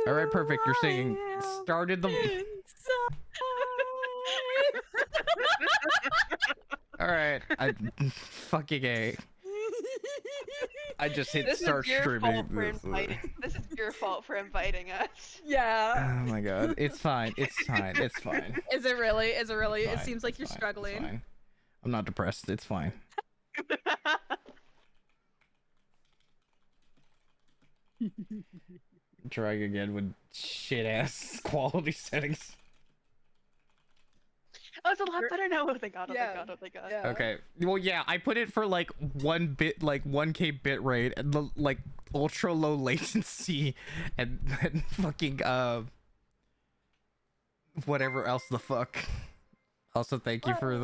All right, perfect. You're singing. Started the. All right, I fucking a. I just hit This start is your streaming. fault for inviting. This is your fault for inviting us. Yeah. Oh my god, it's fine. It's fine. It's fine. Is it really? Is it really? It's It fine. seems like It's you're fine. struggling. It's fine. I'm not depressed. It's fine. Trying again with shit ass quality settings. Oh, it's a lot better now. Oh, thank God. Oh, Yeah. thank God. Oh, thank God. Yeah. Okay. Well, yeah, I put it for like 1K bit rate and the like ultra low latency and fucking whatever else the fuck. Also, thank you for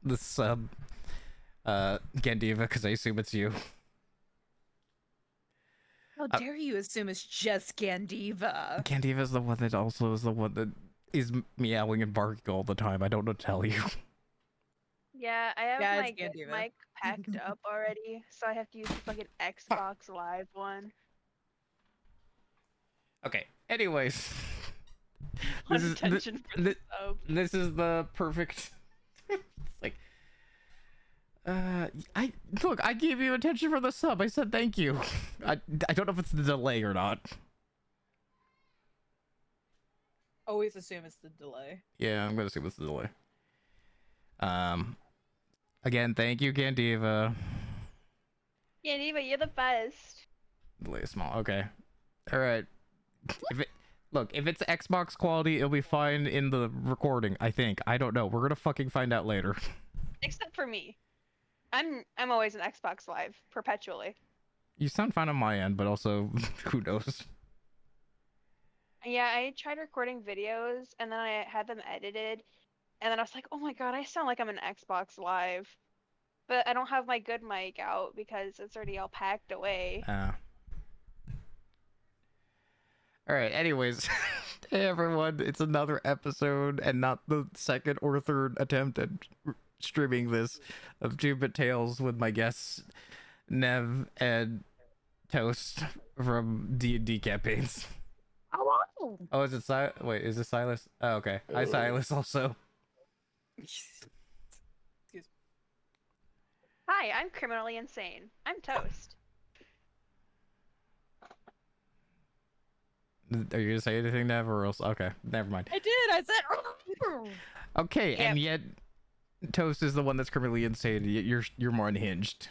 the sub, Gandiva, because I assume it's you. How dare you assume it's just Gandiva? Gandiva is the one that also is the one that is meowing and barking all the time. I don't know what to tell you. Yeah, I have Yeah, my it's good Gandiva. mic packed up already, so I have to use the fucking Xbox Live one. Okay. Anyways, Attention for the sub. this is the perfect. It's like, I look. I gave you attention for the sub. I said thank you. I don't know if it's the delay or not. Always assume it's the delay. Yeah, I'm gonna see what's the delay. Again, thank you, Gandiva. Yeah, Neva, you're the best. Delay is small. Okay. All right. If it's Xbox quality, it'll be fine in the recording. I think. I don't know. We're gonna fucking find out later. Except for me. I'm always an Xbox Live, perpetually. You sound fine on my end, but also, who knows? Yeah, I tried recording videos and then I had them edited, and then I was like, oh my god, I sound like I'm an Xbox Live. But I don't have my good mic out because it's already all packed away. All right. Anyways, hey everyone, it's another episode, and not the second or third attempt at streaming this of TwoBitTales with my guests Nev and Toast from D&D campaigns. Hello. Oh, is it Wait, is it Silas? Oh, okay. Hi, Silas. Also. Excuse me. Hi, I'm criminally insane. I'm Toast. Are you gonna say anything, Nev, or else? Okay, never mind. I did. I said. Okay, Yep. and yet Toast is the one that's criminally insane. You're more unhinged.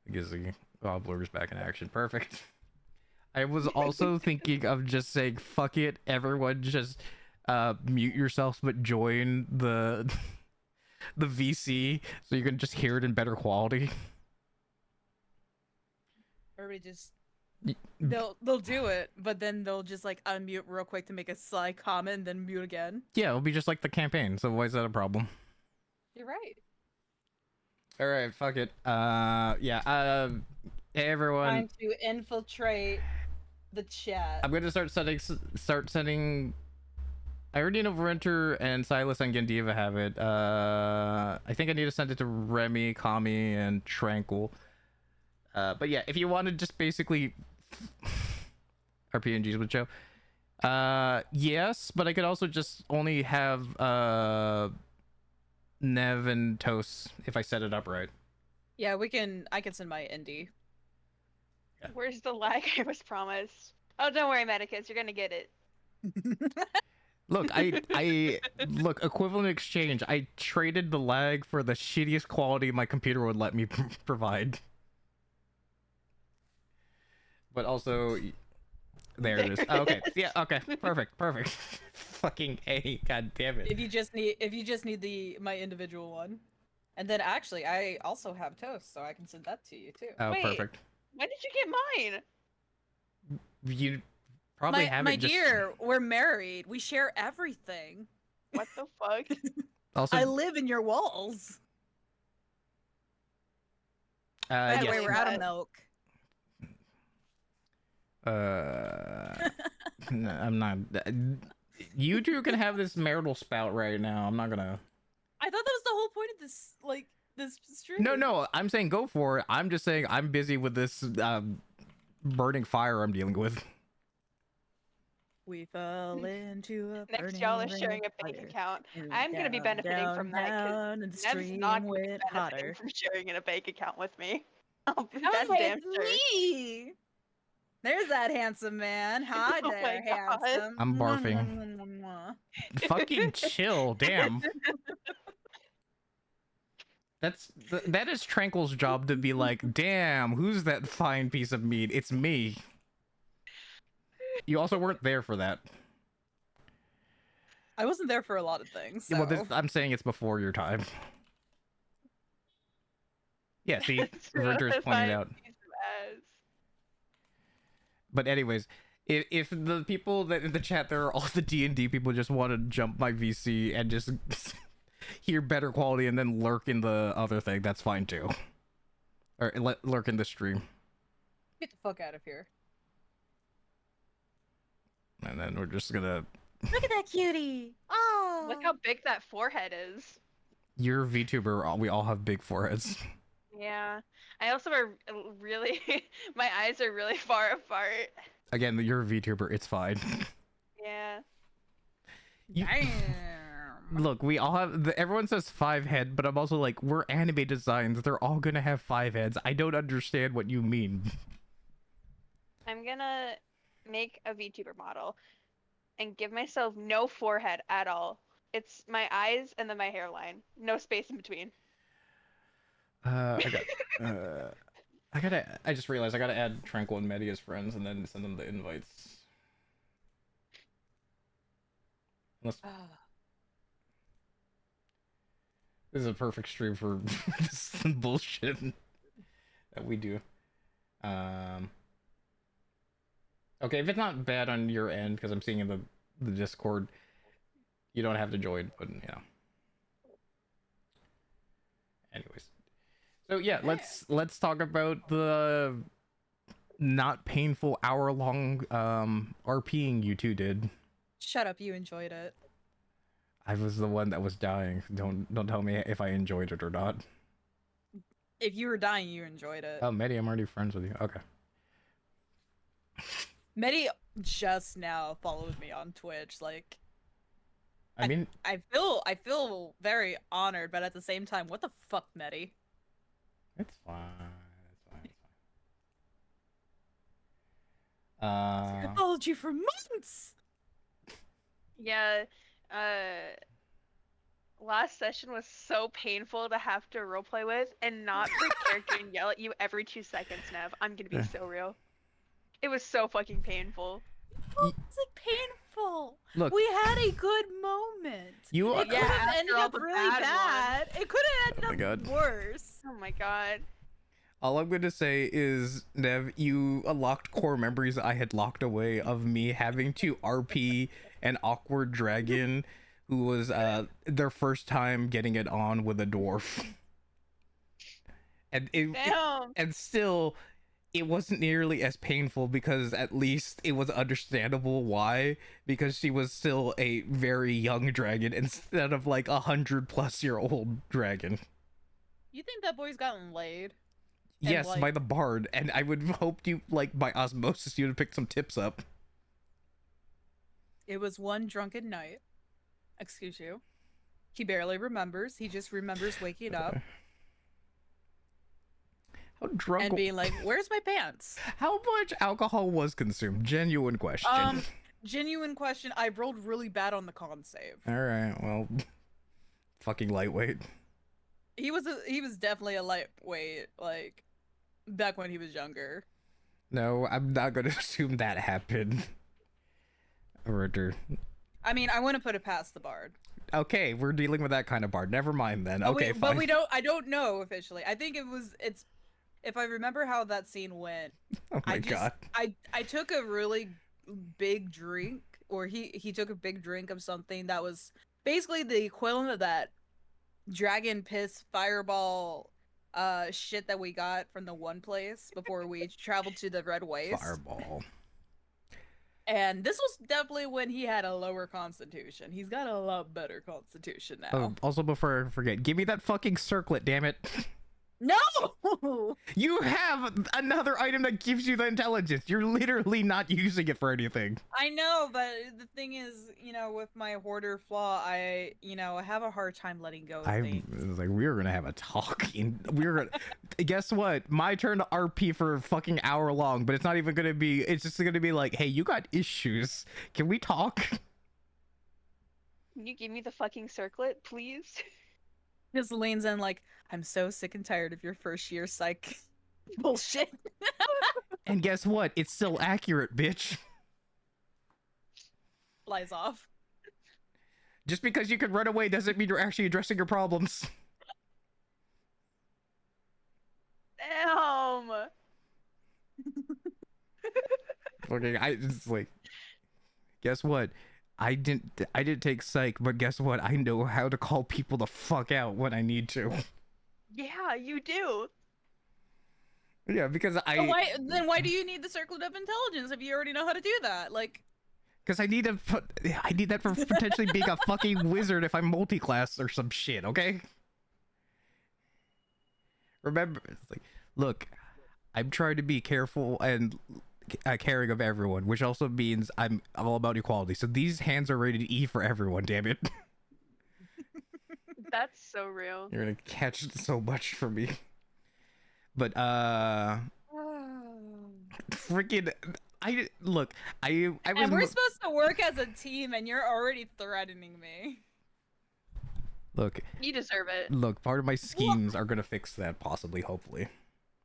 I guess the Gobbler's back in action. Perfect. I was also thinking of just saying, fuck it, everyone just mute yourselves but join the VC so you can just hear it in better quality. Everybody just they'll do it, but then they'll just like unmute real quick to make a sly comment, then mute again. Yeah, it'll be just like the campaign, so why is that a problem? You're right. All right, fuck it. Yeah. Hey everyone. Trying to infiltrate the chat. I'm gonna start sending. I already know Renter and Silas and Gandiva have it. I think I need to send it to Remy, Kami, and Tranquil. But yeah, if you want to just basically RPGs with Joe, yes, but I could also just only have Nev and Toast if I set it up right. Yeah, I can send my indie. Yeah. Where's the lag I was promised? Oh, don't worry, Medicus, you're gonna get it. Look, I look, equivalent exchange. I traded the lag for the shittiest quality my computer would let me provide. But also, there it is. Oh, okay, yeah, okay, perfect. Fucking A, god damn it. If you just need my individual one. And then actually I also have Toast, so I can send that to you too. Oh, Wait. perfect. When did you get mine? You probably have my it just... dear, we're married. We share everything. What the fuck? Also, I live in your walls. By the yes. way, we're out of milk. No, I'm not. You two can have this marital spout right now. I'm not gonna. I thought that was the whole point of this stream. No, I'm saying go for it. I'm just saying I'm busy with this burning fire I'm dealing with. We fell into a Next, burning y'all are ring sharing of a bank fire. account. And we I'm gonna be down, benefiting from down, that because down, and the Nev's stream not gonna be went benefiting hotter. from sharing in a bank account with me. That's Oh, damn it's sure. me! There's that handsome man. Hi Oh my there, God. handsome. I'm barfing. Mwah, mwah, mwah, mwah. Fucking chill, damn. That is Tranquil's job to be like, damn, who's that fine piece of meat? It's me. You also weren't there for that. I wasn't there for a lot of things. So. Well, I'm saying it's before your time. Yeah, see, It's true, Verter's if pointing I it out. piece of ass. But anyways, if the people that in the chat there are all the D&D people just want to jump my VC and just hear better quality and then lurk in the other thing, that's fine too. Or lurk in the stream. Get the fuck out of here. And then we're just gonna... Look at that cutie. Oh. Look how big that forehead is. You're a VTuber, we all have big foreheads. Yeah. I also are really, my eyes are really far apart. Again, you're a VTuber, it's fine. Yeah. Damn. Look, we all have... everyone says 5 head, but I'm also like, we're anime designs. They're all gonna have 5 heads. I don't understand what you mean. I'm gonna make a VTuber model and give myself no forehead at all. It's my eyes and then my hairline. No space in between. I just realized I gotta add Tranquil and Medi as friends and then send them the invites. Unless... this is a perfect stream for this bullshit that we do. Okay, if it's not bad on your end, because I'm seeing in the Discord, you don't have to join, but you know. Anyways. So yeah, let's talk about the not painful hour-long RPing you two did. Shut up, you enjoyed it. I was the one that was dying. Don't tell me if I enjoyed it or not. If you were dying, you enjoyed it. Oh, Medi, I'm already friends with you. Okay. Medi just now followed me on Twitch. Like, I mean, I feel very honored, but at the same time, what the fuck, Medi? it's fine. It's fine. I followed you for months. Yeah. Last session was so painful to have to roleplay with and not the character and yell at you every 2 seconds, Nev. I'm gonna be so real. It was so fucking painful. It's like painful. Look, We had a good moment. you It could Yeah, have after ended all up the really bad bad. It could have Oh my ended up God. worse. Oh my god. all I'm going to say is, Nev, you unlocked core memories I had locked away of me having to RP an awkward dragon who was their first time getting it on with a dwarf. And Damn. and still, it wasn't nearly as painful because at least it was understandable why, because she was still a very young dragon instead of like 100+ year old dragon. You think that boy's gotten laid? Yes, like- by the bard, and I would hope you, like, by osmosis, you would pick some tips up. It was one drunken night. Excuse you. He barely remembers. He just remembers waking up How drunk? and being like, "Where's my pants?" How much alcohol was consumed? Genuine question. Genuine question. I rolled really bad on the con save. All right, well, fucking lightweight. He was definitely a lightweight, like back when he was younger. No, I'm not gonna assume that happened. Ritter. I mean, I wouldn't put it past the bard. Okay, we're dealing with that kind of bard. Never mind then. But Okay, we, fine. But we don't. I don't know officially. I think it's. If I remember how that scene went, Oh my god. I took a really big drink, or he took a big drink of something that was basically the equivalent of that dragon piss fireball shit that we got from the one place before we traveled to the Red Waste. Fireball. And this was definitely when he had a lower constitution. He's got a lot better constitution now. Oh, also before I forget, give me that fucking circlet, damn it. No. You have another item that gives you the intelligence. You're literally not using it for anything. I know, but the thing is, with my hoarder flaw, I have a hard time letting go of I things. was like, we were gonna have a talk. We're gonna. Guess what? My turn to RP for a fucking hour long, but it's not even gonna be. It's just gonna be like, hey, you got issues. Can we talk? Can you give me the fucking circlet, please? Just leans in like, I'm so sick and tired of your first year psych bullshit. And guess what? It's still accurate, bitch. Flies off. Just because you can run away doesn't mean you're actually addressing your problems. Damn. Okay, it's like, guess what? I didn't take psych, but guess what? I know how to call people the fuck out when I need to. Yeah, you do. Yeah, because But why do you need the circlet of intelligence if you already know how to do that? Like, because I need that for potentially being a fucking wizard if I'm multi-class or some shit, okay? Remember, it's like, look, I'm trying to be careful and caring of everyone, which also means I'm all about equality. So these hands are rated E for everyone, damn it. That's so real. You're gonna catch so much from me. But freaking I look, I was and we're supposed to work as a team, and you're already threatening me. look, You deserve it. look, part of my schemes are gonna fix that, possibly, hopefully.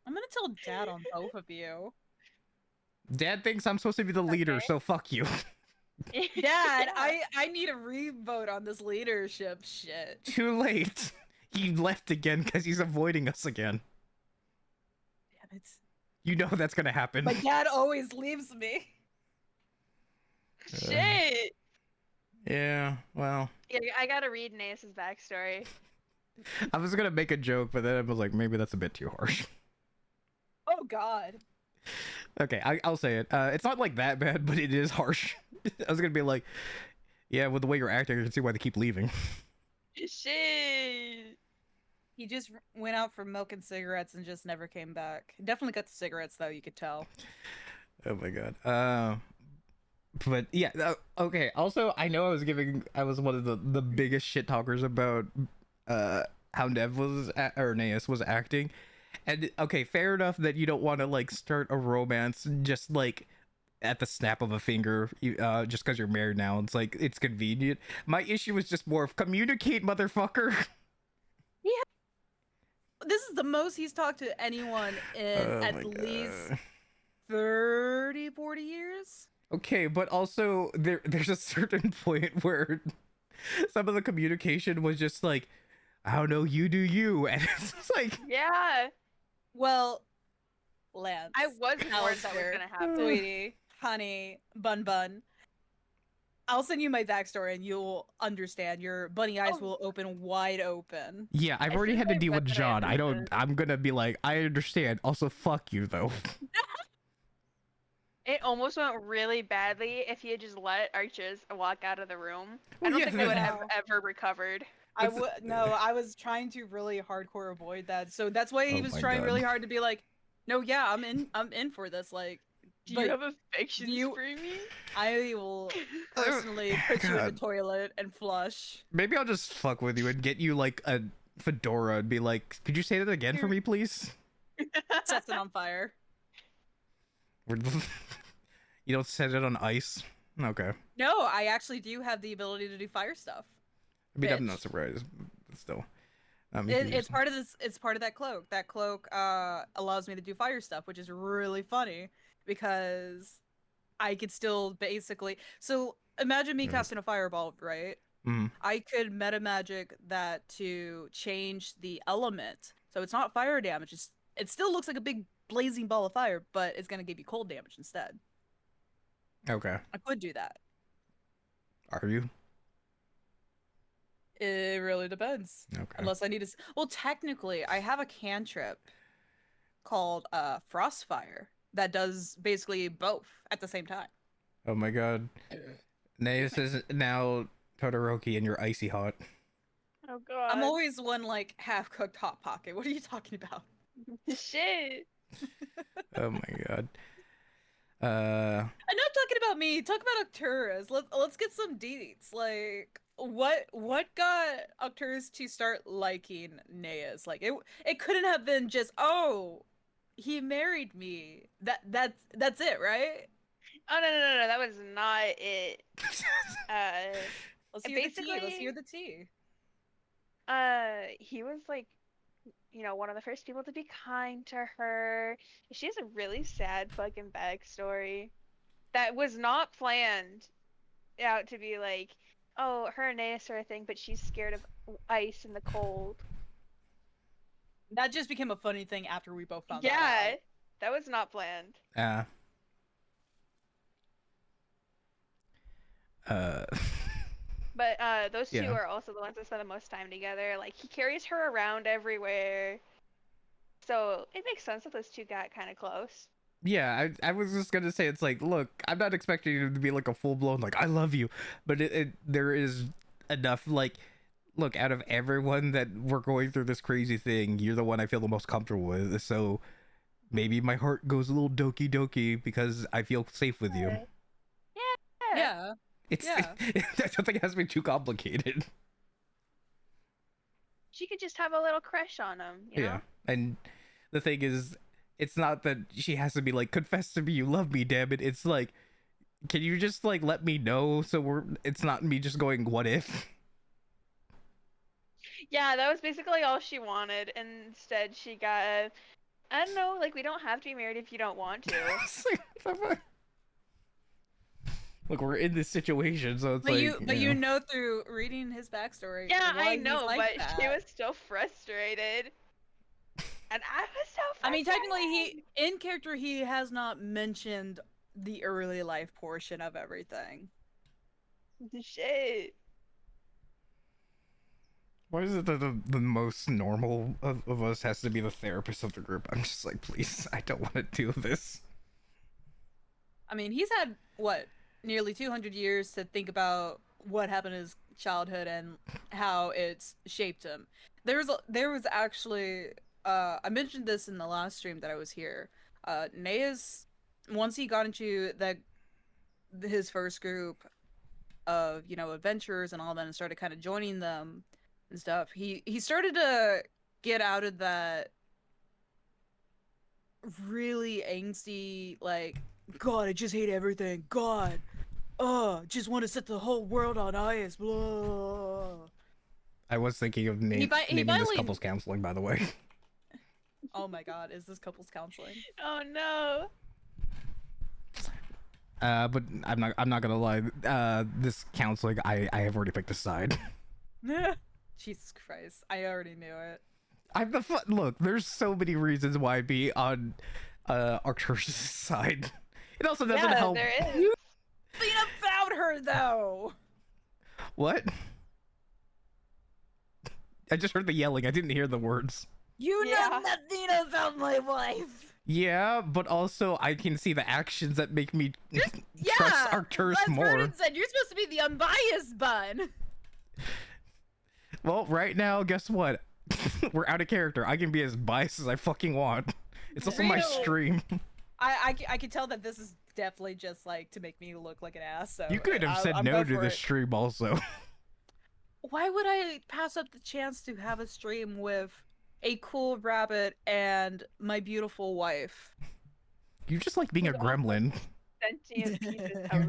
I'm gonna tell Dad on both of you. Dad thinks I'm supposed to be the leader, Okay. so fuck you. Dad, I need a re-vote on this leadership shit. Too late. He left again because he's avoiding us again. Damn it. You know that's gonna happen. My dad always leaves me. Shit. Yeah, well, Yeah, I gotta read Naeus's backstory. I was gonna make a joke, but then I was like, maybe that's a bit too harsh. Oh God. Okay, I'll say it. It's not like that bad, but it is harsh. I was gonna be like, yeah, with the way you're acting, I can see why they keep leaving. Shit. He just went out for milk and cigarettes and just never came back. Definitely got the cigarettes though, you could tell. Oh my god. But yeah, okay. Also, I know I was one of the biggest shit talkers about how Nev was or Naeus was acting. And okay, fair enough that you don't want to like start a romance just like at the snap of a finger, just because you're married now. It's like it's convenient. My issue is just more of communicate, motherfucker. This is the most he's talked to anyone in Oh my at least God. 30, 40 years. Okay, but also there's a certain point where some of the communication was just like, I don't know, you do you, and it's just like, Yeah. Well, Lance. I wasn't worried that was Alistair, gonna happen. Sweetie, honey, bun. I'll send you my backstory and you'll understand. Your bunny eyes Oh. will open wide open. yeah, I've I already think had to I deal with read that I John. understood. I'm gonna be like, I understand. Also, fuck you though. It almost went really badly if he had just let Arches walk out of the room. I Well, don't yeah, think they would have No. ever recovered. I That's- would no, I was trying to really hardcore avoid that. So that's why he Oh was my trying God. really hard to be like, no, yeah, I'm in for this. Like, Do but you have affections you- for me? I will personally put you in the God. toilet and flush. Maybe I'll just fuck with you and get you like a fedora and be like, could you say that again for me, please? Sets it on fire. You don't set it on ice. Okay. No, I actually do have the ability to do fire stuff. I mean, I'm Bitch. not surprised, but still. It's part of this. It's part of that cloak. That cloak allows me to do fire stuff, which is really funny because I could still basically. So imagine me Yes. casting a fireball, right? Mm. I could meta magic that to change the element, so it's not fire damage. It still looks like a big blazing ball of fire, but it's gonna give you cold damage instead. Okay. I could do that. Are you? It really depends. Okay. Unless I need to. Well, technically, I have a cantrip called Frostfire that does basically both at the same time. Oh my god. Naeus is now Todoroki and you're icy hot. Oh god. I'm always one like half cooked hot pocket. What are you talking about? Shit. Oh my god. I'm not talking about me. Talk about Arcturus. Let's get some deets. Like what got Arcturus to start liking Neas? Like it couldn't have been just, oh, he married me. That's it, right? Oh no, that was not it. Let's hear the tea. Let's basically, hear the tea. he was like, one of the first people to be kind to her. She has a really sad fucking backstory that was not planned out to be like, oh, her and Nea sort of thing, but she's scared of ice and the cold. That just became a funny thing after we both found Yeah, out. that was not planned. But those two are also the ones that spend the most time together. Like, he carries her around everywhere. So it makes sense that those two got kind of close. Yeah, I was just gonna say, it's like, look, I'm not expecting you to be like a full-blown like I love you, but there is enough, like, look, out of everyone that we're going through this crazy thing, you're the one I feel the most comfortable with, so maybe my heart goes a little doki doki because I feel safe with you. Yeah. I don't think it has to be too complicated. She could just have a little crush on him, you know? And the thing is, it's not that she has to be like, confess to me you love me, damn it. It's like, can you just like let me know so it's not me just going, what if? Yeah, that was basically all she wanted. And instead, she got I don't know, like, we don't have to be married if you don't want to. Look, we're in this situation, so it's you know through reading his backstory. Yeah, I know, like but that. she was still frustrated. And I was so frustrated. I mean, technically, in character, he has not mentioned the early life portion of everything. Shit. Why is it that the most normal of us has to be the therapist of the group? I'm just like, please, I don't want to do this. I mean, he's had, what, nearly 200 years to think about what happened in his childhood and how it's shaped him. There was actually, I mentioned this in the last stream that I was here. Nea's, once he got into his first group of, adventurers and all that and started kind of joining them and stuff, he started to get out of that really angsty, like, God, I just hate everything. God, just want to set the whole world on ice. Blah. I was thinking of naming this couples counseling, by the way. Oh my God, is this couples counseling? Oh no. But I'm not gonna lie. This counseling, I have already picked a side. Jesus Christ, I already knew it. Look, there's so many reasons why I'd be on Arcturus' side. It also doesn't help. There is. Lena found her though. What? I just heard the yelling. I didn't hear the words. You know that Lena found my wife. Yeah, but also I can see the actions that make me trust Arcturus more. Vernon said, you're supposed to be the unbiased bun. Well, right now, guess what? We're out of character. I can be as biased as I fucking want. It's also my stream. I can tell that this is definitely just like to make me look like an ass. So you could have said no to the stream also. Why would I pass up the chance to have a stream with a cool rabbit and my beautiful wife? You just like being a gremlin. You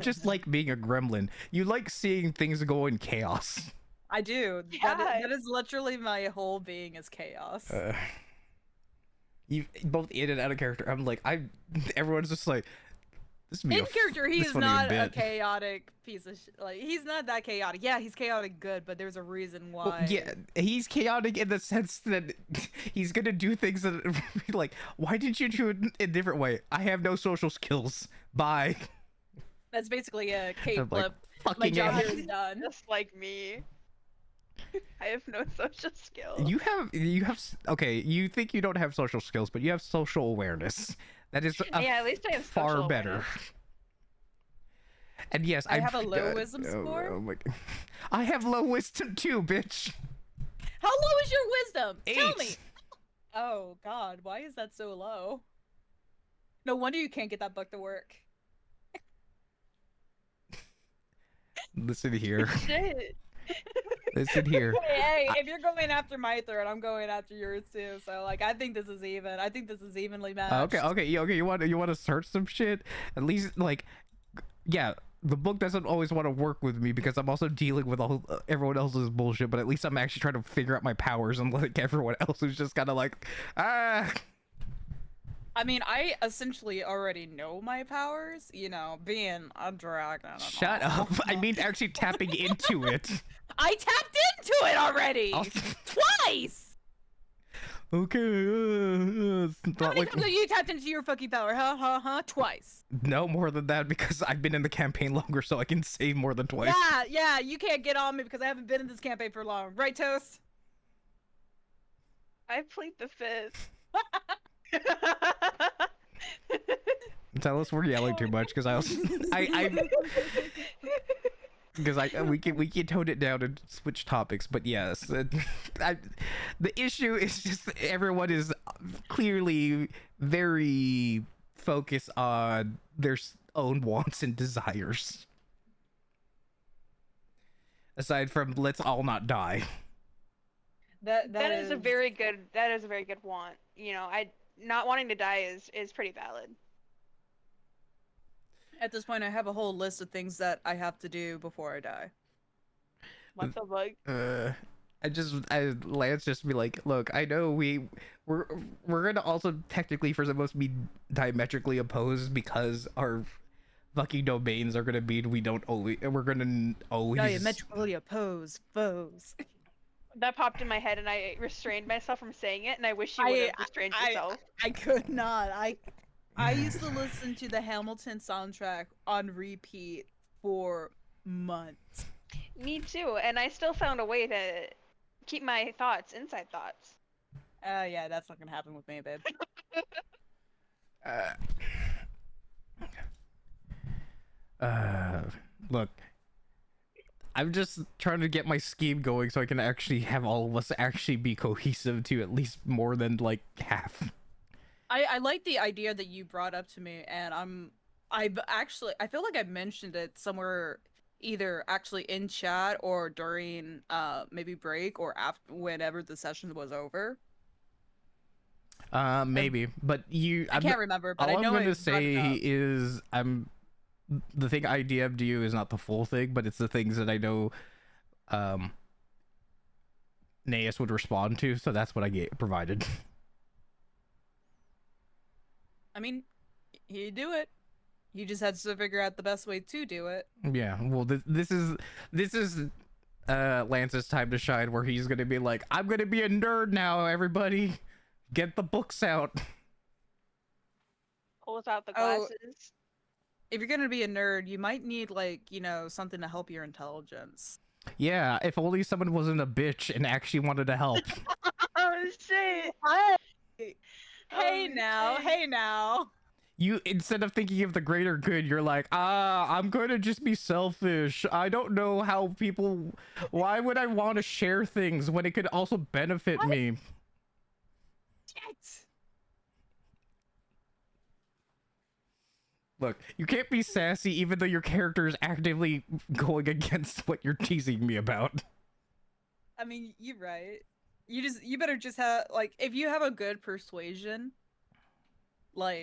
just like being a gremlin. You like seeing things go in chaos. I do. That is literally my whole being is chaos. You both in and out of character. I'm like, everyone's just like, this is in character. He is not a chaotic piece of shit. Like, he's not that chaotic. Yeah, he's chaotic good, but there's a reason why. Well, yeah, he's chaotic in the sense that he's gonna do things that like, why didn't you do it a different way? I have no social skills. Bye. That's basically a cape flip. Like, my job here is done. Just like me. I have no social skills. You have okay, you think you don't have social skills, but you have social awareness. That is at least I have far better. And yes, I have a low wisdom score. Oh my, I have low wisdom too, bitch. How low is your wisdom? Tell 8. me. Oh God, why is that so low? No wonder you can't get that book to work. Listen here. Shit. Listen here. Hey, if you're going after my third, I'm going after yours too. So like, I think this is even. I think this is evenly matched. Okay. You want to search some shit? At least like, yeah. The book doesn't always want to work with me because I'm also dealing with all everyone else's bullshit. But at least I'm actually trying to figure out my powers, and like everyone else is just kind of like, ah. I mean, I essentially already know my powers. You know, being a dragon. and Shut all. up! I mean, actually tapping into it. I tapped into it already twice. Okay. It's How not many like times have you tapped into your fucking power? Huh? Twice. no more than that because I've been in the campaign longer, so I can say more than twice. Yeah. You can't get on me because I haven't been in this campaign for long, right, Toast? I plead the fifth. Tell us we're yelling too much because I because we can tone it down and switch topics, but yes, the issue is just everyone is clearly very focused on their own wants and desires. Aside from let's all not die. That is a very good want. You know, I not wanting to die is pretty valid. At this point, I have a whole list of things that I have to do before I die. What the fuck? Lance just be like, look, I know we're gonna also technically for the most be diametrically opposed because our fucking domains are gonna mean we're gonna always Diametrically opposed foes. That popped in my head and I restrained myself from saying it, and I wish you would have restrained yourself. I could not. I used to listen to the Hamilton soundtrack on repeat for months. Me too, and I still found a way to keep my thoughts inside thoughts. Yeah, that's not gonna happen with me, babe. Look, I'm just trying to get my scheme going so I can actually have all of us actually be cohesive to at least more than like half. I like the idea that you brought up to me, and I feel like I mentioned it somewhere, either actually in chat or during maybe break or after whenever the session was over. Maybe, but I can't remember, but all I know I'm gonna I brought it say up. is the thing I DM'd you is not the full thing, but it's the things that I know Naeus would respond to, so that's what I provided. I mean, you do it. You just had to figure out the best way to do it. Yeah, well, this is Lance's time to shine, where he's gonna be like, I'm gonna be a nerd now, everybody. Get the books out. Pulls out the Oh. glasses. If you're gonna be a nerd, you might need something to help your intelligence. Yeah, if only someone wasn't a bitch and actually wanted to help. Oh shit! Hey now. You, instead of thinking of the greater good, you're like, I'm going to just be selfish. I don't know how people, why would I want to share things when it could also benefit me? Shit. Look, you can't be sassy even though your character is actively going against what you're teasing me about. I mean, you're right. You better just have, if you have a good persuasion, there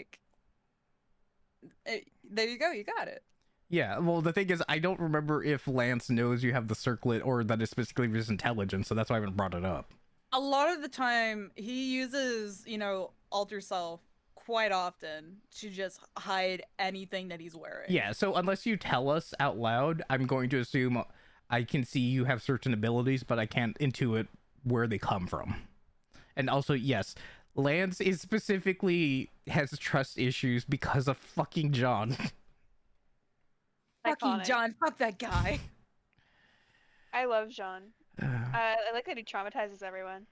you go, you got it. Yeah, well, the thing is, I don't remember if Lance knows you have the circlet or that it's specifically his intelligence, so that's why I haven't brought it up. A lot of the time, he uses, alter self quite often to just hide anything that he's wearing. Yeah, so unless you tell us out loud, I'm going to assume I can see you have certain abilities, but I can't intuit where they come from. And also, yes, Lance is specifically has trust issues because of fucking John. Fucking Iconic. John, fuck that guy. I love Jean. I like that he traumatizes everyone.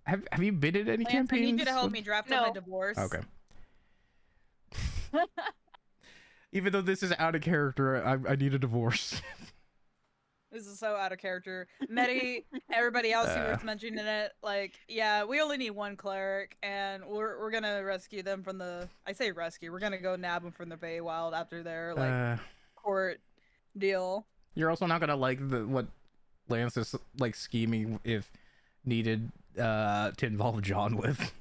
Have you been in any Lance, campaigns? I need you to help me draft up my No. divorce. Okay. Even though this is out of character, I need a divorce. This is so out of character. Medi, everybody else who was mentioning it, like, yeah, we only need one cleric, and we're gonna rescue them from the. I say rescue. We're gonna go nab them from the Feywild after their like court deal. You're also not gonna like what Lance is like scheming if needed to involve John with.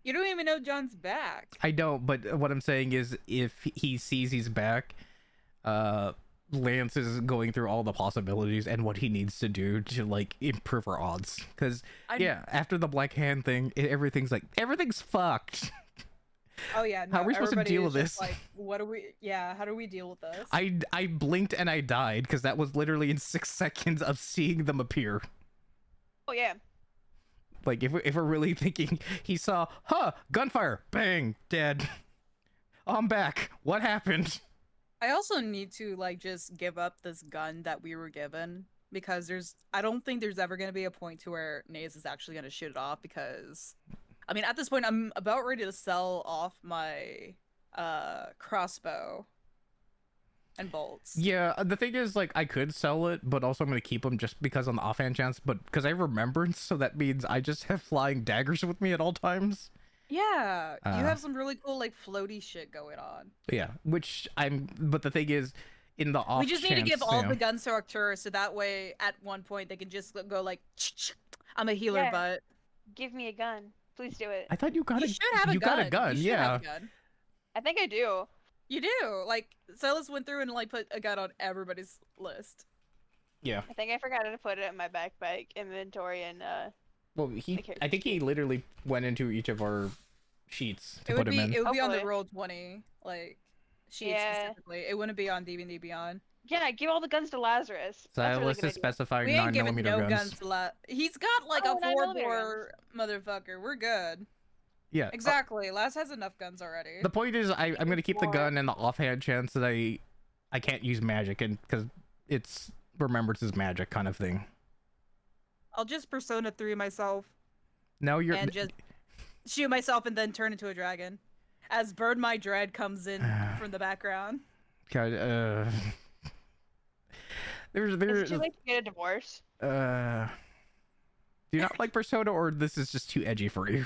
You don't even know John's back. I don't, but what I'm saying is if he sees he's back, Lance is going through all the possibilities and what he needs to do to like improve our odds. Because yeah, after the Black Hand thing, everything's fucked. Oh yeah, no, how are we supposed to deal with this? Like, what do we? Yeah, how do we deal with this? I blinked and I died because that was literally in 6 seconds of seeing them appear. Oh yeah. Like if we're really thinking, he saw, gunfire, bang, dead. Oh, I'm back. What happened? I also need to like just give up this gun that we were given because I don't think there's ever gonna be a point to where Naze is actually gonna shoot it off because. I mean, at this point, I'm about ready to sell off my crossbow and bolts. Yeah, the thing is, like, I could sell it, but also I'm going to keep them just because on the offhand chance, but because I have remembrance, so that means I just have flying daggers with me at all times. Yeah, you have some really cool, like, floaty shit going on. Yeah, but the thing is, in the off we just need to give all the guns to Arcturus, so that way, at one point, they can just go like, I'm a healer, but... Give me a gun. Please do it. I thought you got you got a gun, yeah. I think I do. You do. Like, Silas went through and like put a gun on everybody's list. Yeah. I think I forgot to put it in my backpack inventory and well, I think he literally went into each of our sheets to put him in. It would be on the Roll20 like sheet specifically. It wouldn't be on D&D Beyond. Yeah, give all the guns to Lazarus. Silas is specifying 9mm guns. He's got like a 4-bore motherfucker. We're good. Yeah. Exactly. Laz has enough guns already. The point is, I'm gonna keep the gun and the offhand chance that I can't use magic, and because it's remembrance is magic kind of thing. I'll just Persona 3 myself. No, you're and just shoot myself and then turn into a dragon, as Burn My Dread comes in from the background. God, There's Is it too late to get a divorce? Do you not like Persona, or this is just too edgy for you?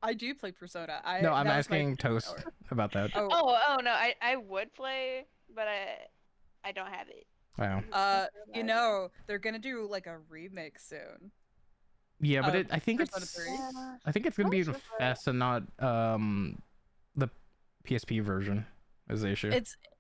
I do play Persona. No, I'm asking Toast about that. Oh no, I would play, but I don't have it. Wow. You know, they're gonna do like a remake soon. Yeah, but I think it's gonna be in FES and not the PSP version is the issue.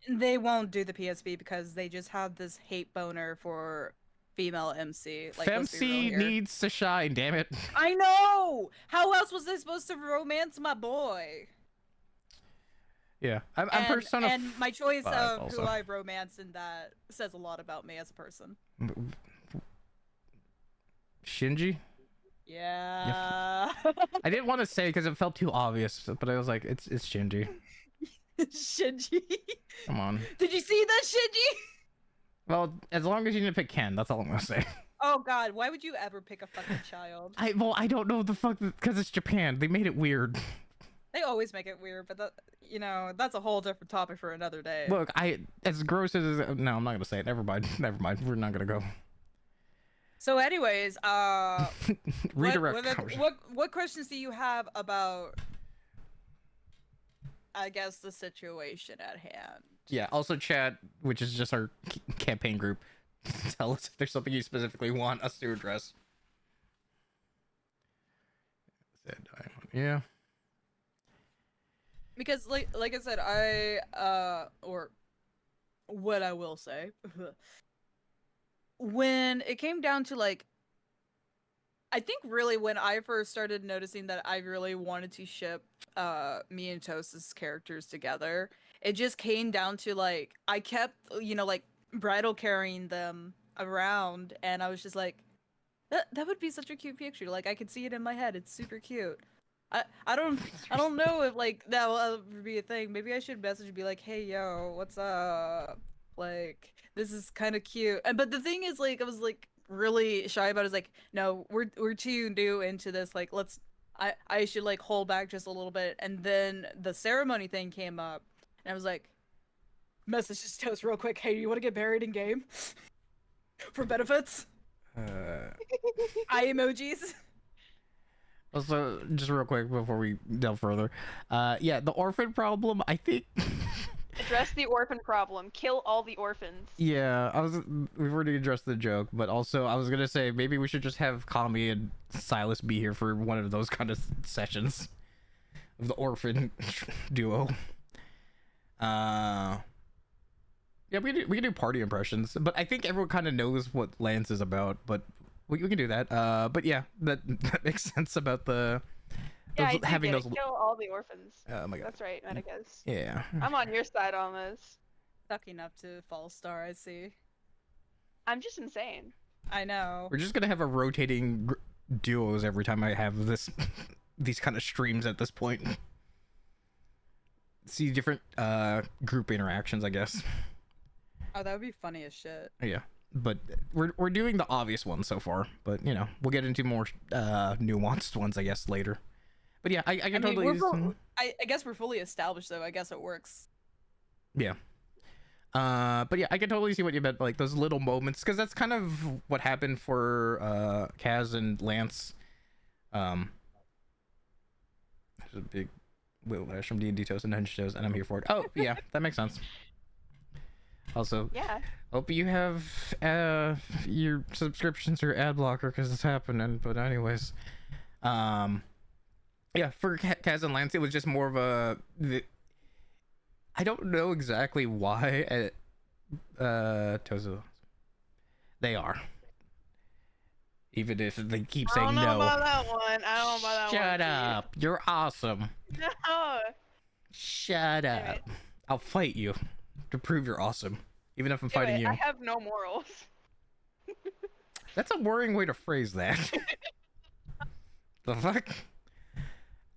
They won't do the PSP because they just have this hate boner for female MC. Like, FemC needs to shine, damn it. I know! How else was they supposed to romance my boy? Yeah, I'm Persona. And my choice of also. Who I've romanced, and that says a lot about me as a person. Shinji? Yeah. I didn't want to say because it felt too obvious, but I was like, it's Shinji. Shinji. Come on. Did you see that, Shinji? Well, as long as you didn't pick Ken, that's all I'm gonna say. Oh God, why would you ever pick a fucking child? I don't know the fuck, because it's Japan. They made it weird. They always make it weird, but that's a whole different topic for another day. Look, as gross as no, I'm not gonna say it. Never mind. We're not gonna go. So, anyways, redirect. What questions do you have about? I guess the situation at hand. Yeah, also chat, which is just our campaign group. Tell us if there's something you specifically want us to address. Yeah. Because like I said, or what I will say, when it came down to like, I think really when I first started noticing that I really wanted to ship me and Toast's characters together, it just came down to like I kept like bridal carrying them around, and I was just like, that would be such a cute picture. Like I could see it in my head. It's super cute. I don't know if like that will ever be a thing. Maybe I should message and be like, hey yo, what's up? Like this is kind of cute. But the thing is, like, I was like really shy about it. Is like, no, we're too new into this. Like I should like hold back just a little bit. And then the ceremony thing came up, and I was like, messages Toast real quick. Hey, you want to get buried in game for benefits? Eye emojis. Also, just real quick before we delve further, yeah, the orphan problem. I think. Address the orphan problem. Kill all the orphans. Yeah, we've already addressed the joke, but also I was gonna say maybe we should just have Kami and Silas be here for one of those kind of sessions of the orphan duo. Yeah, we can do party impressions, but I think everyone kind of knows what Lance is about, but we can do that. But yeah, that makes sense about Yeah, I do having get those. it. Kill all the orphans. Oh my god. That's right, Medicus. Yeah. I'm on your side on this. Sucking up to Fall Star, I see. I'm just insane. I know. We're just gonna have a rotating duos every time I have these kind of streams at this point. See different group interactions, I guess. Oh, that would be funny as shit. Yeah, but we're doing the obvious ones so far, but you know we'll get into more nuanced ones, I guess, later. But yeah, I can totally. I guess we're fully established though. I guess it works. Yeah. But yeah, I can totally see what you meant, like those little moments, because that's kind of what happened for Kaz and Lance. There's a big whiplash from D&D Toast and Ninja Toast, and I'm here for it. Oh yeah, that makes sense. Also, Yeah. hope you have your subscriptions or ad blocker because it's happening. But anyways, yeah, for Kaz and Lance, it was just more of I don't know exactly why Tozo they are. Even if they keep saying I don't know no. about that one. I don't know about that one. Shut up. You're awesome. No. Shut up. Damn it. I'll fight you to prove you're awesome. Even if I'm Damn fighting it, you. I have no morals. That's a worrying way to phrase that. The fuck?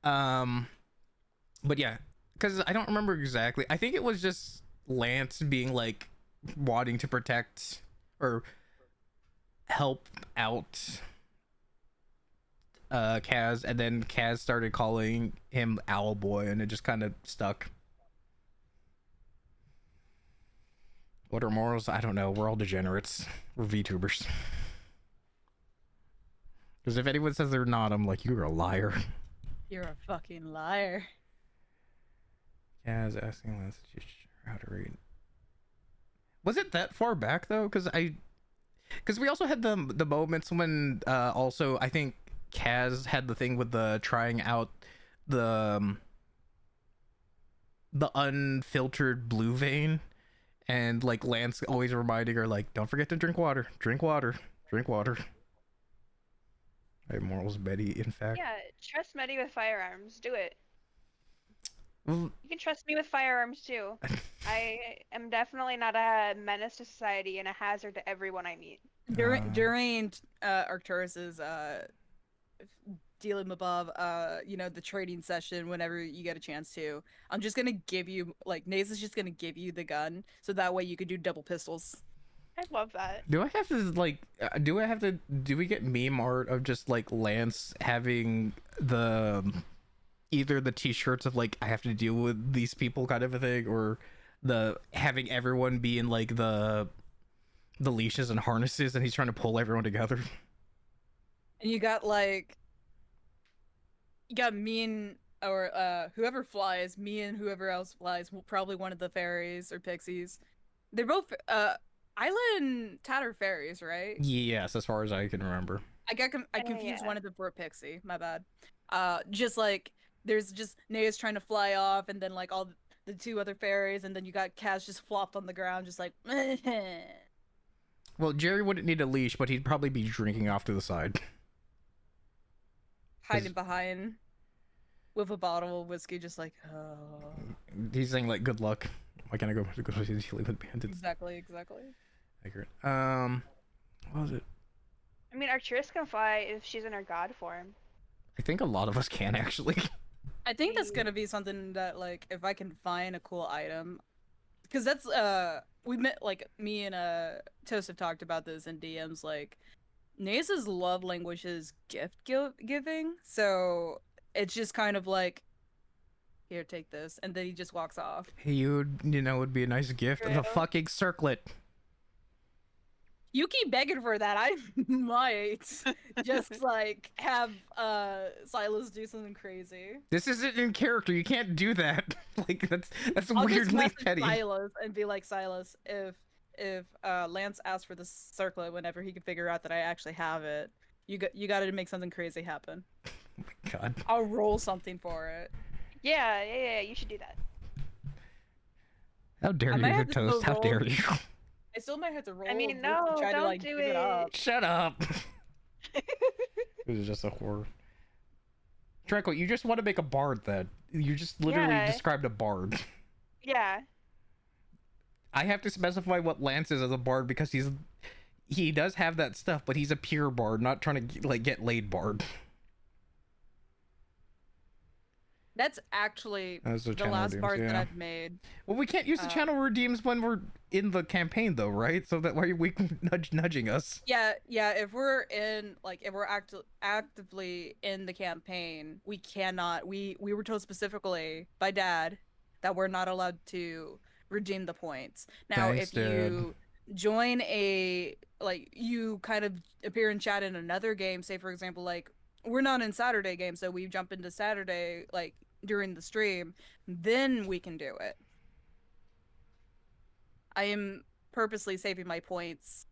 But yeah, because I don't remember exactly. I think it was just Lance being like wanting to protect or help out Kaz, and then Kaz started calling him Owl Boy, and it just kind of stuck. What are morals? I don't know. We're all degenerates. We're VTubers. Because if anyone says they're not, I'm like, you're a liar. You're a fucking liar. Kaz asking Lance how to read. Was it that far back though? Because we also had the moments when also I think Kaz had the thing with the trying out the unfiltered blue vein, and like Lance always reminding her like, don't forget to drink water, drink water, drink water. Right, morals, Betty. In fact, Yeah, trust Medi with firearms. Do it. well, You can trust me with firearms too. I am definitely not a menace to society and a hazard to everyone I meet. During Arcturus's dealing above the trading session, whenever you get a chance to, I'm just gonna give you Naze is just gonna give you the gun so that way you could do double pistols. I love that. do I have to like? Do we get meme art of just like Lance having either the t-shirts of like I have to deal with these people kind of a thing, or the having everyone be in like the leashes and harnesses, and he's trying to pull everyone together. And you got me and whoever flies, me and whoever else flies, probably one of the fairies or pixies. They're both Island Tatter fairies, right? Yes, as far as I can remember. I confused Yeah. one of them for a pixie. My bad. Just there's just Nea's trying to fly off, and then all the two other fairies, and then you got Kaz just flopped on the ground, just like. Well, Jerry wouldn't need a leash, but he'd probably be drinking off to the side. Hiding behind with a bottle of whiskey, just like, oh. He's saying like, "Good luck." Why can't I go to dealing with bandits? Exactly. Accurate. What was it? I mean, Arcturus can fly if she's in her god form. I think a lot of us can actually. I think that's gonna be something that if I can find a cool item, because that's we met me and Toast have talked about this in DMs. Nasa's love language is gift giving, so it's just kind of Here, take this, and then he just walks off. Hey, would be a nice gift. The True. fucking circlet. You keep begging for that. I might just like have Silas do something crazy. This isn't in character. You can't do that. Like that's I'll just weirdly message petty. Silas and be like, Silas, if Lance asks for the circlet whenever he can figure out that I actually have it, you got to make something crazy happen. Oh my god. I'll roll something for it. Yeah, you should do that. How dare I you, might your have to still toast? How roll. dare you? I still might have to roll. I mean, just no, to try don't to, like, do give it up. Shut up. This is just a horror. Draco, you just want to make a bard then. You just literally Yeah. described a bard. Yeah. I have to specify what Lance is as a bard because he does have that stuff, but he's a pure bard, not trying to like get laid bard. That's actually That's the channel last redeems, part that yeah. I've made. Well, we can't use the channel redeems when we're in the campaign though, right? So that why are we nudging us? Yeah. If we're actively in the campaign, we cannot. We were told specifically by Dad that we're not allowed to redeem the points. Now, Thanks, if you join you kind of appear in chat in another game, say for example, like we're not in Saturday game, so we jump into Saturday like during the stream, then we can do it. I am purposely saving my points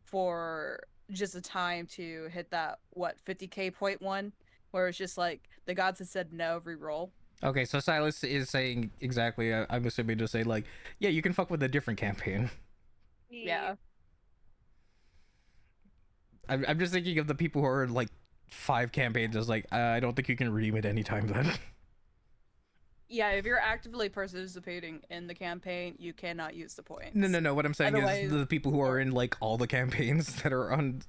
for just a time to hit that 50k point one, where it's just like the gods have said no, reroll. Okay, so Silas is saying exactly. I'm assuming to say like, yeah, you can fuck with a different campaign. Yeah. I'm just thinking of the people who are in, like 5 campaigns. As like, I don't think you can redeem it anytime then. Yeah, if you're actively participating in the campaign, you cannot use the points. No. What I'm saying Otherwise- is the people who are in like all the campaigns that are on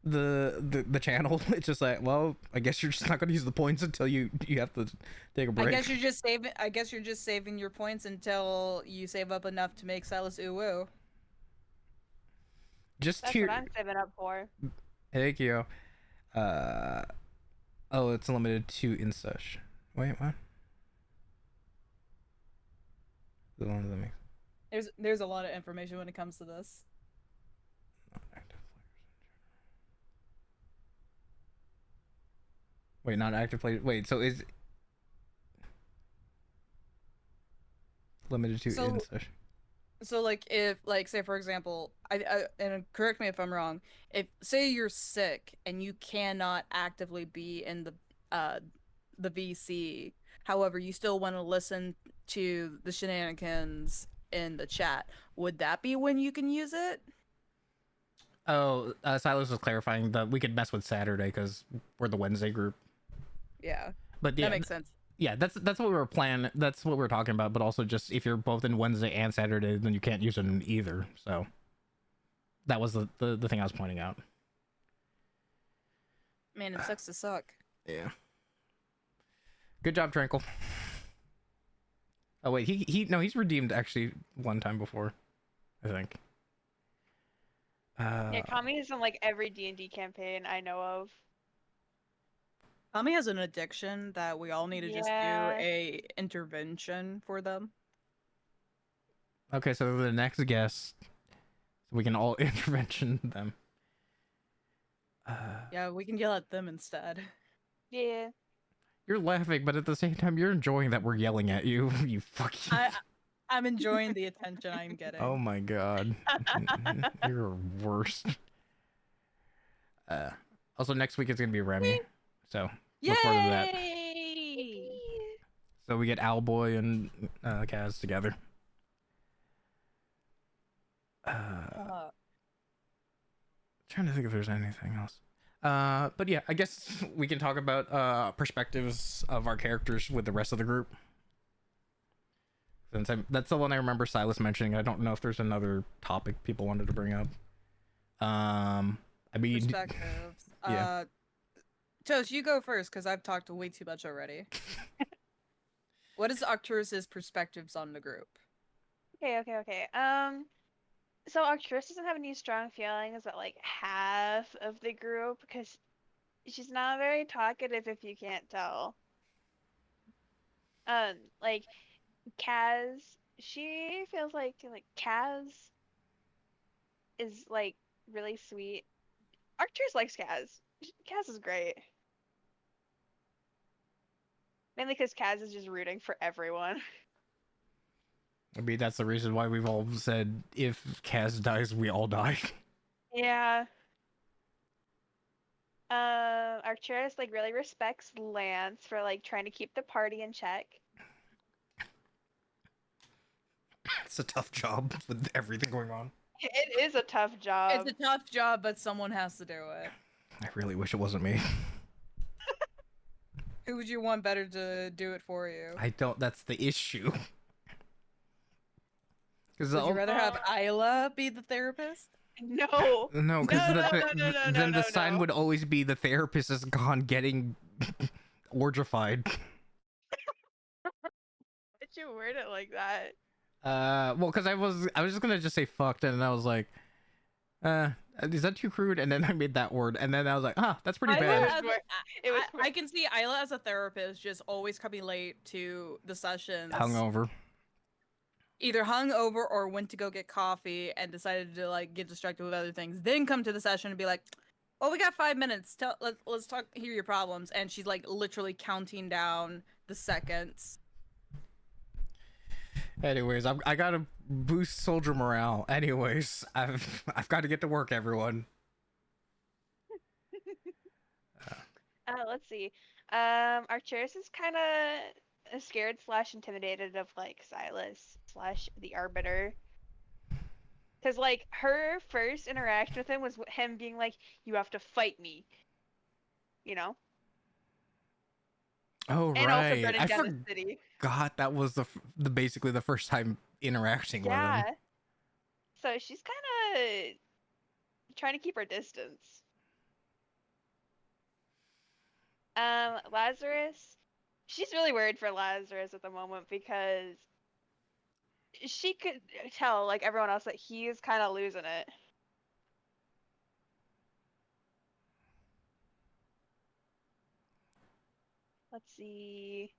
the channel. It's just like, well, I guess you're just not going to use the points until you have to take a break. I guess you're just saving your points until you save up enough to make Silas uwu. Just That's tier. what I'm saving up for. Thank you. Oh, it's limited to Insush. Wait, what? The one that makes There's a lot of information when it comes to this. non-active players. Wait, not active players. Wait, so is limited to Insush? So like if like say for example, I and correct me if I'm wrong, if say you're sick and you cannot actively be in the VC, however you still want to listen to the shenanigans in the chat, would that be when you can use it? Oh, Silas was clarifying that we could mess with Saturday because we're the Wednesday group. Yeah, But yeah, that makes sense. yeah, that's what we were planning. That's what we were talking about. But also, just if you're both in Wednesday and Saturday, then you can't use it in either. So that was the thing I was pointing out. Man, it sucks to suck. Yeah. Good job, Tranquil. Oh wait, he's redeemed actually one time before, I think. Yeah, Kami is in like every D&D campaign I know of. Tommy has an addiction that we all need to just do Yeah. a intervention for them. Okay, so the next guest, so we can all intervention them. Yeah, we can yell at them instead. Yeah. You're laughing, but at the same time, you're enjoying that we're yelling at you. You fucking. I'm enjoying the attention I'm getting. Oh my god, you're worst. Also, next week it's gonna be Remy, so look forward to that. Yay! So we get Owlboy and Kaz together. Trying to think if there's anything else. But yeah, I guess we can talk about perspectives of our characters with the rest of the group. Since that's the one I remember Silas mentioning. I don't know if there's another topic people wanted to bring up. I mean, Perspectives. Yeah. Toast, you go first because I've talked way too much already. What is Arcturus's perspectives on the group? Okay. So Arcturus doesn't have any strong feelings about like half of the group because she's not very talkative if you can't tell. Like Kaz, she feels like Kaz is like really sweet. Arcturus likes Kaz. Kaz is great. Mainly because Kaz is just rooting for everyone. I mean, that's the reason why we've all said if Kaz dies, we all die. Yeah. Arcturus like really respects Lance for like trying to keep the party in check. It's a tough job with everything going on. It is a tough job. It's a tough job, but someone has to do it. I really wish it wasn't me. Who would you want better to do it for you? I don't. That's the issue. Because Would you rather have Isla be the therapist? No. no, because No, then the no, sign no. would always be the therapist is gone getting orgified. Why'd you word it like that? Well, because I was just gonna just say fucked, and then I was like, is that too crude? And then I made that word, and then I was like, ah, that's pretty Isla bad. as a- It was I can see Isla as a therapist just always coming late to the sessions. Hungover. Either hung over or went to go get coffee and decided to like get distracted with other things. Then come to the session and be like, "Well, we got 5 minutes. Let's talk. Hear your problems." And she's like literally counting down the seconds. Anyways, I gotta boost soldier morale. Anyways, I've got to get to work, everyone. Let's see. Arcturus is kind of scared slash intimidated of like Silas slash the Arbiter. Because like her first interaction with him was him being like, "You have to fight me," you know, Oh and also right, burning I down the city. forgot that was the basically the first time interacting with Yeah. him. So she's kind of trying to keep her distance. Lazarus, she's really worried for Lazarus at the moment because she could tell, like everyone else, that he's kind of losing it. Let's see.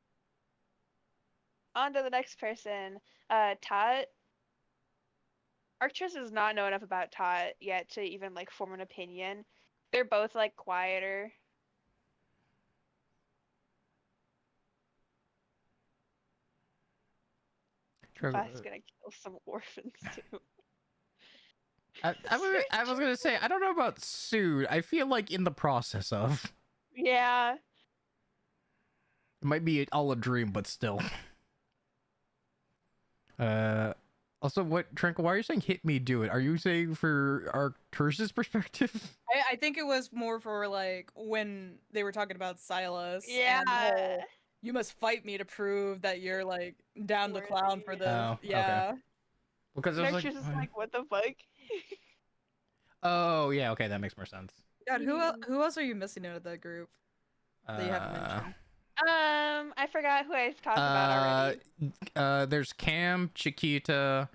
On to the next person. Tot. Arcturus does not know enough about Tot yet to even like form an opinion. They're both like quieter. Topaz gonna kill some orphans too. I was gonna say I don't know about soon. I feel like in the process of. Yeah. It might be all a dream, but still. Also, what Tranquil? Why are you saying "hit me, do it"? Are you saying for Arcturus's perspective? I think it was more for like when they were talking about Silas. Yeah. And the whole, you must fight me to prove that you're like down the clown for the Oh, yeah. okay. Because I was Arcturus is like, what the fuck? oh yeah, okay, that makes more sense. God, who else are you missing out of that group that you haven't mentioned? I forgot who I've talked about already. There's Cam, Chiquita,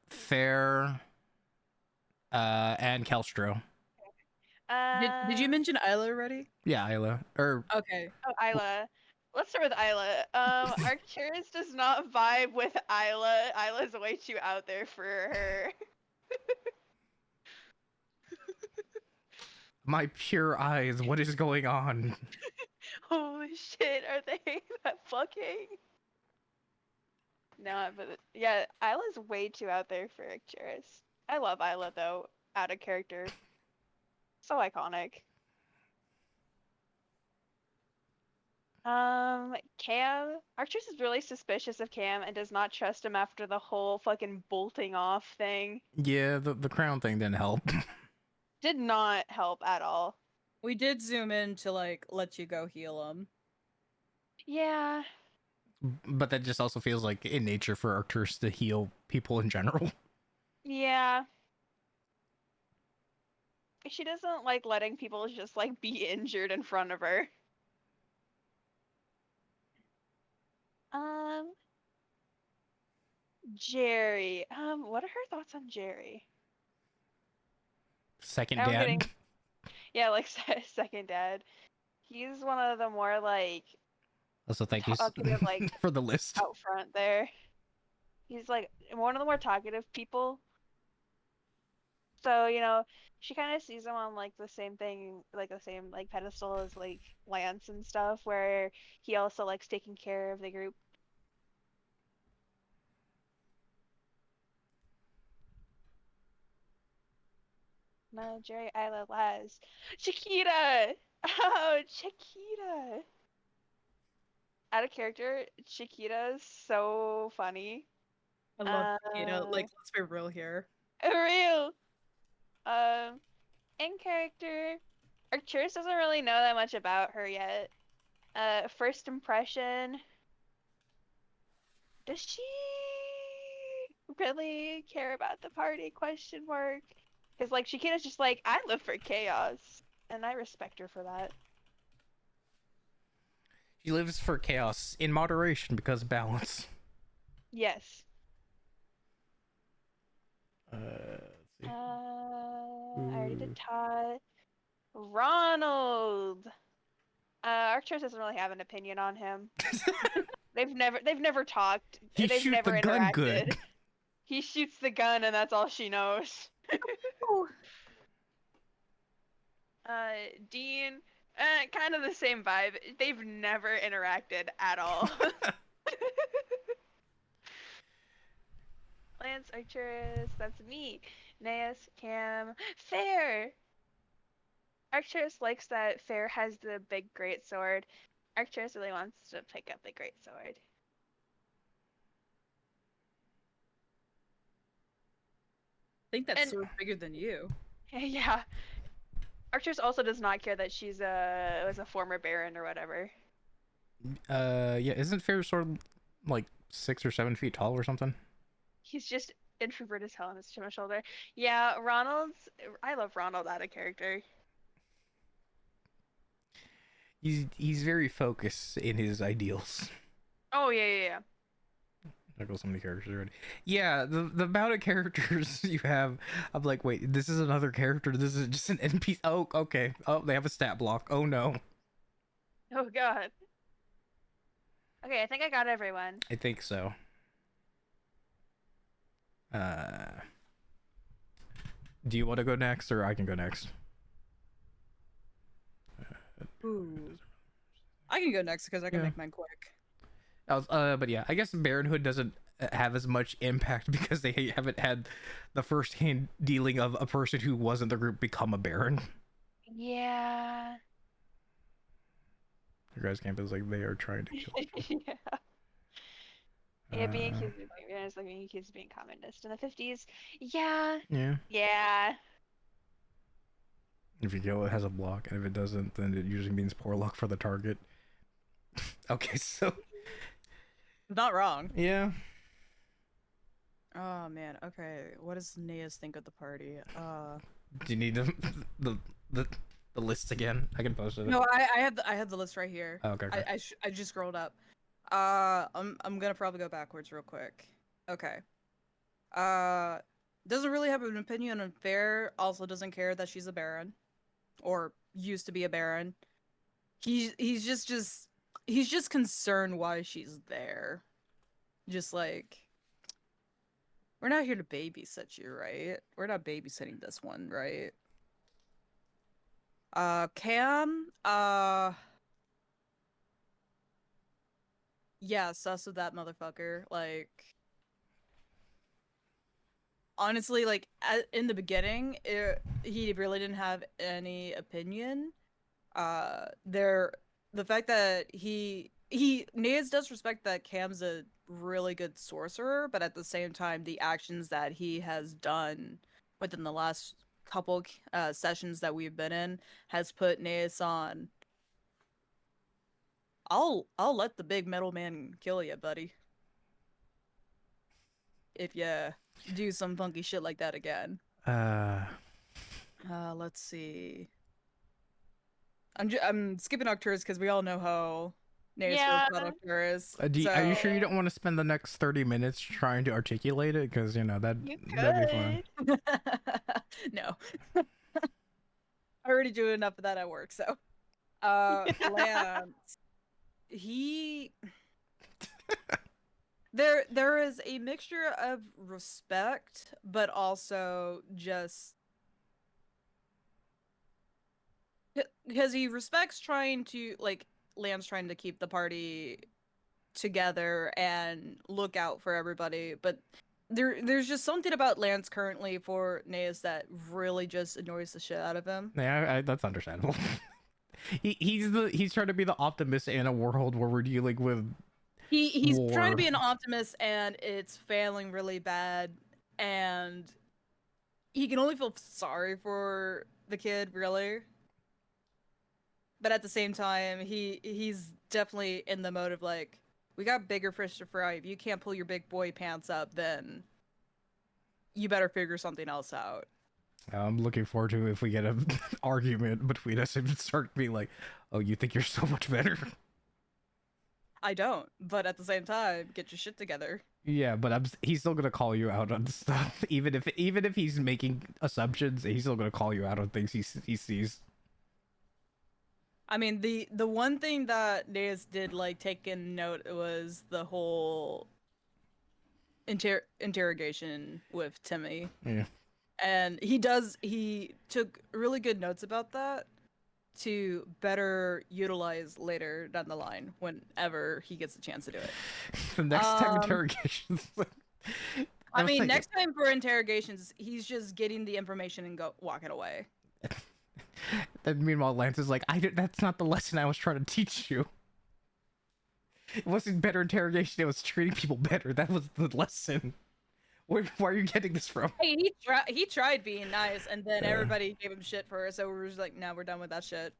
Fair, and Kelstro. Did you mention Isla already? Yeah, Isla. Or Okay. Oh, Isla. Let's start with Isla. Arcturus does not vibe with Isla. Isla's way too out there for her. my pure eyes, what is going on? Holy shit, are they that fucking? No, but yeah, Isla's way too out there for Arcturus. I love Isla though, out of character. So iconic. Cam. Arcturus is really suspicious of Cam and does not trust him after the whole fucking bolting off thing. Yeah, the crown thing didn't help. Did not help at all. We did zoom in to like let you go heal him. Yeah. But that just also feels like in nature for Arcturus to heal people in general. Yeah. She doesn't like letting people just like be injured in front of her. Jerry. What are her thoughts on Jerry? Second Now I'm dad. getting, yeah, like second dad. He's one of the more like Also, thank you talkative, like for the list. out front there. He's like one of the more talkative people. So, she kind of sees him on like the same thing, like the same like pedestal as like Lance and stuff, where he also likes taking care of the group. No, Jerry, Isla, Laz. Chiquita! Oh, Chiquita! Out of character, Chiquita is so funny. I love Chiquita. Like, let's be real here. Real. In character, Arcturus doesn't really know that much about her yet. First impression, does she really care about the party? Question mark. Because like Chiquita's just like, I live for chaos, and I respect her for that. She lives for chaos in moderation because balance. Yes. Let's see. I already did Todd. Ronald. Arcturus doesn't really have an opinion on him. They've never talked. He They've shoot never the gun interacted. good. He shoots the gun and that's all she knows. Dean, kind of the same vibe. They've never interacted at all. Lance, Arcturus, that's me. Naeus, Cam, Fair. Arcturus likes that Fair has the big great sword. Arcturus really wants to pick up the great sword. I think that sword's bigger than you. Yeah. Arcturus also does not care that she's was a former baron or whatever. Yeah, isn't Fair's sword like 6 or 7 feet tall or something? He's just introvert as hell on his shoulder. Yeah, I love Ronald out of character. He's very focused in his ideals. Oh yeah. There goes so many characters already. Yeah, the amount of characters you have, I'm like, wait, this is another character. This is just an NPC. Oh, okay. Oh, they have a stat block. Oh no. Oh god. Okay, I think I got everyone. I think so. Do you want to go next, or I can go next? Ooh. I can go next because I can make mine quick. But yeah, I guess Baronhood doesn't have as much impact because they haven't had the first-hand dealing of a person who wasn't the group become a Baron. Yeah. The guys' camp is like they are trying to kill people. Yeah. Yeah, being accused of being communist in the 50s. Yeah. Yeah. Yeah. If you kill it, has a block, and if it doesn't, then it usually means poor luck for the target. Okay, so Not wrong. yeah. Oh man. Okay. What does Naeus think of the party? Do you need the lists again? I can post it. No, I have the list right here. Oh, okay. I just scrolled up. I'm gonna probably go backwards real quick. Okay. Doesn't really have an opinion on Fair. Also doesn't care that she's a baron, or used to be a baron. He's just concerned why she's there. Just like, we're not here to babysit you, right? We're not babysitting this one, right? Cam, yeah, sus of that motherfucker. Like, honestly, like, in the beginning, he really didn't have any opinion. The fact that Naeus does respect that Cam's a really good sorcerer, but at the same time, the actions that he has done within the last couple sessions that we've been in has put Naeus on. I'll let the big metal man kill you, buddy. If you do some funky shit like that again. Let's see. I'm skipping Arcturus because we all know how Naeus feels about Arcturus. Are you sure you don't want to spend the next 30 minutes trying to articulate it? Because that'd be fun. No. I already do enough of that at work, so. Lance. he there is a mixture of respect, but also just because he respects trying to like Lance trying to keep the party together and look out for everybody, but there's just something about Lance currently for Naeus that really just annoys the shit out of him. Yeah, that's understandable. He's trying to be the optimist in a world where we're dealing with He's trying to war. be an optimist and it's failing really bad, and he can only feel sorry for the kid, really. But at the same time, he's definitely in the mode of like, we got bigger fish to fry. If you can't pull your big boy pants up, then you better figure something else out. I'm looking forward to if we get an argument between us and start being like, "Oh, you think you're so much better?" I don't, but at the same time, get your shit together. Yeah, but he's still gonna call you out on stuff, even if he's making assumptions. He's still gonna call you out on things he sees. I mean, the one thing that Naeus did like take in note was the whole interrogation with Timmy. Yeah. And he took really good notes about that to better utilize later down the line whenever he gets a chance to do it. The next time interrogations. I mean, next time for interrogations, he's just getting the information and walking away. And meanwhile, Lance is like, that's not the lesson I was trying to teach you. It wasn't better interrogation, it was treating people better. That was the lesson. Where are you getting this from? Hey, he tried being nice, and then everybody gave him shit for it, so we're just like, no, we're done with that shit.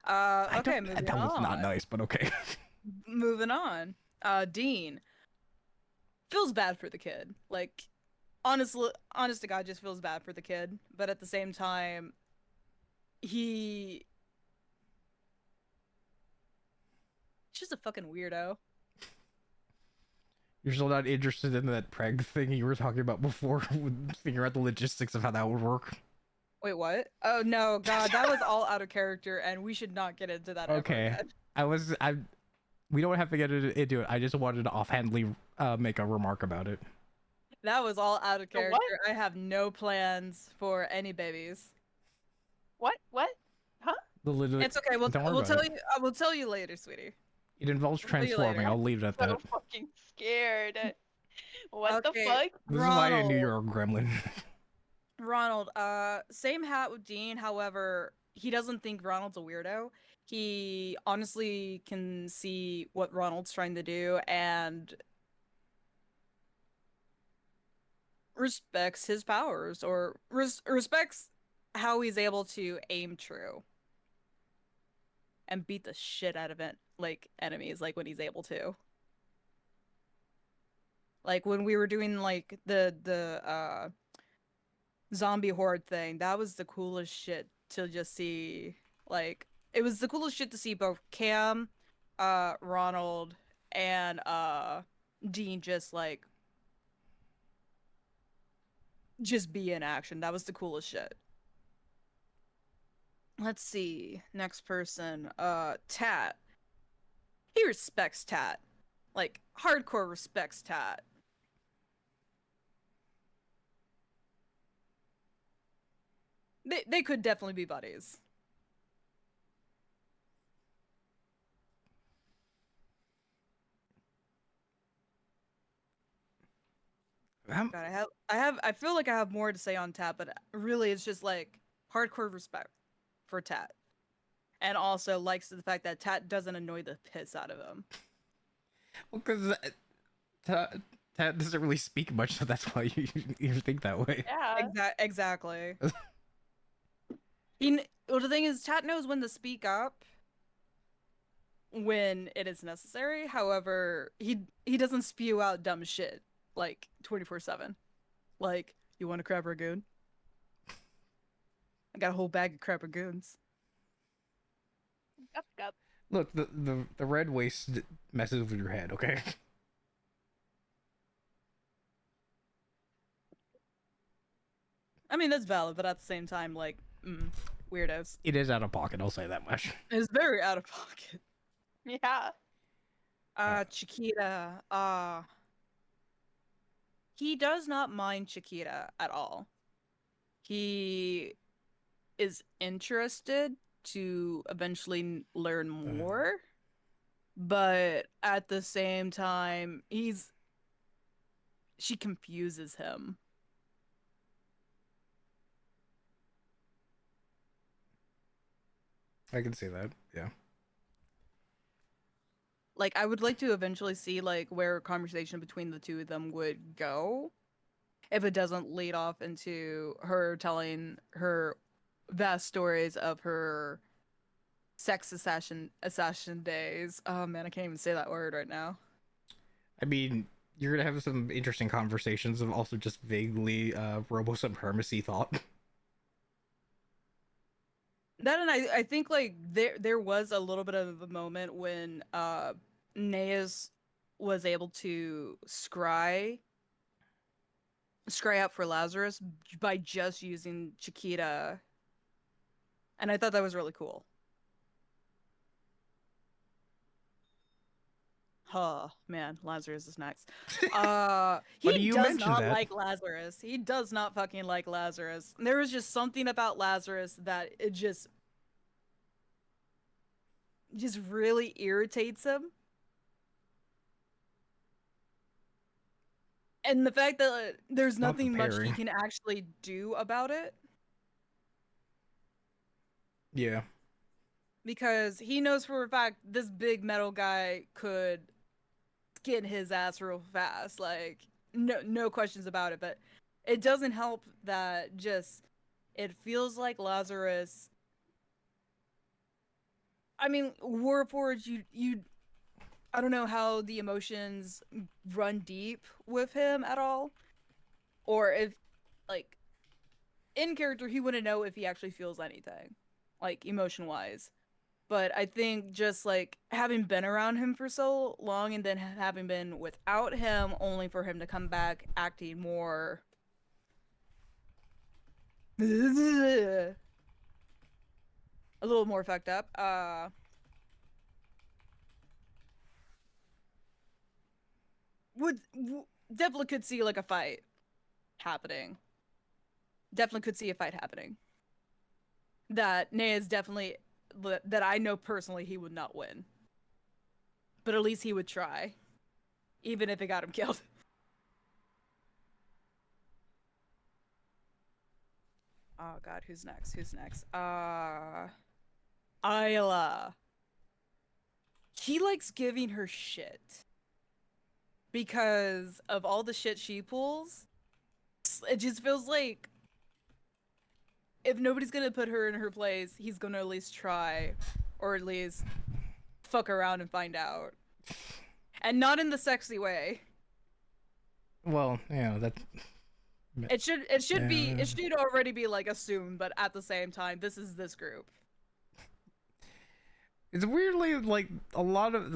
Okay, moving on. That was not nice, but okay. Moving on. Dean feels bad for the kid. Like, honest to God, just feels bad for the kid. But at the same time, he's just a fucking weirdo. You're still not interested in that preg thing you were talking about before? Figure out the logistics of how that would work. Wait, what? Oh no, God, that was all out of character, and we should not get into that. Okay, we don't have to get into it. I just wanted to offhandedly make a remark about it. That was all out of character. I have no plans for any babies. What? Huh? It's okay. We'll tell you. I will tell you later, sweetie. It involves transforming. I'll leave it at that. I'm so fucking scared. What the fuck? This is why I knew you were a gremlin. Ronald, same hat with Dean. However, he doesn't think Ronald's a weirdo. He honestly can see what Ronald's trying to do and respects his powers, or respects how he's able to aim true and beat the shit out of enemies, like when he's able to. Like when we were doing like the zombie horde thing, that was the coolest shit to just see. Like, it was the coolest shit to see both Cam, Ronald, and Dean just be in action. That was the coolest shit. Let's see. Next person. Tat. He respects Tat. Like, hardcore respects Tat. They could definitely be buddies. God, I feel like I have more to say on Tat, but really it's just like hardcore respect for Tat. And also likes the fact that Tat doesn't annoy the piss out of him. Well, because Tat doesn't really speak much, so that's why you think that way. Yeah. Exactly. Well, the thing is, Tat knows when to speak up when it is necessary. However, he doesn't spew out dumb shit like 24/7. Like, you want a crab ragoon? I got a whole bag of crab ragoons. Yup. Look, the red waste messes with your head, okay? I mean, that's valid, but at the same time, like, weirdos. It is out of pocket, I'll say that much. It's very out of pocket. Yeah. Chiquita. He does not mind Chiquita at all. He is interested to eventually learn more, but at the same time, she confuses him. I can see that. Yeah. Like, I would like to eventually see like where a conversation between the two of them would go if it doesn't lead off into her telling her vast stories of her sex assassin days. Oh man, I can't even say that word right now. I mean, you're gonna have some interesting conversations of also just vaguely robo supremacy thought. That, and I think like there was a little bit of a moment when Neas was able to scry out for Lazarus by just using Chiquita, and I thought that was really cool. Oh man, Lazarus is next. Funny He you does mentioned not that. like Lazarus. He does not fucking like Lazarus. There was just something about Lazarus that it just really irritates him. And the fact that there's Not the nothing much he pairing. can actually do about it, Yeah. because he knows for a fact this big metal guy could skin his ass real fast, like no questions about it. But it doesn't help that just it feels like Lazarus. I mean, Warforged, you I don't know how the emotions run deep with him at all, or if like in character he wouldn't know if he actually feels anything, like emotion wise. But I think just like having been around him for so long and then having been without him only for him to come back acting more a little more fucked up, definitely could see like a fight happening. Definitely could see a fight happening. That Nea is definitely that I know personally he would not win. But at least he would try, even if it got him killed. Oh god, who's next? Who's next? Isla. He likes giving her shit because of all the shit she pulls. It just feels like if nobody's gonna put her in her place, he's gonna at least try, or at least fuck around and find out, and not in the sexy way. Well, yeah, that. It should already be like assumed, but at the same time, this is this group. It's weirdly like a lot of.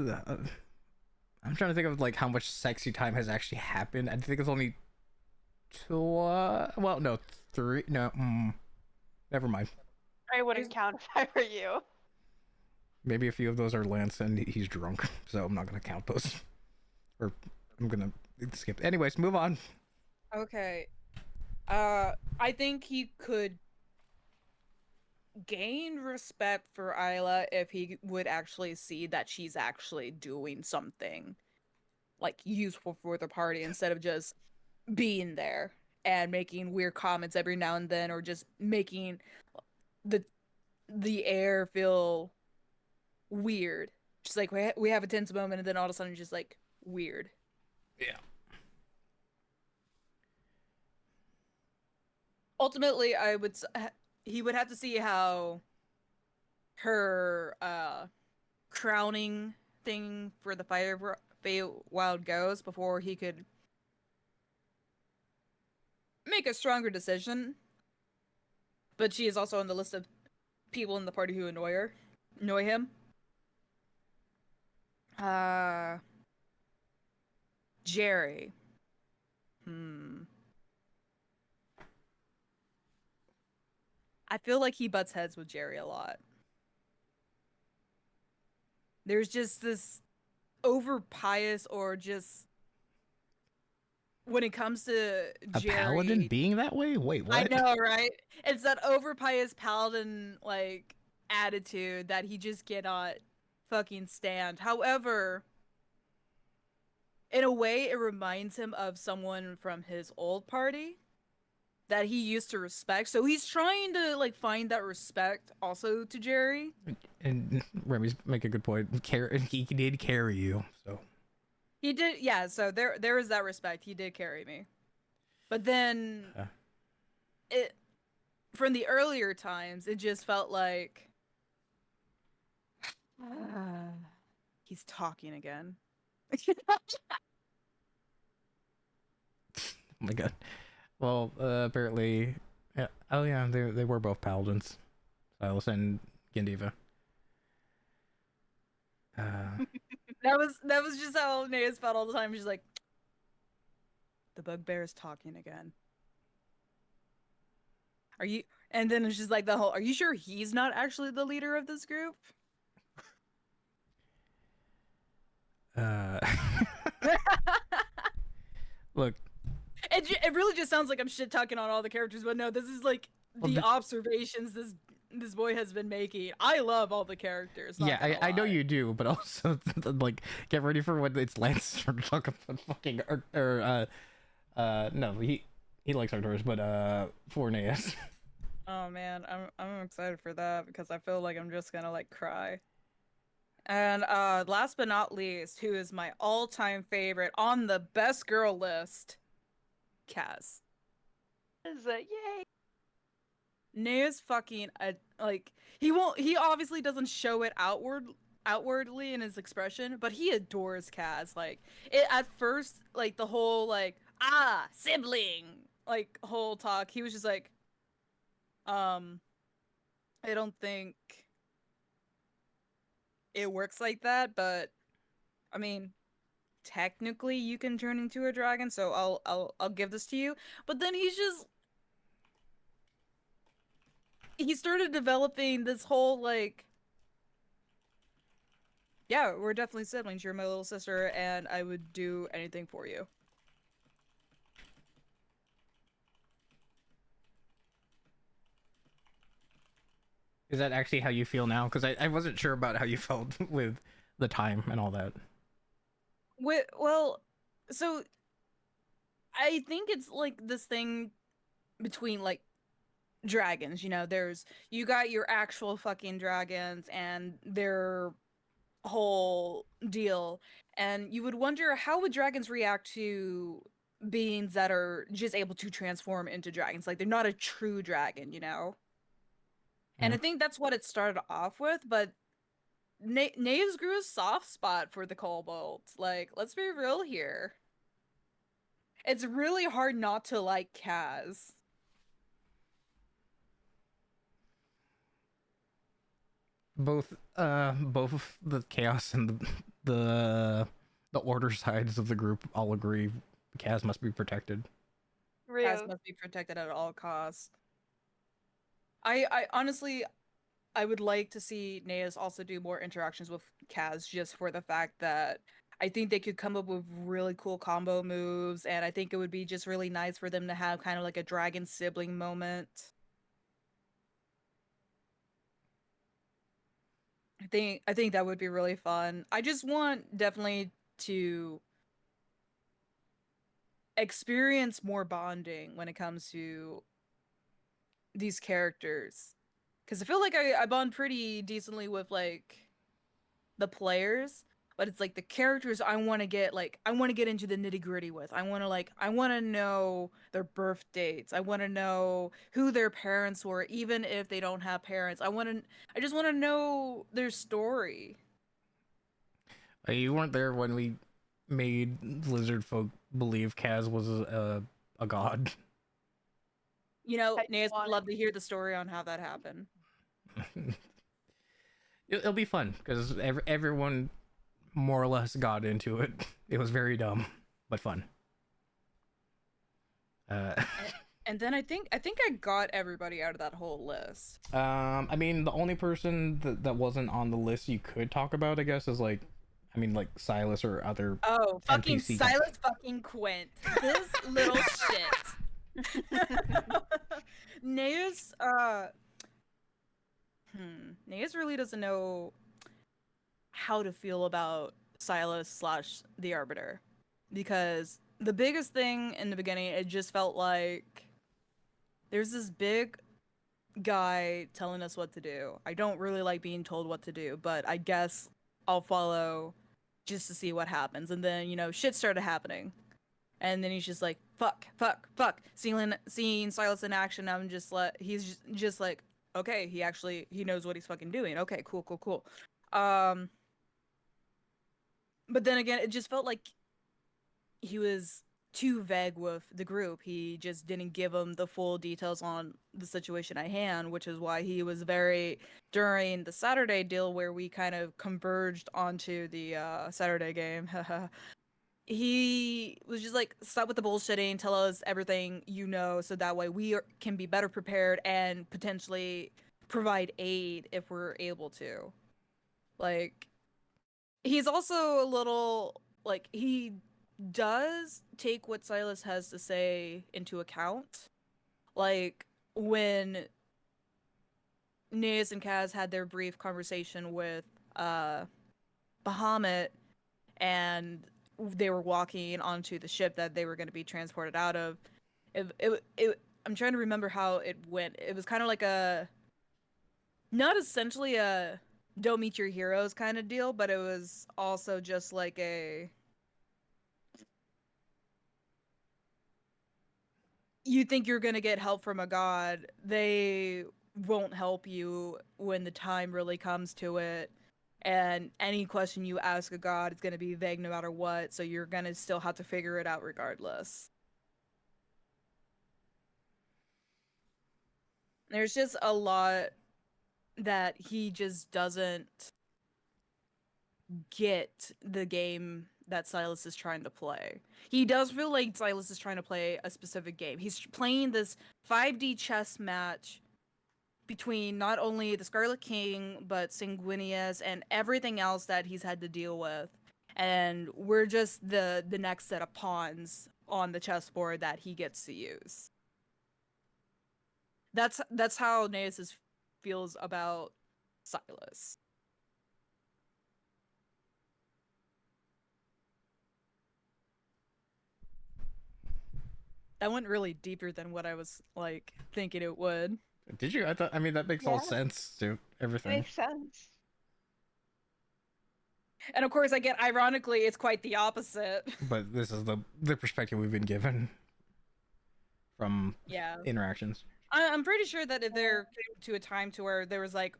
I'm trying to think of like how much sexy time has actually happened. I think it's only two. Well, no, three. No, never mind. I wouldn't count if I were you. Maybe a few of those are Lance and he's drunk, so I'm not gonna count those. Or I'm gonna skip. Anyways, move on. Okay. I think he could gain respect for Isla if he would actually see that she's actually doing something like useful for the party instead of just being there and making weird comments every now and then, or just making the air feel weird. Just like we have a tense moment and then all of a sudden just like weird. Yeah. Ultimately, he would have to see how her crowning thing for the Feywild goes before he could make a stronger decision. But she is also on the list of people in the party who annoy him. Jerry. I feel like he butts heads with Jerry a lot. There's just this over pious or just when it comes to A paladin Jerry. being that way? Wait, I what? know, right? It's that over pious paladin like attitude that he just cannot fucking stand. However, in a way, it reminds him of someone from his old party that he used to respect. So he's trying to like find that respect also to Jerry. And Remy's make a good point. He did carry you, so He did, yeah. So there is that respect. He did carry me, but then it from the earlier times, it just felt like he's talking again. oh my god. Well, apparently, yeah. Oh yeah, they were both paladins, Silas and Gendiva. That was just how Naya's felt all the time. She's like, the bugbear is talking again. Are you? And then it's just like the whole. Are you sure he's not actually the leader of this group? Look, It really just sounds like I'm shit talking on all the characters, but no, this is like the observations this boy has been making. I love all the characters. yeah, I know you do, but also like get ready for when it's Lance to talk about fucking no, he likes Arcturus, but Forneus. Oh man, I'm excited for that because I feel like I'm just gonna like cry. And last but not least, who is my all-time favorite on the best girl list, Kaz. Yay! Naya's fucking like he obviously doesn't show it outwardly in his expression, but he adores Kaz. Like it at first, like the whole like sibling like whole talk, he was just like, I don't think it works like that, but I mean, technically you can turn into a dragon, so I'll give this to you. But then he started developing this whole like, yeah, we're definitely siblings. You're my little sister, and I would do anything for you. Is that actually how you feel now? Because I wasn't sure about how you felt with the time and all that. Well, so I think it's like this thing between like dragons, you know, you got your actual fucking dragons and their whole deal, and you would wonder how would dragons react to beings that are just able to transform into dragons, like they're not a true dragon, you know. And I think that's what it started off with, but Naves grew a soft spot for the kobold. Like, let's be real here. It's really hard not to like Kaz. Both the chaos and the order sides of the group all agree Kaz must be protected. Kaz must be protected at all costs. I honestly, I would like to see Naeus also do more interactions with Kaz, just for the fact that I think they could come up with really cool combo moves, and I think it would be just really nice for them to have kind of like a dragon sibling moment. I think that would be really fun. I just want definitely to experience more bonding when it comes to these characters, because I feel like I bond pretty decently with like the players, but it's like the characters I want to get into the nitty-gritty with. I want to know their birth dates. I want to know who their parents were, even if they don't have parents. I just want to know their story. You weren't there when we made lizard folk believe Kaz was a god. You know, Naeus would love to hear the story on how that happened. It'll be fun because everyone more or less got into it. It was very dumb, but fun. And then I think I got everybody out of that whole list. I mean, the only person that wasn't on the list you could talk about, I guess, is like I mean, like Silas or other. Oh, fucking NPC Silas fucking Quint. This little shit. Neus, Neus really doesn't know how to feel about Silas slash the Arbiter. Because the biggest thing in the beginning, it just felt like there's this big guy telling us what to do. I don't really like being told what to do, but I guess I'll follow just to see what happens. And then, you know, shit started happening. And then he's just like, fuck, fuck, fuck. Seeing Silas in action, I'm just like, he's just like, okay, he knows what he's fucking doing. Okay, cool, cool, cool. But then again, it just felt like he was too vague with the group. He just didn't give them the full details on the situation at hand, which is why he was very, during the Saturday deal where we kind of converged onto the Saturday game. He was just like, stop with the bullshitting, tell us everything you know, so that way can be better prepared and potentially provide aid if we're able to. Like, he's also a little, like, he does take what Silas has to say into account. Like, when Neus and Kaz had their brief conversation with Bahamut, and they were walking onto the ship that they were going to be transported out of, I'm trying to remember how it went. It was kind of like not essentially a don't meet your heroes kind of deal, but it was also just like you think you're going to get help from a god, they won't help you when the time really comes to it. And any question you ask a god is going to be vague no matter what, so you're going to still have to figure it out regardless. There's just a lot that he just doesn't get the game that Silas is trying to play. He does feel like Silas is trying to play a specific game. He's playing this 5D chess match between not only the Scarlet King, but Sanguinius and everything else that he's had to deal with. And we're just the next set of pawns on the chessboard that he gets to use. That's how Neus feels about Silas. That went really deeper than what I was like thinking it would. Did you? I mean, that makes all sense to everything. Makes sense. And of course, again, ironically, it's quite the opposite. But this is the perspective we've been given from interactions. I'm pretty sure that if there came to a time to where there was like,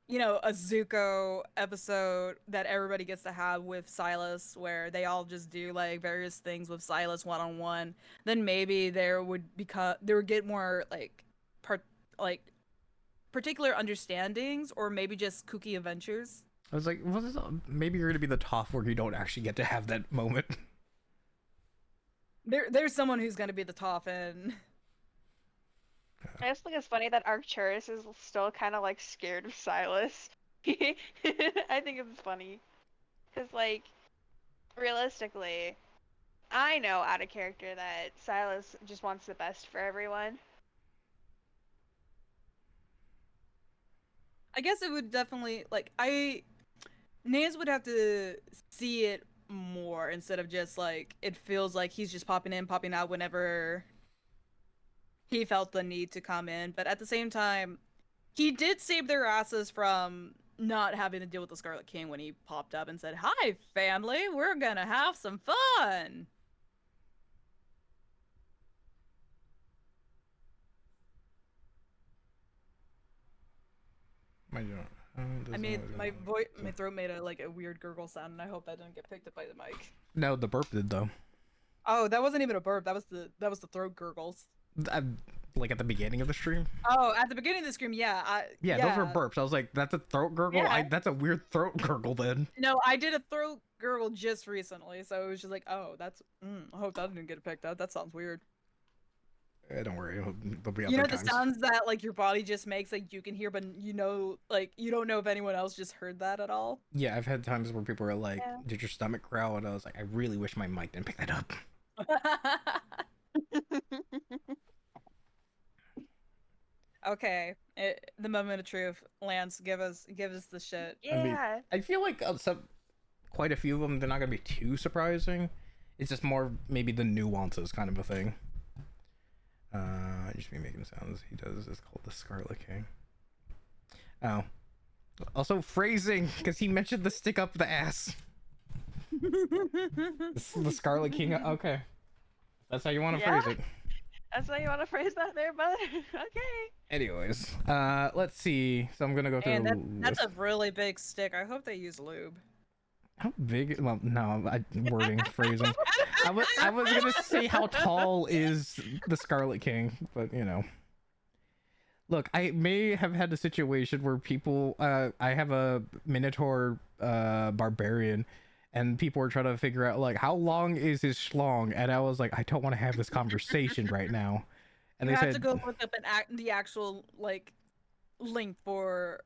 you know, a Zuko episode that everybody gets to have with Silas, where they all just do like various things with Silas one-on-one, then maybe there would get more like particular understandings, or maybe just kooky adventures. I was like, maybe you're gonna be the Toph where you don't actually get to have that moment. There's someone who's gonna be the Toph, and I just think it's funny that Arcturus is still kind of like scared of Silas. I think it's funny. Because, like, realistically, I know out of character that Silas just wants the best for everyone. I guess it would definitely, like, Naz would have to see it more instead of just, like, it feels like he's just popping in, popping out whenever he felt the need to come in. But at the same time, he did save their asses from not having to deal with the Scarlet King when he popped up and said, "Hi, family, we're gonna have some fun." My throat made a weird gurgle sound, and I hope that didn't get picked up by the mic. No, the burp did though. Oh, that wasn't even a burp. That was the throat gurgles. Like at the beginning of the stream. Oh, at the beginning of the stream, yeah. Those were burps. I was like, that's a throat gurgle. Yeah. That's a weird throat gurgle then. No, I did a throat gurgle just recently, so it was just like, oh, that's. I hope that didn't get picked up. That sounds weird. Don't worry, there'll be You other know the times. sounds that like your body just makes, like you can hear, but like you don't know if anyone else just heard that at all. Yeah, I've had times where people are like, Yeah. "Did your stomach growl?" And I was like, "I really wish my mic didn't pick that up." Okay, the moment of truth. Lance, give us the shit. I mean, Yeah. I feel like quite a few of them, they're not gonna be too surprising. It's just more maybe the nuances kind of a thing. I just be making sounds. He does. It's called the Scarlet King. Oh, also phrasing because he mentioned the stick up the ass. This is the Scarlet King. Okay, that's how you want to Yeah. phrase it. That's how you want to phrase that there, brother? Okay. Anyways, let's see. So I'm gonna go through. And that's a really big stick. I hope they use lube. How big? Well, no, wording, phrasing. I was gonna say how tall is the Scarlet King, but you know. Look, I may have had a situation where people. I have a Minotaur barbarian, and people were trying to figure out like how long is his schlong, and I was like, I don't want to have this conversation right now. And You they have said, to go look up the actual like link for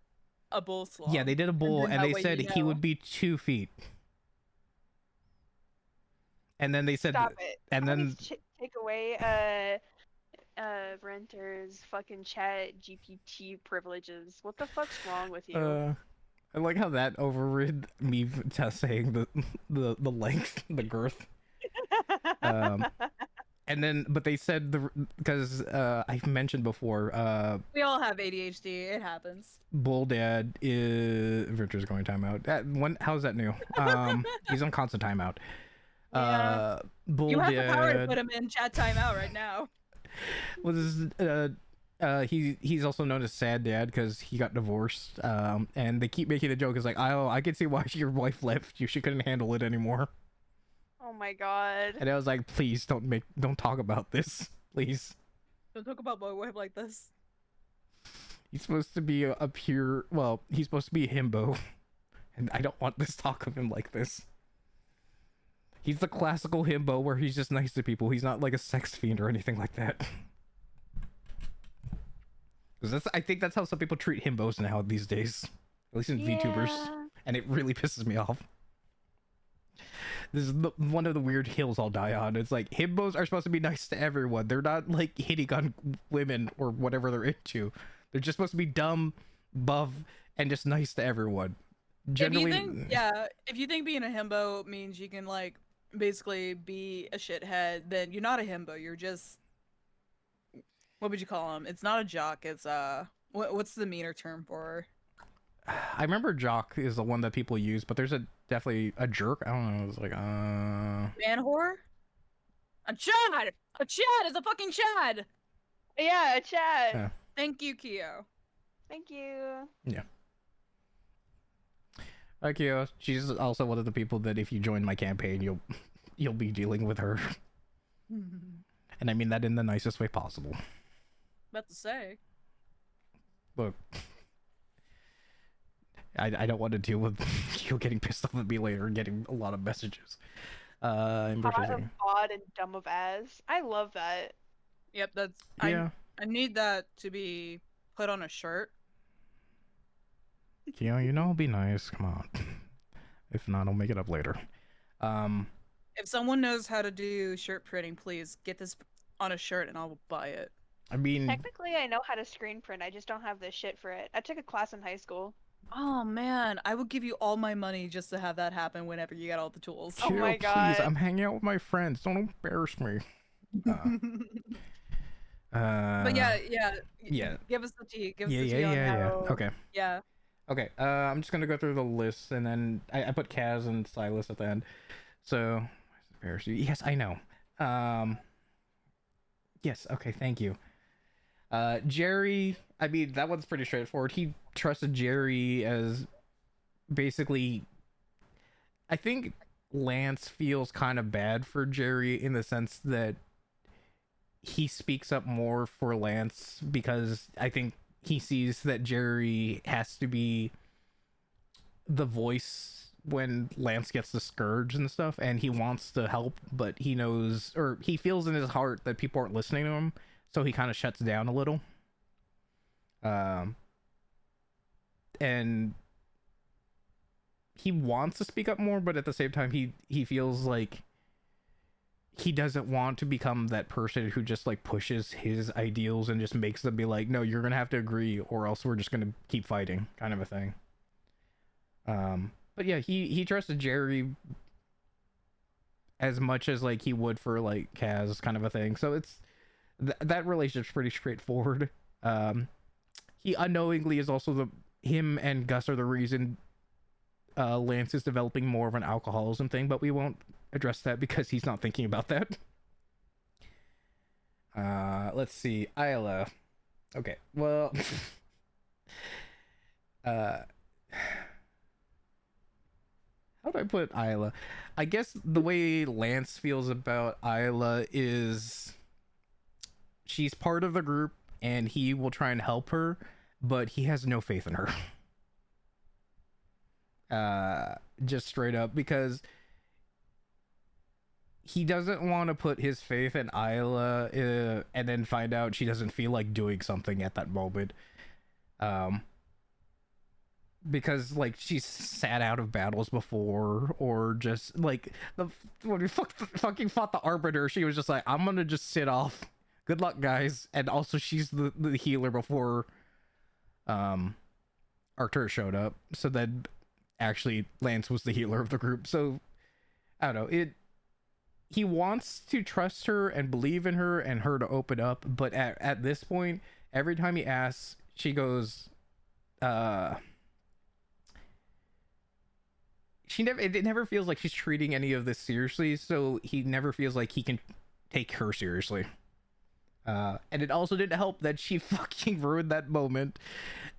a bull slug. yeah, they did a bull, then and that they way said you he know. would be 2 feet. And then they said, Stop it. and then Take away Renter's fucking chat GPT privileges. What the fuck's wrong with you? I like how that overrid me saying the length, the girth. And then, but they said because I've mentioned before, We all have ADHD. It happens. Bull Dad is Richard's going timeout. How's that new? He's on constant timeout. Yeah. Bull You have the power to Dad put him in chat timeout right now. was he's also known as Sad Dad because he got divorced. And they keep making the joke. It's like, oh, I can see why your wife left you. She couldn't handle it anymore. Oh my god. And I was like, please don't talk about this, please. Don't talk about my wife like this. He's supposed to be a pure, well, he's supposed to be a himbo, and I don't want this talk of him like this. He's the classical himbo where he's just nice to people. He's not like a sex fiend or anything like that. Because I think that's how some people treat himbos now these days, at least in VTubers, Yeah. and it really pisses me off. This is one of the weird hills I'll die on. It's like himbos are supposed to be nice to everyone. They're not like hitting on women or whatever they're into. They're just supposed to be dumb, buff, and just nice to everyone. Generally, if you think being a himbo means you can like basically be a shithead, then you're not a himbo. You're just, what would you call him? It's not a jock. It's what's the meaner term for? I remember jock is the one that people use, but there's definitely a jerk. I don't know. It's like Man whore? A chad! A chad is a fucking chad! Yeah, chat. Yeah. Thank you, Kyo. Thank you. Yeah. Akio, she's also one of the people that if you join my campaign, you'll be dealing with her, and I mean that in the nicest way possible. About to say. Look, I don't want to deal with you getting pissed off at me later and getting a lot of messages. Hot of odd and dumb of as. I love that. Yep, that's yeah. I need that to be put on a shirt. You know, it'll be nice. Come on. If not, I'll make it up later. If someone knows how to do shirt printing, please get this on a shirt and I'll buy it. I mean, Technically, I know how to screen print. I just don't have the shit for it. I took a class in high school. Oh man, I would give you all my money just to have that happen whenever you get all the tools. Oh my please, God. I'm hanging out with my friends. Don't embarrass me. But yeah. Give us the tea. Give us the tea on how... Okay. Yeah. Okay, I'm just gonna go through the list, and then I put Kaz and Silas at the end. So, yes, I know. Yes, okay, thank you. Jerry, I mean, that one's pretty straightforward. He trusted Jerry as basically... I think Lance feels kind of bad for Jerry in the sense that he speaks up more for Lance because I think he sees that Jerry has to be the voice when Lance gets the scourge and stuff, and he wants to help, but he knows, or he feels in his heart that people aren't listening to him, so he kind of shuts down a little. And he wants to speak up more, but at the same time he feels like he doesn't want to become that person who just like pushes his ideals and just makes them be like, no, you're gonna have to agree or else we're just gonna keep fighting, kind of a thing. But yeah, he trusted Jerry as much as like he would for like Kaz, kind of a thing. So it's that relationship's pretty straightforward. He unknowingly is also him and Gus are the reason Lance is developing more of an alcoholism thing, but we won't address that because he's not thinking about that. Let's see, Isla. Okay, well, how do I put Isla? I guess the way Lance feels about Isla is she's part of the group and he will try and help her, but he has no faith in her. Just straight up, because he doesn't want to put his faith in Isla and then find out she doesn't feel like doing something at that moment. Because like she's sat out of battles before, or just like when we fucking fought the Arbiter, she was just like, I'm gonna just sit off. Good luck, guys. And also she's the healer before Artur showed up. So then actually Lance was the healer of the group. So I don't know. He wants to trust her and believe in her and her to open up, but at this point, every time he asks, she goes, it never feels like she's treating any of this seriously, so he never feels like he can take her seriously. And it also didn't help that she fucking ruined that moment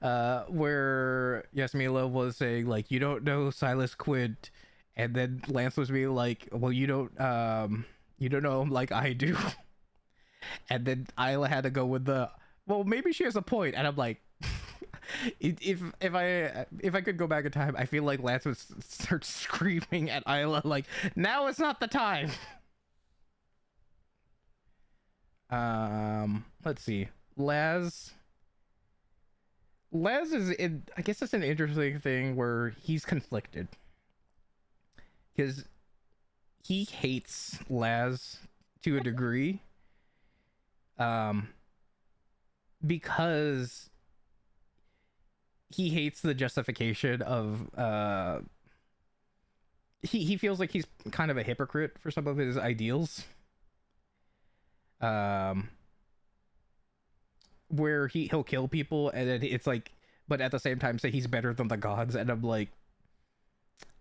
where Yasmila was saying, like, you don't know Silas Quint, and then Lance was being like, well, you don't know him like I do. And then Isla had to go with well, maybe she has a point, and I'm like, if I could go back in time, I feel like Lance would start screaming at Isla like, now is not the time. Let's see. Laz is I guess it's an interesting thing where he's conflicted, because he hates Laz to a degree, because he hates the justification of he feels like he's kind of a hypocrite for some of his ideals, where he'll kill people and then it's like, but at the same time say he's better than the gods, and I'm like,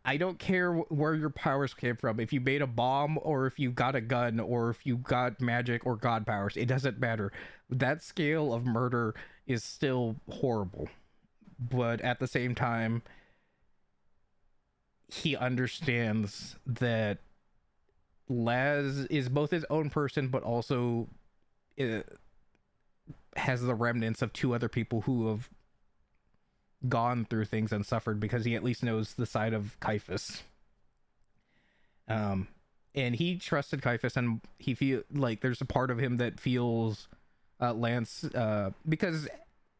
I don't care where your powers came from. If you made a bomb, or if you got a gun, or if you got magic or god powers, it doesn't matter. That scale of murder is still horrible. But at the same time, he understands that Laz is both his own person, but also has the remnants of two other people who have gone through things and suffered, because he at least knows the side of Caiaphas. And he trusted Caiaphas, and he feel like there's a part of him that feels Lance, because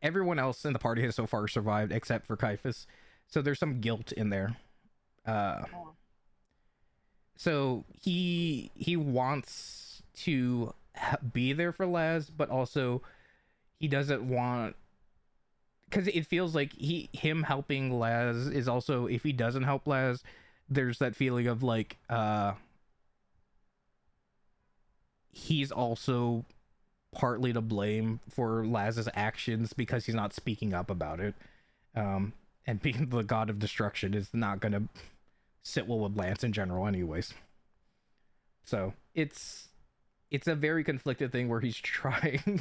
everyone else in the party has so far survived except for Caiaphas, so there's some guilt in there. So he wants to be there for Laz, but also he doesn't want, because it feels like him helping Laz is also, if he doesn't help Laz, there's that feeling of like he's also partly to blame for Laz's actions because he's not speaking up about it. And being the god of destruction is not gonna sit well with Lance in general anyways. So it's a very conflicted thing where he's trying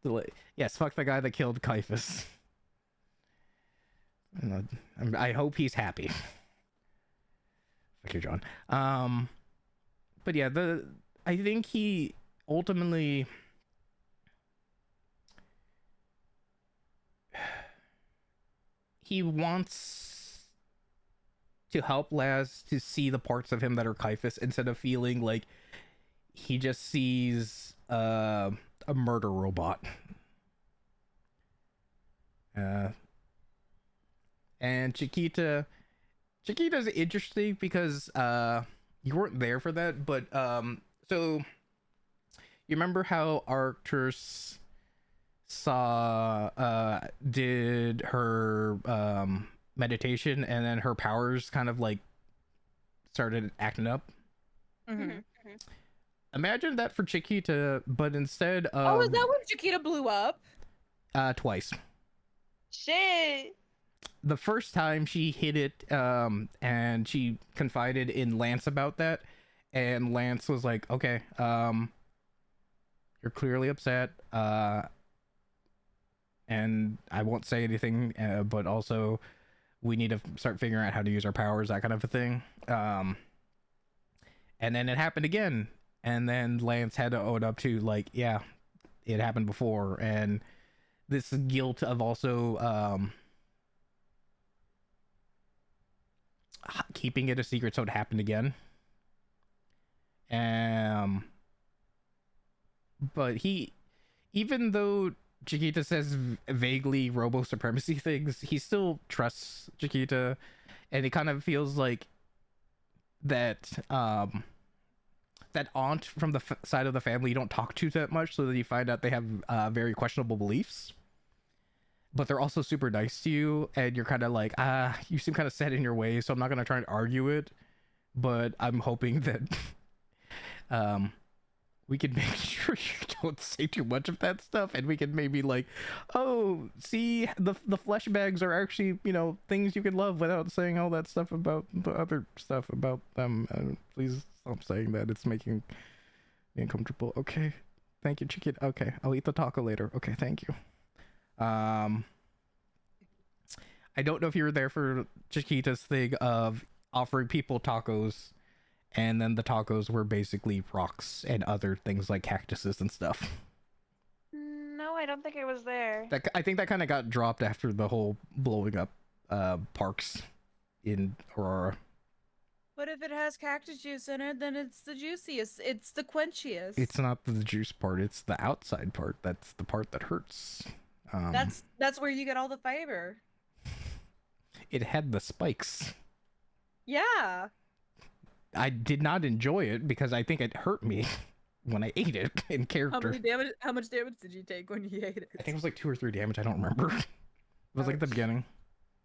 to like, yes, fuck the guy that killed Caiaphas. I hope he's happy. Fuck you, John. But yeah, I think he ultimately he wants to help Laz to see the parts of him that are Caiaphas, instead of feeling like he just sees a murder robot. And Chiquita's interesting because you weren't there for that, but so you remember how Arcturus did her meditation, and then her powers kind of like started acting up. Mhm. Imagine that for Chiquita, but instead Oh, is of that when Chiquita blew up? twice. Shit. The first time she hit it, and she confided in Lance about that, and Lance was like, okay, you're clearly upset, and I won't say anything, but also we need to start figuring out how to use our powers, that kind of a thing. And then it happened again, and then Lance had to own up to, like, yeah, it happened before, and this guilt of also keeping it a secret so it happened again. But even though Chiquita says vaguely robo supremacy things, he still trusts Chiquita, and it kind of feels like that that aunt from the side of the family you don't talk to that much, so that you find out they have very questionable beliefs, but they're also super nice to you, and you're kind of like, you seem kind of set in your ways, so I'm not gonna try and argue it, but I'm hoping that we can make sure you don't say too much of that stuff, and we can maybe like, oh, see, the flesh bags are actually, you know, things you can love without saying all that stuff about the other stuff about them. Please stop saying that. It's making me uncomfortable. Okay, thank you, chicken. Okay, I'll eat the taco later. Okay, thank you. I don't know if you were there for Chiquita's thing of offering people tacos, and then the tacos were basically rocks and other things like cactuses and stuff. No, I don't think I was there. I think that kind of got dropped after the whole blowing up parks in Aurora. But if it has cactus juice in it, then it's the juiciest. It's the quenchiest. It's not the juice part, it's the outside part. That's the part that hurts. That's where you get all the fiber. It had the spikes. Yeah. I did not enjoy it because I think it hurt me when I ate it in character. How much damage did you take when you ate it? I think it was like 2 or 3 damage. I don't remember. It was like at the beginning.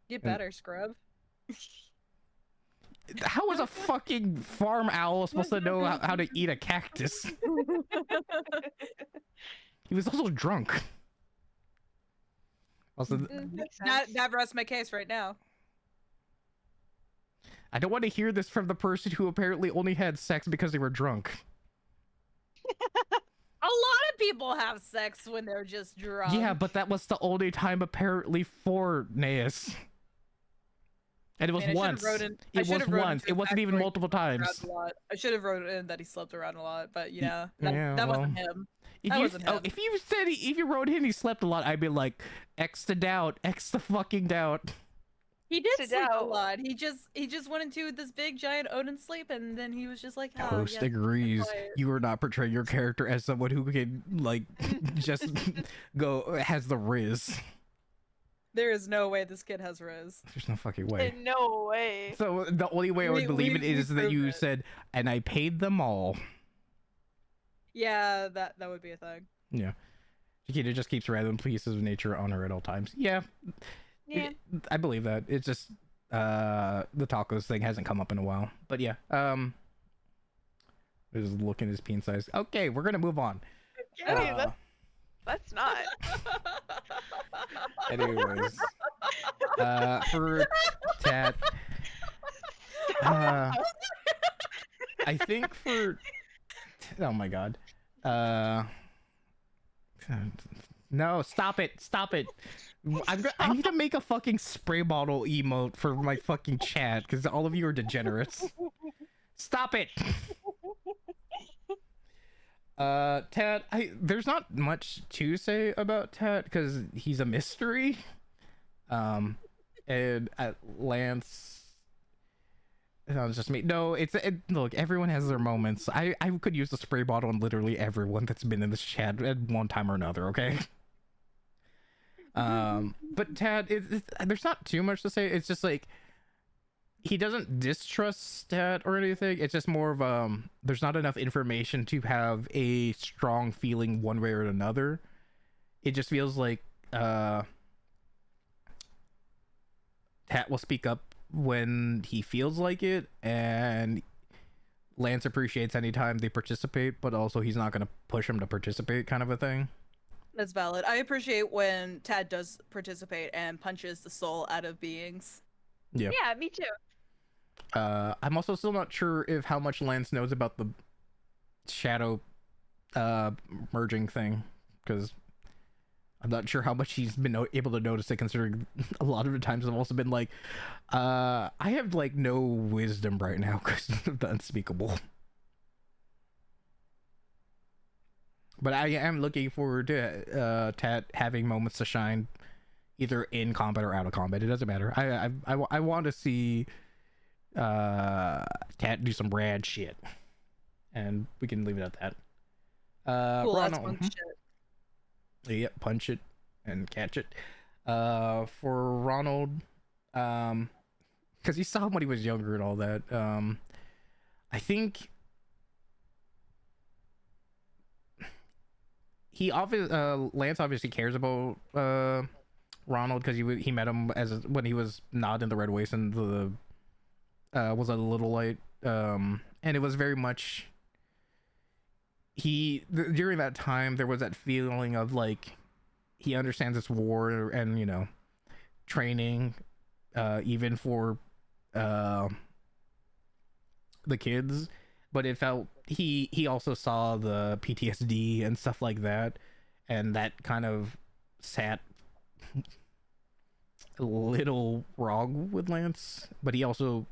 Get better, scrub. How was a fucking farm owl supposed to know how to eat a cactus? He was also drunk. Also, that rests my case right now. I don't want to hear this from the person who apparently only had sex because they were drunk. A lot of people have sex when they're just drunk. Yeah, but that was the only time apparently for Naeus. And it was once. It was once. It wasn't even multiple times. I should have wrote in that he slept around a lot, but you know, Yeah, that wasn't him. If you said if you wrote in he slept a lot, I'd be like, X the doubt, X the fucking doubt. He did sleep a lot. He just went into this big giant Odin sleep, and then he was just like, oh, Toast agrees. You are not portraying your character as someone who can like just has the riz. There is no way this kid has riz. There's no fucking way. No way. So the only way I would believe it is that you said, and I paid them all. Yeah, that would be a thing. Yeah. Chiquita just keeps random pieces of nature on her at all times. Yeah. Yeah. I believe that. It's just the tacos thing hasn't come up in a while. But yeah. Just looking at his peen size. Okay, we're gonna move on. Okay, let's not. Anyways. For Tat. I think for oh my god. No, stop it. I need to make a fucking spray bottle emote for my fucking chat because all of you are degenerates. Stop it. Tat, there's not much to say about Tat because he's a mystery. And Lance it's just me. No, look, everyone has their moments. I could use the spray bottle on literally everyone that's been in this chat at one time or another, okay? But Tad, there's not too much to say. It's just like he doesn't distrust Tad or anything. It's just more of there's not enough information to have a strong feeling one way or another. It just feels like Tat will speak up when he feels like it, and Lance appreciates any time they participate, but also he's not going to push him to participate, kind of a thing. That's valid. I appreciate when Tad does participate and punches the soul out of beings. Yeah. Yeah, me too. I'm also still not sure if how much Lance knows about the shadow merging thing, because I'm not sure how much he's been able to notice it, considering a lot of the times I've also been like, I have like no wisdom right now because of the unspeakable. But I am looking forward to Tat having moments to shine, either in combat or out of combat. It doesn't matter. I want to see Tat do some rad shit, and we can leave it at that. Cool, that's Ronald, fun shit. Yep, punch it and catch it. For Ronald, because he saw him when he was younger and all that. I think Lance obviously cares about Ronald, because he met him when he was not in the Red Waste and the was a little light, and it was very much during that time there was that feeling of like he understands it's war and, you know, training even for the kids, but it felt he also saw the PTSD and stuff like that, and that kind of sat a little wrong with Lance. But he also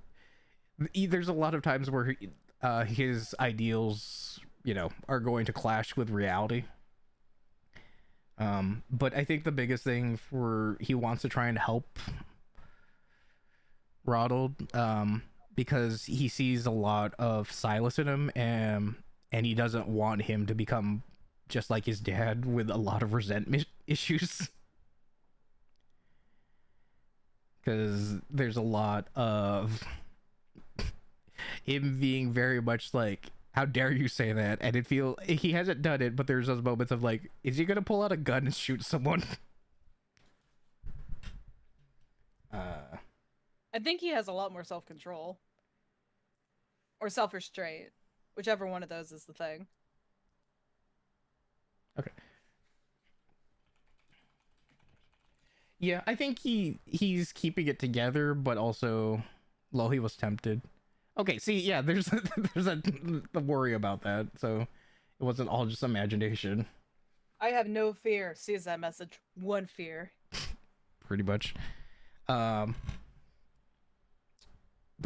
there's a lot of times where his ideals, you know, are going to clash with reality. But I think the biggest thing he wants to try and help Ronald, because he sees a lot of Silas in him, and he doesn't want him to become just like his dad with a lot of resentment issues. Because there's a lot of him being very much like, how dare you say that? And he hasn't done it, but there's those moments of like, is he gonna pull out a gun and shoot someone? I think he has a lot more self-control. Or self-restraint. Whichever one of those is the thing. Okay. Yeah, I think he's keeping it together, but also, he was tempted. Okay, see, yeah, there's the worry about that, so it wasn't all just imagination. I have no fear. Sees that message. One fear. Pretty much. But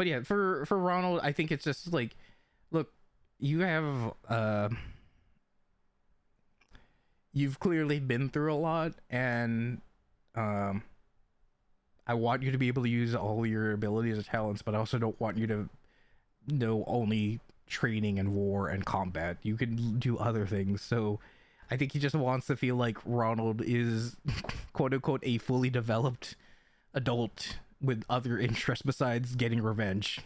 yeah, for Ronald, I think it's just like, look, you have you've clearly been through a lot, and I want you to be able to use all your abilities and talents, but I also don't want you to know only training and war and combat. You can do other things. So I think he just wants to feel like Ronald is quote unquote a fully developed adult with other interests besides getting revenge.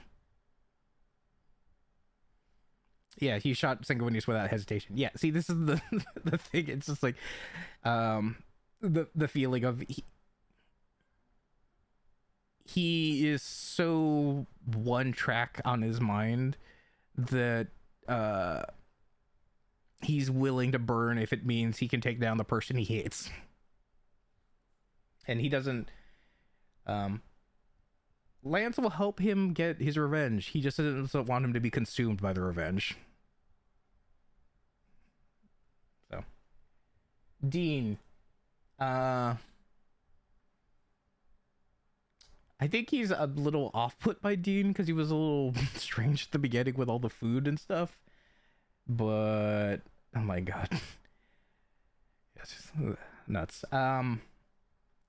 Yeah, he shot Sanguinius without hesitation. Yeah, see, this is the the thing. It's just like the feeling of he is so one track on his mind that he's willing to burn if it means he can take down the person he hates. And he doesn't Lance will help him get his revenge. He just doesn't want him to be consumed by the revenge. So Dean, I think he's a little off-put by Dean because he was a little strange at the beginning with all the food and stuff. But oh my god, it's just nuts.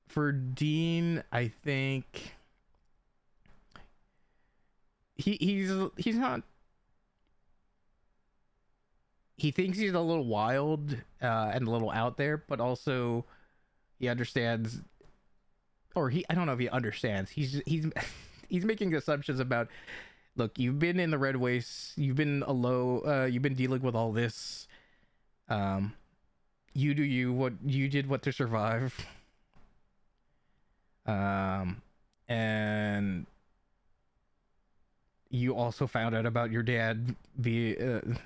For Dean, I think he's not. He thinks he's a little wild and a little out there, but also he understands, or I don't know if he understands. He's making assumptions about. Look, you've been in the red waste. You've been alone. You've been dealing with all this. You do you. What you did. What to survive. And you also found out about your dad because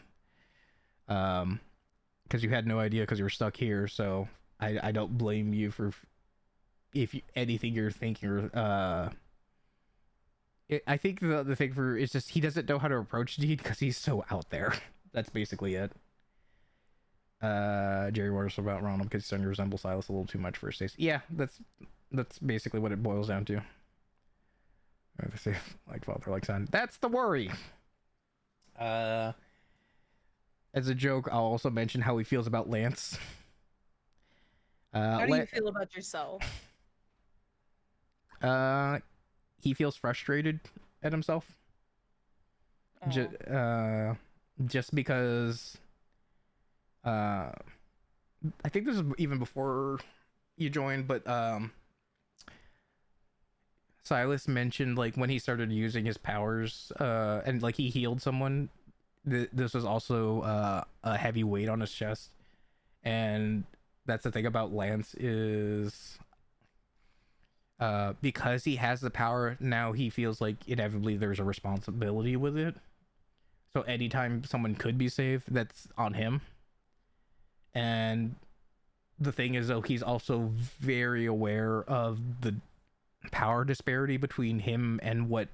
you had no idea because you were stuck here. So I don't blame you for anything you're thinking. Or I think the thing for is just he doesn't know how to approach Deed because he's so out there. That's basically it. Jerry warns about Ronald because he's starting to resemble Silas a little too much for his taste. Yeah, that's basically what it boils down to. They say like father, like son. That's the worry. As a joke, I'll also mention how he feels about Lance. How do you feel about yourself? He feels frustrated at himself. Just because I think this is even before you joined, but Silas mentioned like when he started using his powers and like he healed someone, this was also a heavy weight on his chest. And that's the thing about Lance is because he has the power now, he feels like inevitably there's a responsibility with it. So anytime someone could be saved, that's on him. And the thing is, though, he's also very aware of the power disparity between him and what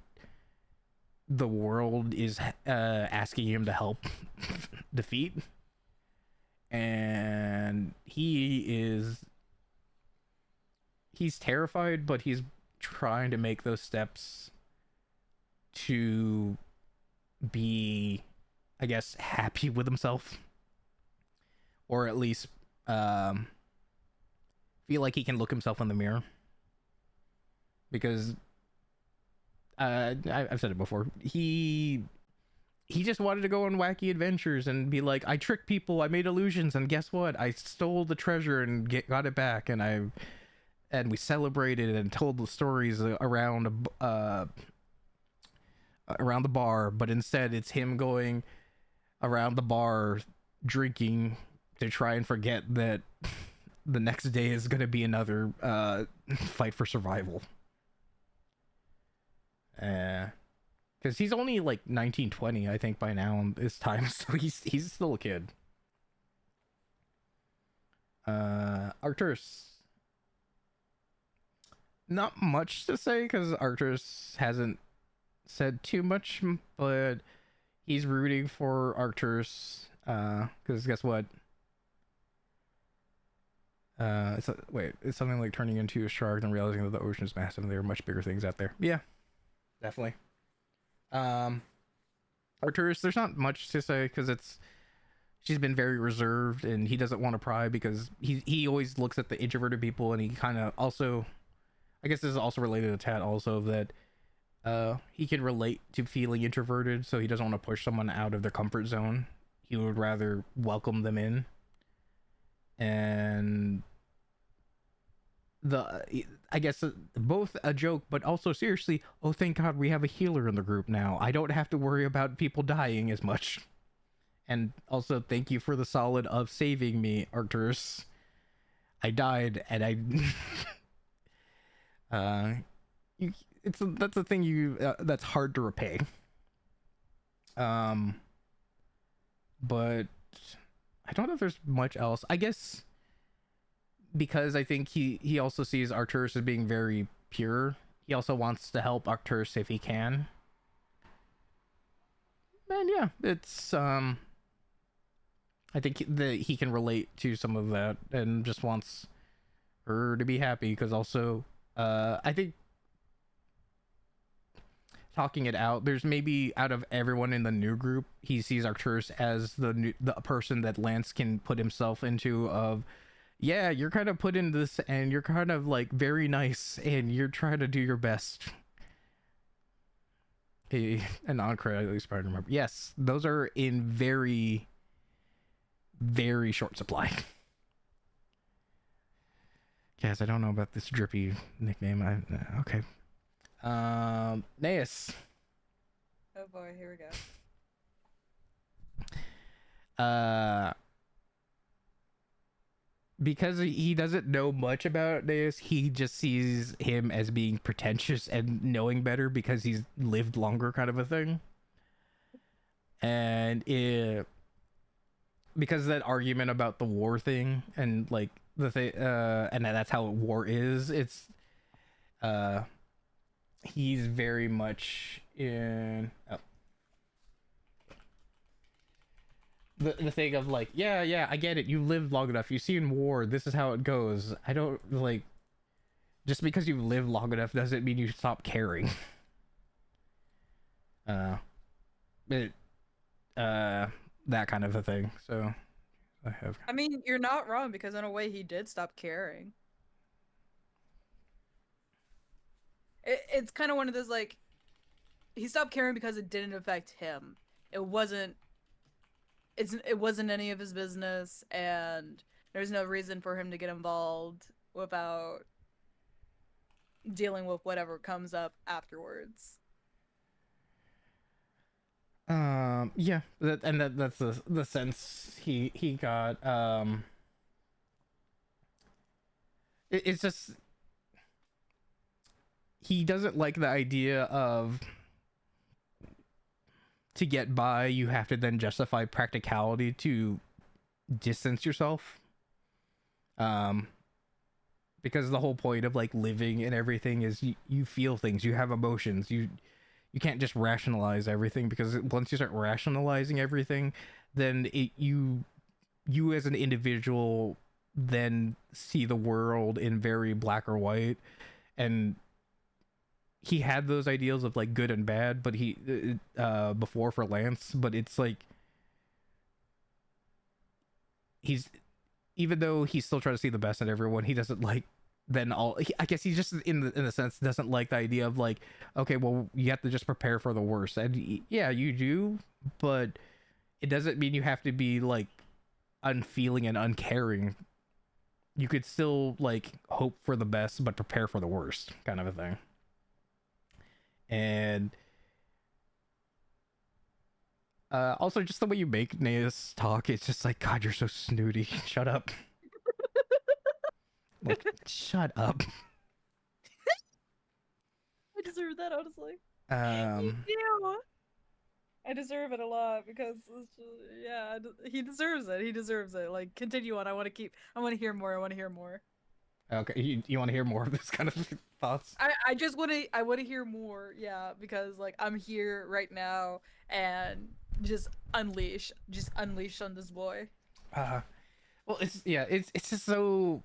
the world is asking him to help defeat. And he's terrified, but he's trying to make those steps to be, I guess, happy with himself, or at least feel like he can look himself in the mirror. Because I've said it before, he just wanted to go on wacky adventures and be like, I tricked people, I made illusions, and guess what? I stole the treasure and got it back, and we celebrated and told the stories around the bar. But instead, it's him going around the bar drinking to try and forget that the next day is going to be another fight for survival. Because he's only like 19, 20, I think, by now in this time, so he's still a kid. Arcturus. Not much to say because Arcturus hasn't said too much, but he's rooting for Arcturus. Because guess what? It's something like turning into a shark and realizing that the ocean is massive and there are much bigger things out there. Yeah, definitely. Arcturus, there's not much to say because she's been very reserved and he doesn't want to pry because he always looks at the introverted people, and he kind of also, I guess this is also related to Tat also, that he can relate to feeling introverted, so he doesn't want to push someone out of their comfort zone. He would rather welcome them in. And I guess both a joke but also seriously, oh thank God we have a healer in the group now, I don't have to worry about people dying as much. And also thank you for the solid of saving me, Arcturus. I died and that's the thing that's hard to repay. But I don't know if there's much else. I guess because I think he also sees Arcturus as being very pure. He also wants to help Arcturus if he can. And yeah, it's I think that he can relate to some of that and just wants her to be happy, because also I think talking it out, there's maybe out of everyone in the new group, he sees Arcturus as the person that Lance can put himself into of, yeah, you're kind of put in this and you're kind of like very nice and you're trying to do your best. a non-chronically Spider member. Yes, those are in very, very short supply. Yes, I don't know about this drippy nickname. Okay. Naeus. Oh boy, here we go. Because he doesn't know much about this, he just sees him as being pretentious and knowing better because he's lived longer, kind of a thing. And because of that argument about the war thing and like the thing, and that's how war is. It's he's very much in. Oh. The thing of like, yeah, I get it. You lived long enough. You've seen war. This is how it goes. I don't like. Just because you live long enough doesn't mean you stop caring. It, that kind of a thing. So, I mean, you're not wrong because in a way he did stop caring. It's kind of one of those like, he stopped caring because it didn't affect him. It wasn't any of his business, and there's no reason for him to get involved without dealing with whatever comes up afterwards. Yeah, that's the sense he got. It's just he doesn't like the idea of, to get by you have to then justify practicality to distance yourself. Because the whole point of like living and everything is you feel things, you have emotions, you can't just rationalize everything, because once you start rationalizing everything, then you as an individual then see the world in very black or white. And he had those ideals of like good and bad, but he before for Lance, but it's like he's, even though he's still trying to see the best in everyone, he doesn't like then all I guess he's just in the sense doesn't like the idea of like, okay, well, you have to just prepare for the worst. And yeah, you do, but it doesn't mean you have to be like unfeeling and uncaring. You could still like hope for the best but prepare for the worst, kind of a thing. And also just the way you make Naeus talk, it's just like, God, you're so snooty. Shut up. Like, shut up. I deserve that, honestly. You do. I deserve it a lot because it's just, yeah, he deserves it. He deserves it. Like, continue on. I want to hear more. I want to hear more. Okay, you want to hear more of this kind of thoughts? I just want to hear more. Yeah, because like I'm here right now and just unleash on this boy. Well, it's just so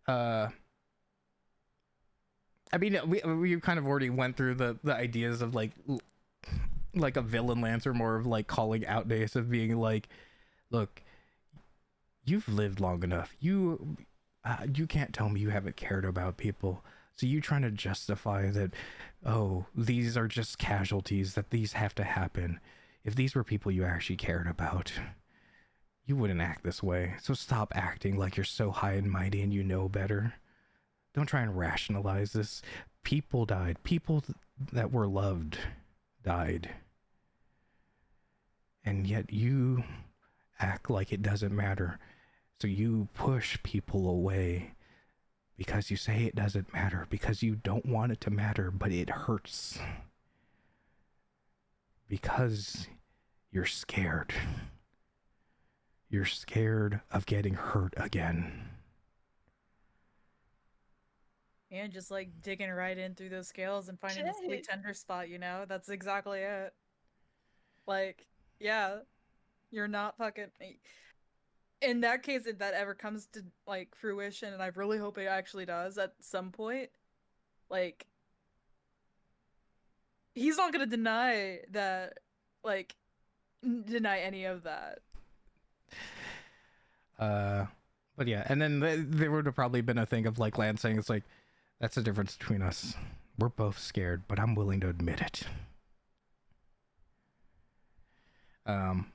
I mean, we kind of already went through the ideas of like a villain Lance, or more of like calling out Naeus of being like, look, you've lived long enough. You can't tell me you haven't cared about people. So you trying to justify that, oh, these are just casualties, that these have to happen. If these were people you actually cared about, you wouldn't act this way. So stop acting like you're so high and mighty and you know better. Don't try and rationalize this. People died. People that were loved died. And yet you act like it doesn't matter. So you push people away because you say it doesn't matter, because you don't want it to matter, but it hurts. Because you're scared. You're scared of getting hurt again. And just like digging right in through those scales and finding the sweet tender spot, you know? That's exactly it. Like, yeah, you're not fucking. In that case, if that ever comes to like fruition, and I really hope it actually does at some point, like, he's not gonna deny that, like, deny any of that. But yeah, and then there would have probably been a thing of like Lance saying, it's like, that's the difference between us. we're both scared, but I'm willing to admit it.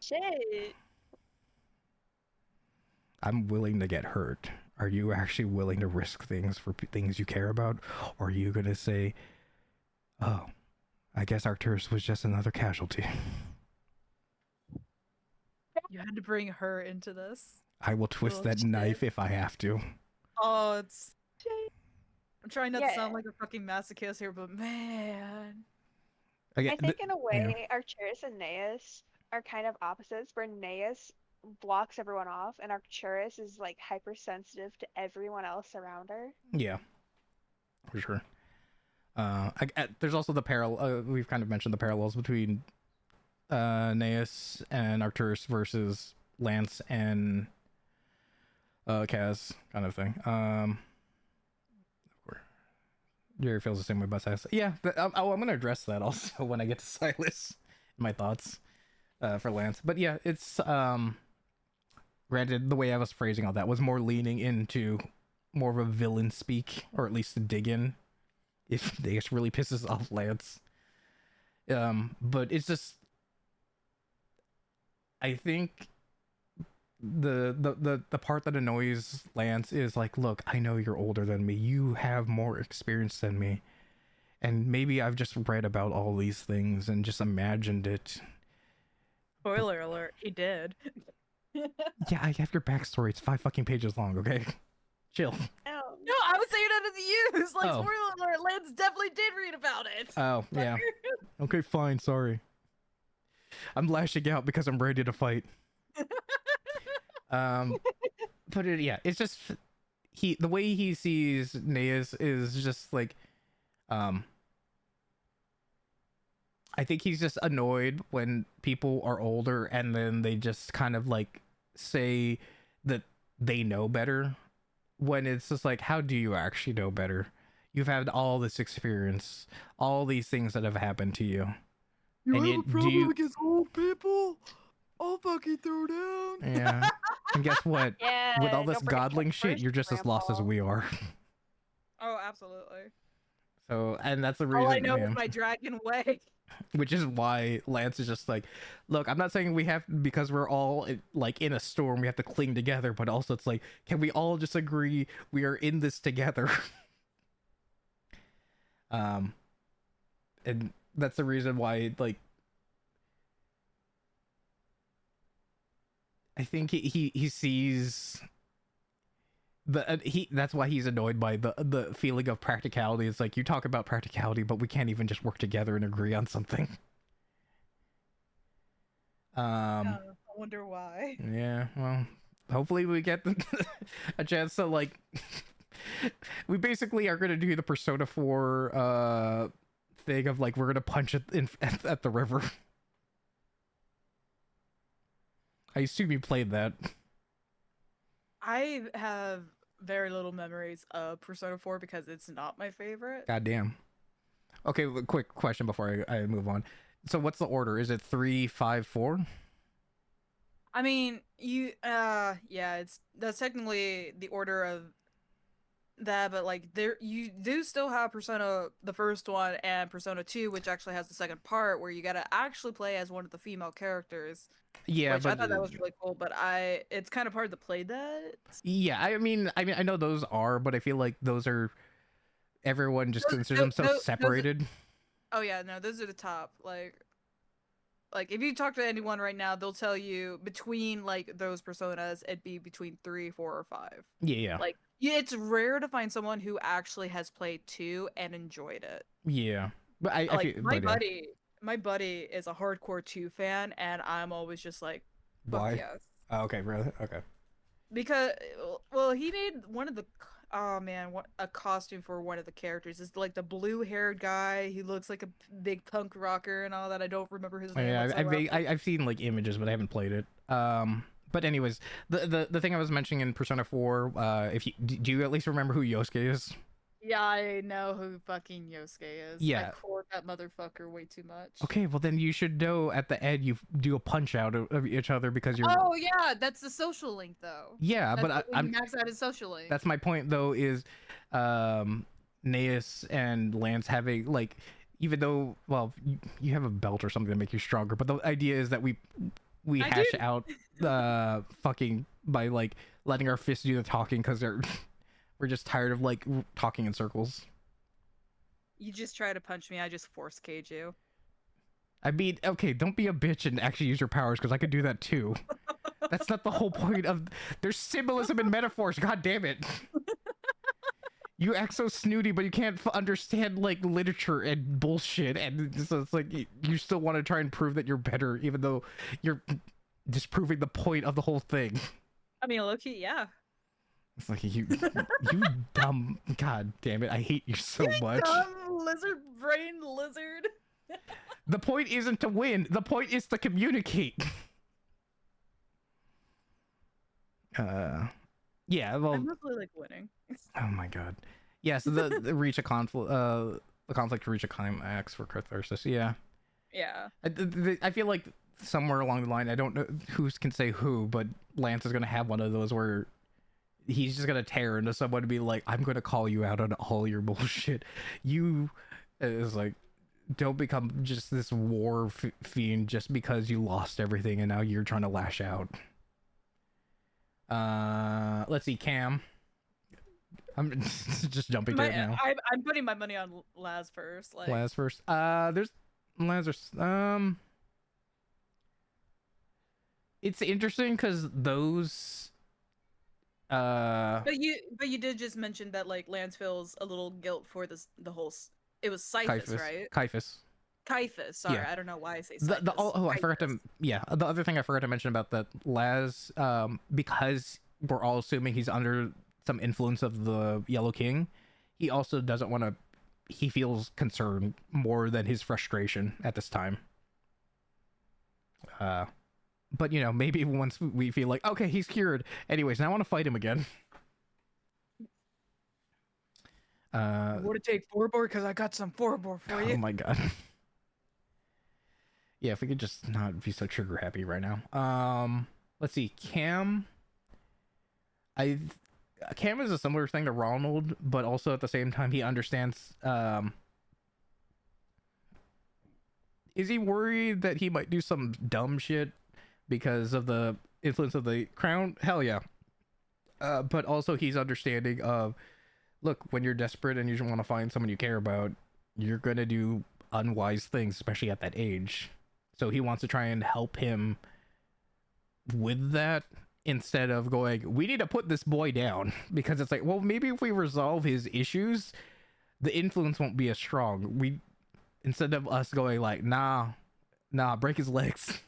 Shit. I'm willing to get hurt. Are you actually willing to risk things for things you care about? Or are you gonna say, oh, I guess Arcturus was just another casualty? You had to bring her into this. I will twist Little that shit. knife if I have to. Oh, it's. I'm trying not to Yeah. sound like a fucking masochist here, but man. Again, I think in a yeah. way, Arcturus and Neus are kind of opposites, where Neus blocks everyone off, and Arcturus is like hypersensitive to everyone else around her. Yeah, for sure. There's also the parallel. We've kind of mentioned the parallels between Neus and Arcturus versus Lance and Kaz, kind of thing. Jerry feels the same way about Silas. Yeah, I'm gonna address that also when I get to Silas. My thoughts for Lance, but yeah, it's granted the way I was phrasing all that was more leaning into more of a villain speak, or at least to dig in if Neus really pisses off Lance. But it's just, I think the part that annoys Lance is like, look, I know you're older than me, you have more experience than me, and maybe I've just read about all these things and just imagined it. Spoiler alert, he did. Yeah, I have your backstory. It's 5 fucking pages long, okay? Chill. Oh, No, I was saying it under the use. Like, Oh. spoiler alert, Lance definitely did read about it. Oh, yeah. Okay, fine, sorry. I'm lashing out because I'm ready to fight. But yeah, it's just the way he sees Neus is just like, I think he's just annoyed when people are older and then they just kind of like say that they know better, when it's just like, how do you actually know better? You've had all this experience, all these things that have happened to you. You And have yet, a problem against old people? I'll fucking throw down. Yeah. And guess what? yeah. With all this don't forget your godling shit, first you're just as lost as grandpa. we are. Oh, absolutely. So, and that's the reason. All I know yeah. is my dragon way. Which is why Lance is just like, look, I'm not saying we have, because we're all like in a storm, we have to cling together, but also it's like, can we all just agree we are in this together? And that's the reason why, like, I think he sees that's why he's annoyed by the feeling of practicality. It's like, you talk about practicality, but we can't even just work together and agree on something. I wonder why. Yeah, well, hopefully we get a chance to, like, we basically are gonna do the Persona 4 thing of like, we're gonna punch it at the river. I assume you played that. I have very little memories of Persona 4 because it's not my favorite. Goddamn. Okay, quick question before I move on. So what's the order? Is it 3, 5, 4? I mean, yeah, that's technically the order of that, but like you do still have Persona the first one and Persona 2, which actually has the second part where you gotta actually play as one of the female characters. Yeah, which but I thought that was really cool, but it's kind of hard to play that. yeah, I mean, I know those are, but I feel like those are, everyone just considers themselves separated. Oh yeah, no, those are the top. Like if you talk to anyone right now, they'll tell you between like those personas, it'd be between 3, 4, or 5. Yeah. Like, yeah, it's rare to find someone who actually has played 2 and enjoyed it. Yeah, but I Like feel, my buddy is a hardcore 2 fan, and I'm always just like, fuck why? yes. Oh, okay, really? Okay. Because, well, he made one of the, oh man, a costume for one of the characters. It's like the blue-haired guy. He looks like a big punk rocker and all that. I don't remember his name. Yeah, I've seen like images, but I haven't played it. But anyways, the thing I was mentioning in Persona 4, if you do you at least remember who Yosuke is? Yeah, I know who fucking Yosuke is. Yeah. I court that motherfucker way too much. Okay, well then you should know at the end you do a punch out of each other because you're. Oh yeah, that's the social link though. Yeah, That's but like when I'm. you max out his social link. That's my point though. Is, Naeus and Lance having like, even though, well, you have a belt or something to make you stronger, but the idea is that we I hash do. out the fucking by like letting our fists do the talking because we're just tired of like talking in circles. You just try to punch me, I just force cage you. I mean, okay, don't be a bitch and actually use your powers because I could do that too. That's not the whole point of. There's symbolism and metaphors. God damn it! You act so snooty, but you can't understand like literature and bullshit, and so it's like you still want to try and prove that you're better, even though you're disproving the point of the whole thing. I mean, low-key, yeah. It's like you dumb. God damn it! I hate you so much. Dumb lizard brain lizard. The point isn't to win. The point is to communicate. Yeah. Well. I'm not really like winning. Oh my god. Yes. The reach a conflict. The conflict to reach a climax for catharsis. Yeah. Yeah. I feel like somewhere along the line, I don't know who can say who, but Lance is gonna have one of those where he's just gonna tear into someone and be like, "I'm gonna call you out on all your bullshit." You is like, don't become just this war fiend just because you lost everything and now you're trying to lash out. Let's see, Cam. I'm just jumping to it now. I'm putting my money on Laz first. Like, Laz first. There's Lazarus. It's interesting because those. but you did just mention that like Lance feels a little guilt for the whole. It was Cyphus, right? Caiaphas. Caiaphas. Sorry, Yeah. I don't know why I say Cyphus. I forgot to. Yeah, the other thing I forgot to mention about that Laz, because we're all assuming he's under some influence of the Yellow King, he also doesn't want to. He feels concern more than his frustration at this time. But you know, maybe once we feel like, okay, he's cured. Anyways, now I want to fight him again. Want to take Forbor? Because I got some Forbor for you. Oh my god. Yeah, if we could just not be so trigger happy right now. Let's see, Cam. Cam is a similar thing to Ronald, but also at the same time he understands. Is he worried that he might do some dumb shit because of the influence of the crown? Hell yeah. But also he's understanding of, look, when you're desperate and you just want to find someone you care about, you're gonna do unwise things, especially at that age. So he wants to try and help him with that instead of going, we need to put this boy down, because it's like, well, maybe if we resolve his issues, the influence won't be as strong. We, instead of us going like, nah, break his legs.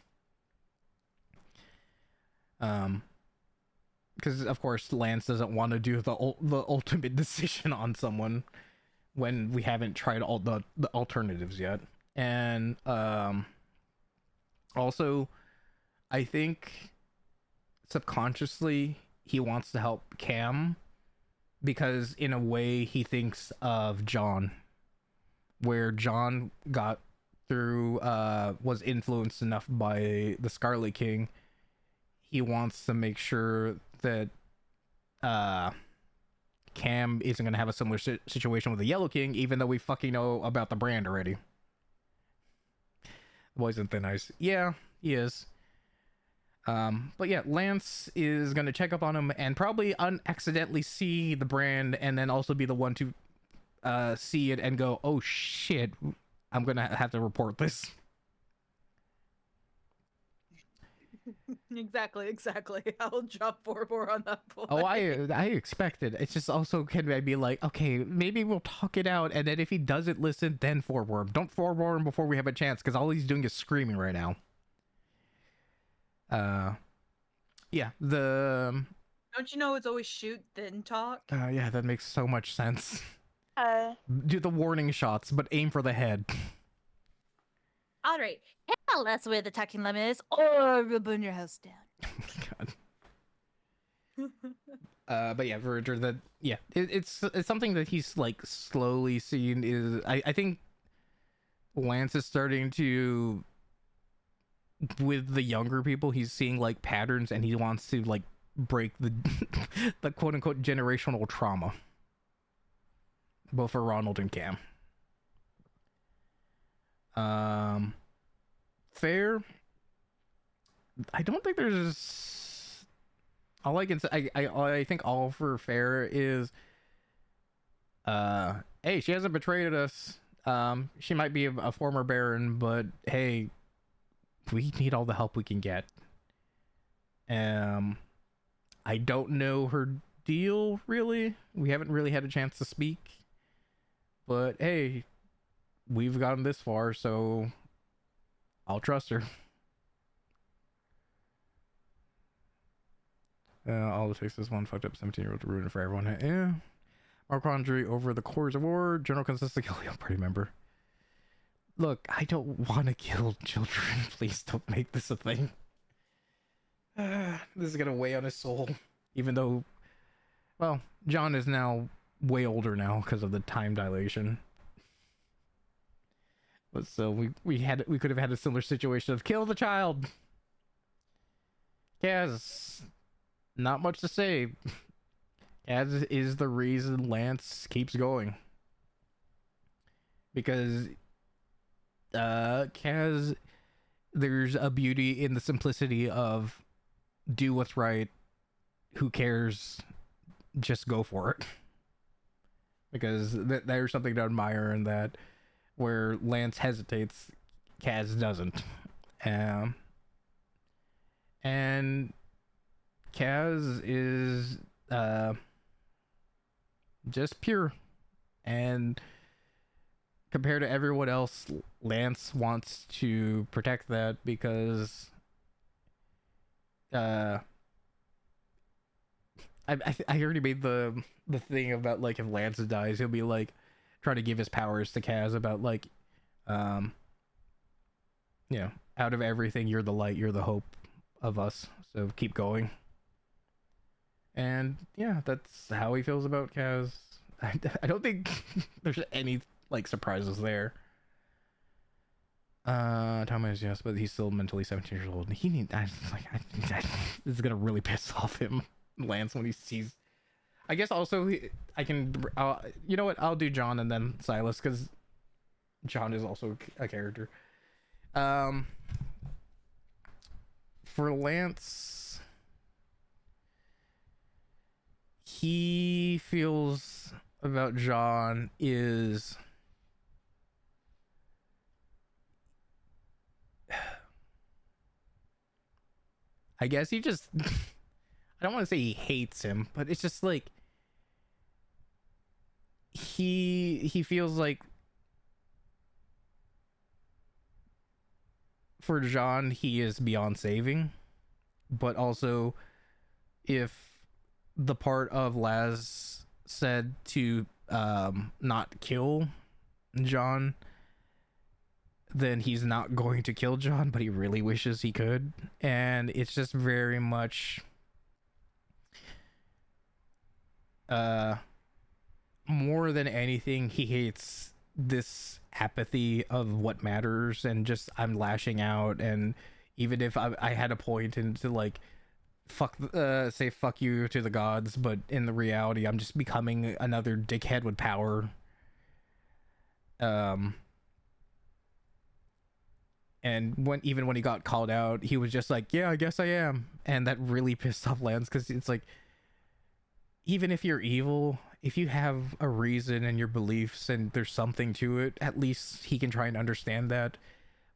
Because of course Lance doesn't want to do the ultimate decision on someone when we haven't tried all the alternatives yet. And also I think subconsciously he wants to help Cam because in a way he thinks of John, where John got through was influenced enough by the Scarlet King. He wants to make sure that Cam isn't going to have a similar situation with the Yellow King, even though we fucking know about the brand already. The boy's in thin ice. Yeah, he is. But yeah, Lance is going to check up on him and probably unaccidentally see the brand and then also be the one to see it and go, oh shit, I'm going to have to report this. Exactly. I'll drop Forbor on that point. Oh, I expected. It's just also can I be like, okay, maybe we'll talk it out, and then if he doesn't listen, then forward him. Don't forward him before we have a chance, because all he's doing is screaming right now. Yeah, the. Don't you know it's always shoot then talk? Yeah, that makes so much sense. Do the warning shots, but aim for the head. All right, tell us where the talking lemon is, or we'll burn your house down. God. But yeah, Verger, that yeah, it's something that he's like slowly seen. Is I think Lance is starting to, with the younger people, he's seeing like patterns, and he wants to like break the the quote unquote generational trauma. both for Ronald and Cam. Fair. I don't think there's. All I can say, I think all for Fair is, hey, she hasn't betrayed us. She might be a former Baron, but hey, we need all the help we can get. I don't know her deal really. We haven't really had a chance to speak, but hey, we've gotten this far, so I'll trust her. All it takes is one fucked up 17-year-old to ruin it for everyone. Yeah. Mark Andre over the Coors Award. General consensus to kill a party member. Look, I don't want to kill children. Please don't make this a thing. This is gonna weigh on his soul. Even though, well, John is now way older now because of the time dilation. But so we could have had a similar situation of kill the child. Kaz, not much to say. Kaz is the reason Lance keeps going. Because Kaz, there's a beauty in the simplicity of do what's right. Who cares? Just go for it. Because there's something to admire in that. Where Lance hesitates, Kaz doesn't. And Kaz is just pure. And compared to everyone else, Lance wants to protect that because I already made the thing about like if Lance dies, he'll be like trying to give his powers to Kaz about like you know, out of everything you're the light, you're the hope of us, so keep going. And yeah, that's how he feels about Kaz. I don't think there's any like surprises there. Thomas, yes, but he's still mentally 17 years old. He need this is gonna really piss off him, Lance, when he sees. I guess also I can. You know what? I'll do John and then Silas because John is also a character. For Lance, he feels about John is. I guess he just. I don't want to say he hates him, but it's just like. He feels like for John he is beyond saving, but also if the part of Laz said to not kill John, then he's not going to kill John, but he really wishes he could. And it's just very much more than anything, he hates this apathy of what matters and just I'm lashing out. And even if I had a point into like say fuck you to the gods, but in the reality I'm just becoming another dickhead with power. And even when he got called out, he was just like, yeah, I guess I am. And that really pissed off Lance because it's like, even if you're evil, if you have a reason and your beliefs and there's something to it, at least he can try and understand that.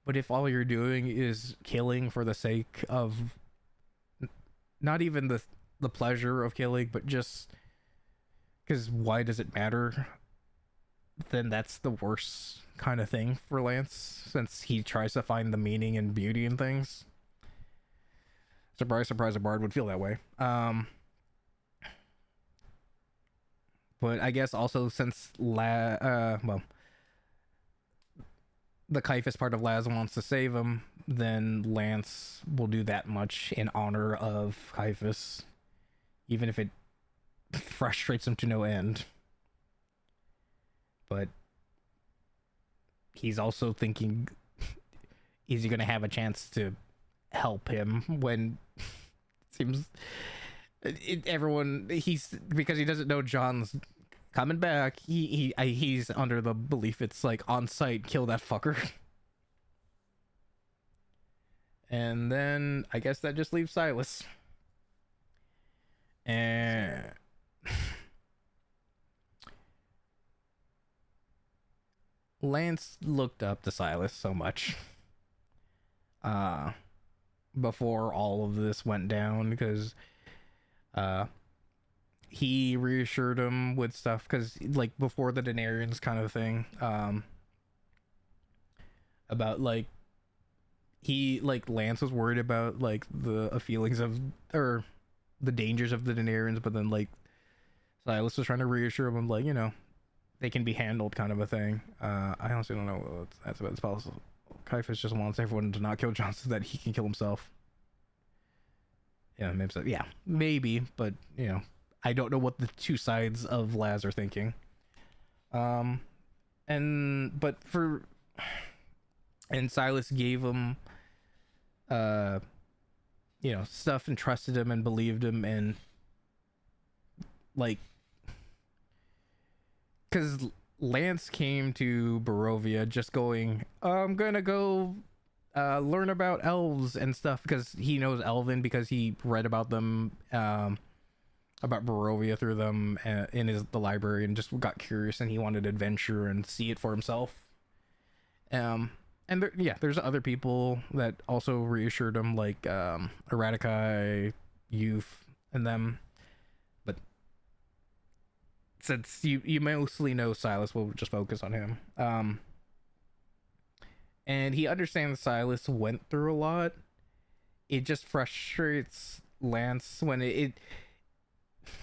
But if all you're doing is killing for the sake of not even the pleasure of killing, but just because why does it matter, then that's the worst kind of thing for Lance, since he tries to find the meaning and beauty in things. Surprise, surprise, a bard would feel that way. But I guess also since the Caiaphas part of Laz wants to save him, then Lance will do that much in honor of Caiaphas, even if it frustrates him to no end. But he's also thinking, is he going to have a chance to help him when it seems everyone, because he doesn't know John's coming back. He's under the belief it's like on site, kill that fucker. And then I guess that just leaves Silas. And Lance looked up to Silas so much before all of this went down, because he reassured him with stuff, because like before the Denarians kind of thing, about like Lance was worried about like the feelings of, or the dangers of the Denarians, but then like Silas was trying to reassure him, like, you know, they can be handled, kind of a thing. I honestly don't know what that's about. It's possible Caiaphas just wants everyone to not kill Johnson so that he can kill himself. Yeah, maybe so. Yeah, maybe, but you know, I don't know what the two sides of Laz are thinking. And Silas gave him you know, stuff, and trusted him and believed him, and like, because Lance came to Barovia just going, I'm gonna go learn about elves and stuff, because he knows Elven, because he read about them, about Barovia through them in the library, and just got curious, and he wanted adventure and see it for himself. And there's other people that also reassured him, like Eradikai, Youth, and them. But since you mostly know Silas, we'll just focus on him. And he understands Silas went through a lot. It just frustrates Lance when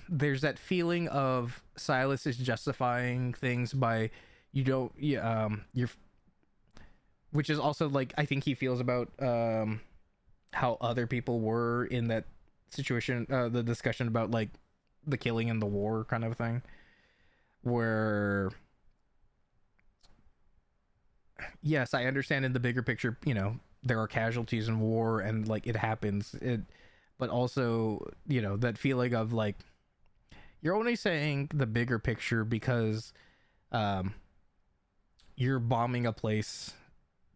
there's that feeling of Silas is justifying things by you're, which is also like I think he feels about how other people were in that situation, the discussion about like the killing and the war kind of thing, where yes, I understand in the bigger picture, you know, there are casualties in war and like it happens, but also, you know, that feeling of like you're only saying the bigger picture because you're bombing a place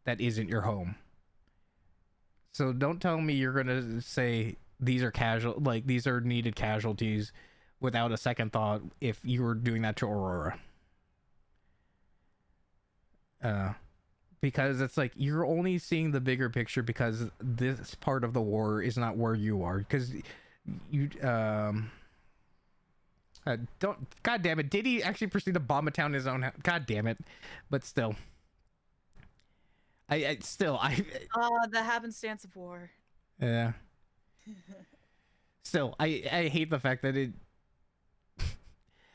that isn't your home. So don't tell me you're gonna say these are needed casualties without a second thought if you were doing that to Aurora. Because it's like you're only seeing the bigger picture because this part of the war is not where you are. Because you don't. God damn it! Did he actually proceed to bomb a town in his own house? God damn it! But still, I The happenstance of war. yeah. Still, I hate the fact that it.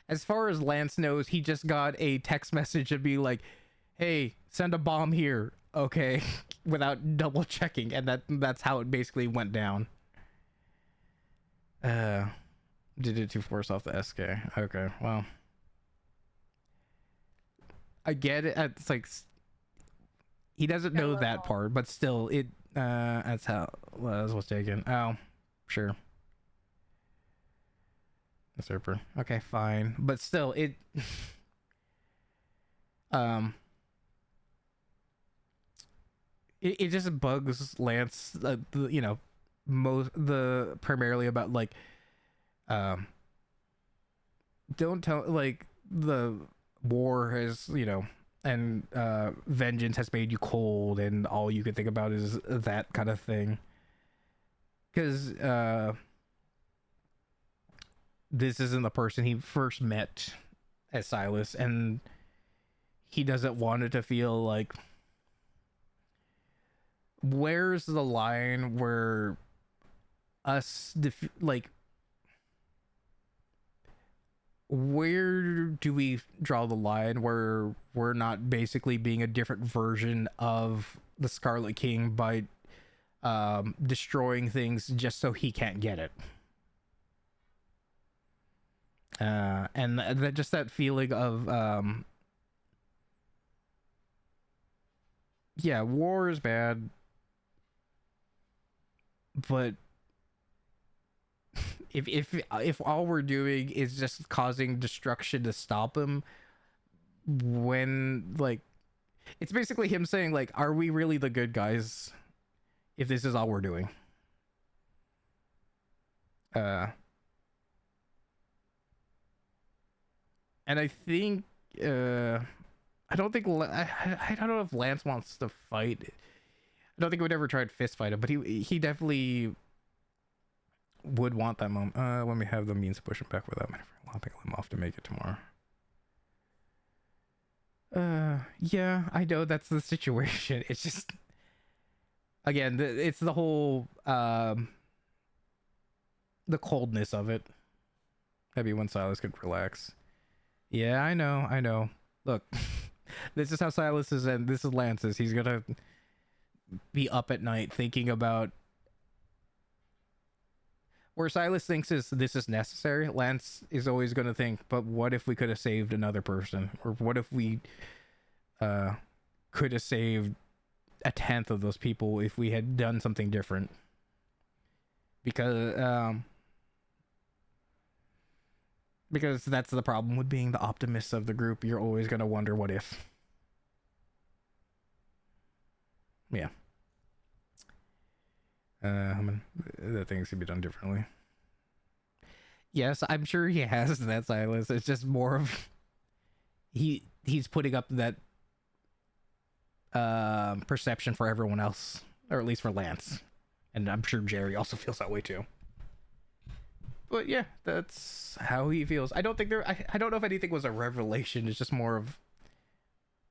As far as Lance knows, he just got a text message to be like, "Hey, send a bomb here." Okay, without double checking, and that's how it basically went down. Did it to force off the SK. Okay, well, I get it. It's like he doesn't know that part, but still, that's how Laz was taken. Oh, sure. Usurper. Okay, fine, but still, it it just bugs Lance, you know, primarily about like don't tell, like, the war has, you know, and vengeance has made you cold, and all you can think about is that kind of thing, because this isn't the person he first met as Silas, and he doesn't want it to feel like, where's the line where where do we draw the line where we're not basically being a different version of the Scarlet King by destroying things just so he can't get it? And just that feeling of yeah, war is bad, but if all we're doing is just causing destruction to stop him, when like it's basically him saying like, are we really the good guys if this is all we're doing? And I think I don't think I don't know if Lance wants to fight. I don't think he would ever try to fist fight him, but he definitely would want that moment. Let me have the means to push him back without lopping him off to make it tomorrow. Yeah, I know that's the situation. It's just, again, it's the whole the coldness of it. Maybe when Silas could relax. Yeah, I know. Look, this is how Silas is, and this is Lance's. He's gonna be up at night thinking about where Silas thinks this is necessary. Lance is always gonna think, but what if we could have saved another person, or what if we could have saved a tenth of those people if we had done something different? Because that's the problem with being the optimist of the group. You're always gonna wonder what if. Yeah. The things could be done differently. Yes, I'm sure he has that, Silas. It's just more of he's putting up that perception for everyone else, or at least for Lance, and I'm sure Jerry also feels that way too. But yeah, that's how he feels. I don't think I don't know if anything was a revelation. It's just more of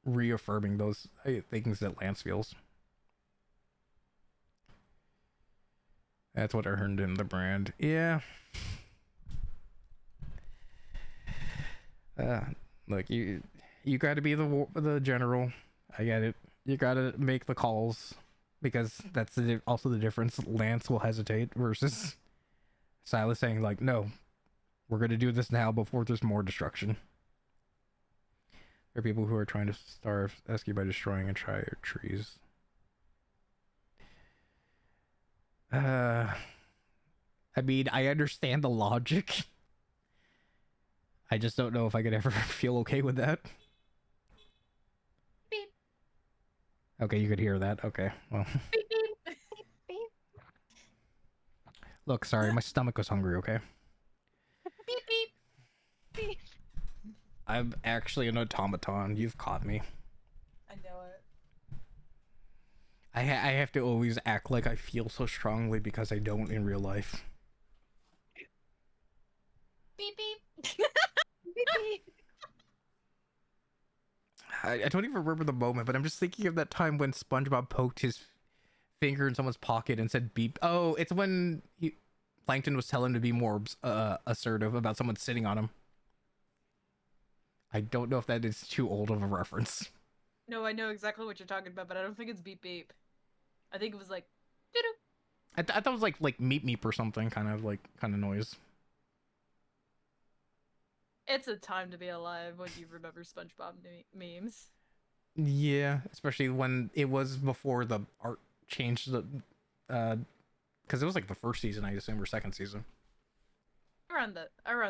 reaffirming those things that Lance feels. That's what earned him the brand. Yeah. Look, you got to be the general. I get it. You got to make the calls, because that's also the difference. Lance will hesitate versus Silas saying like, no, we're going to do this now before there's more destruction. There are people who are trying to starve Esky by destroying entire trees. I mean, I understand the logic. I just don't know if I could ever feel okay with that. Beep. Okay, you could hear that. Okay, well. Beep, beep. Beep. Look, sorry, my stomach was hungry, okay? Beep, beep. Beep. I'm actually an automaton. You've caught me. I know it. I have to always act like I feel so strongly because I don't in real life. Beep, beep. Beep, beep. I don't even remember the moment, but I'm just thinking of that time when SpongeBob poked his finger in someone's pocket and said beep. Oh, it's when Plankton was telling him to be more assertive about someone sitting on him. I don't know if that is too old of a reference. No, I know exactly what you're talking about, but I don't think it's beep beep. I think it was like doo-doo. I thought it was like meep meep or something, kind of noise. It's a time to be alive when you remember SpongeBob memes. Yeah, especially when it was before the art changed, the because it was like the first season, I assume, or second season. Around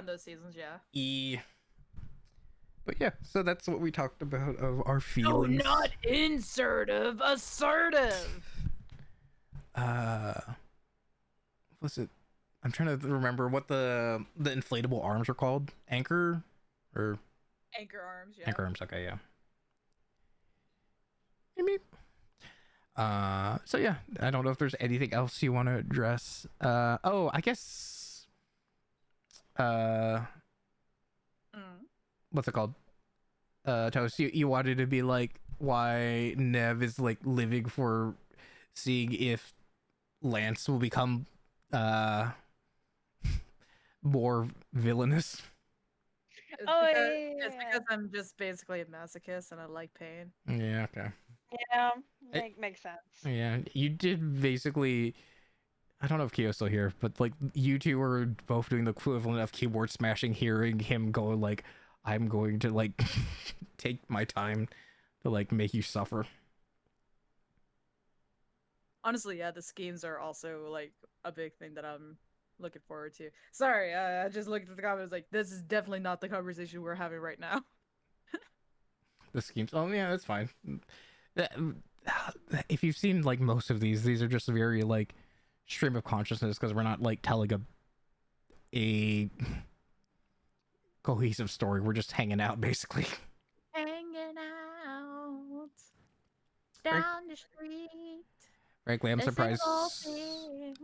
those seasons, yeah. But yeah, so that's what we talked about of our feelings. No, not insertive, assertive. What's it? I'm trying to remember what the inflatable arms are called. Anchor or Anchor arms, yeah. anchor arms. Okay, yeah. Beep. So yeah, I don't know if there's anything else you want to address. Oh, I guess. What's it called? Toast. You wanted to be like why Nev is like living for seeing if Lance will become more villainous. It's because I'm just basically a masochist and I like pain. Yeah, okay. Yeah, makes sense. Yeah, you did basically. I don't know if Kyo's still here, but like you two were both doing the equivalent of keyboard smashing, hearing him go like, "I'm going to like take my time to like make you suffer." Honestly, yeah, the schemes are also like a big thing that I'm looking forward to. Sorry, I just looked at the comments like this is definitely not the conversation we're having right now. The schemes. Oh yeah, that's fine. That- If you've seen like most of these are just very like stream of consciousness because we're not like telling a cohesive story. We're just hanging out basically. Hanging out Frank- down the street. Frankly, I'm Let's surprised all things.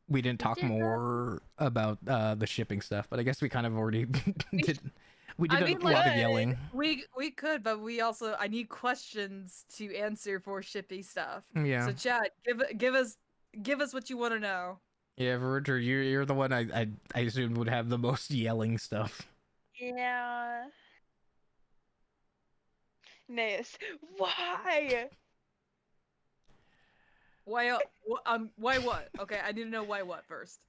we didn't We talk did not- more about the shipping stuff, but I guess we kind of already did. We I did mean, a lot of like- yelling. We could, but we also I need questions to answer for shippy stuff. Yeah. So chat, give us what you want to know. Yeah, Roger, you're the one I assumed would have the most yelling stuff. Yeah. Naeus, why? Why why what? Okay, I need to know why what first.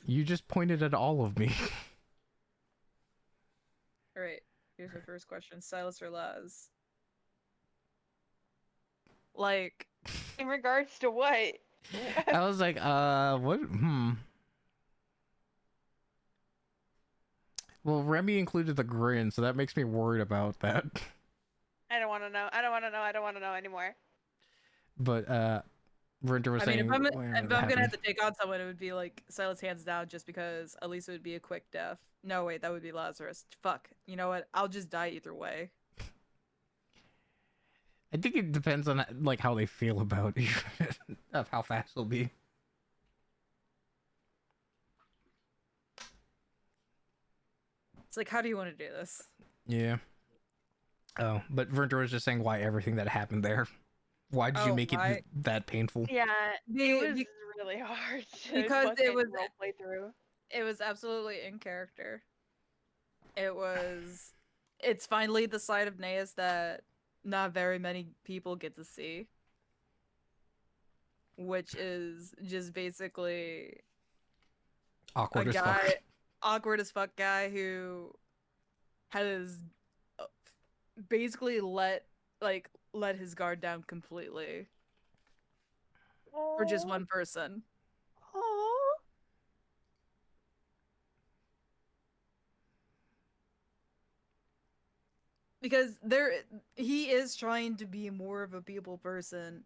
You just pointed at all of me. All right, here's my first question: Silas or Laz? Like, In regards to what? I was like, what? Well, Remy included the grin, so that makes me worried about that. I don't want to know. I don't want to know. I don't want to know anymore. But Rinter was I mean, saying, if I'm whatever gonna have happened. to take on someone, it would be like Silas hands down, just because at least it would be a quick death. No, wait, that would be Lazarus. Fuck. You know what? I'll just die either way. I think it depends on like how they feel about it, of how fast it'll be. It's like, how do you want to do this? Yeah. Oh, but Rinter was just saying why everything that happened there. Why did you Oh, make why? it that painful? Yeah, Be- it was be- really hard to because it fucking was- roleplay through. It was absolutely in character. It's finally the side of Naeus that not very many people get to see. Which is just basically Awkward a as guy, fuck. awkward as fuck guy who has basically let his guard down completely for just one person. Aw. Because he is trying to be more of a people person,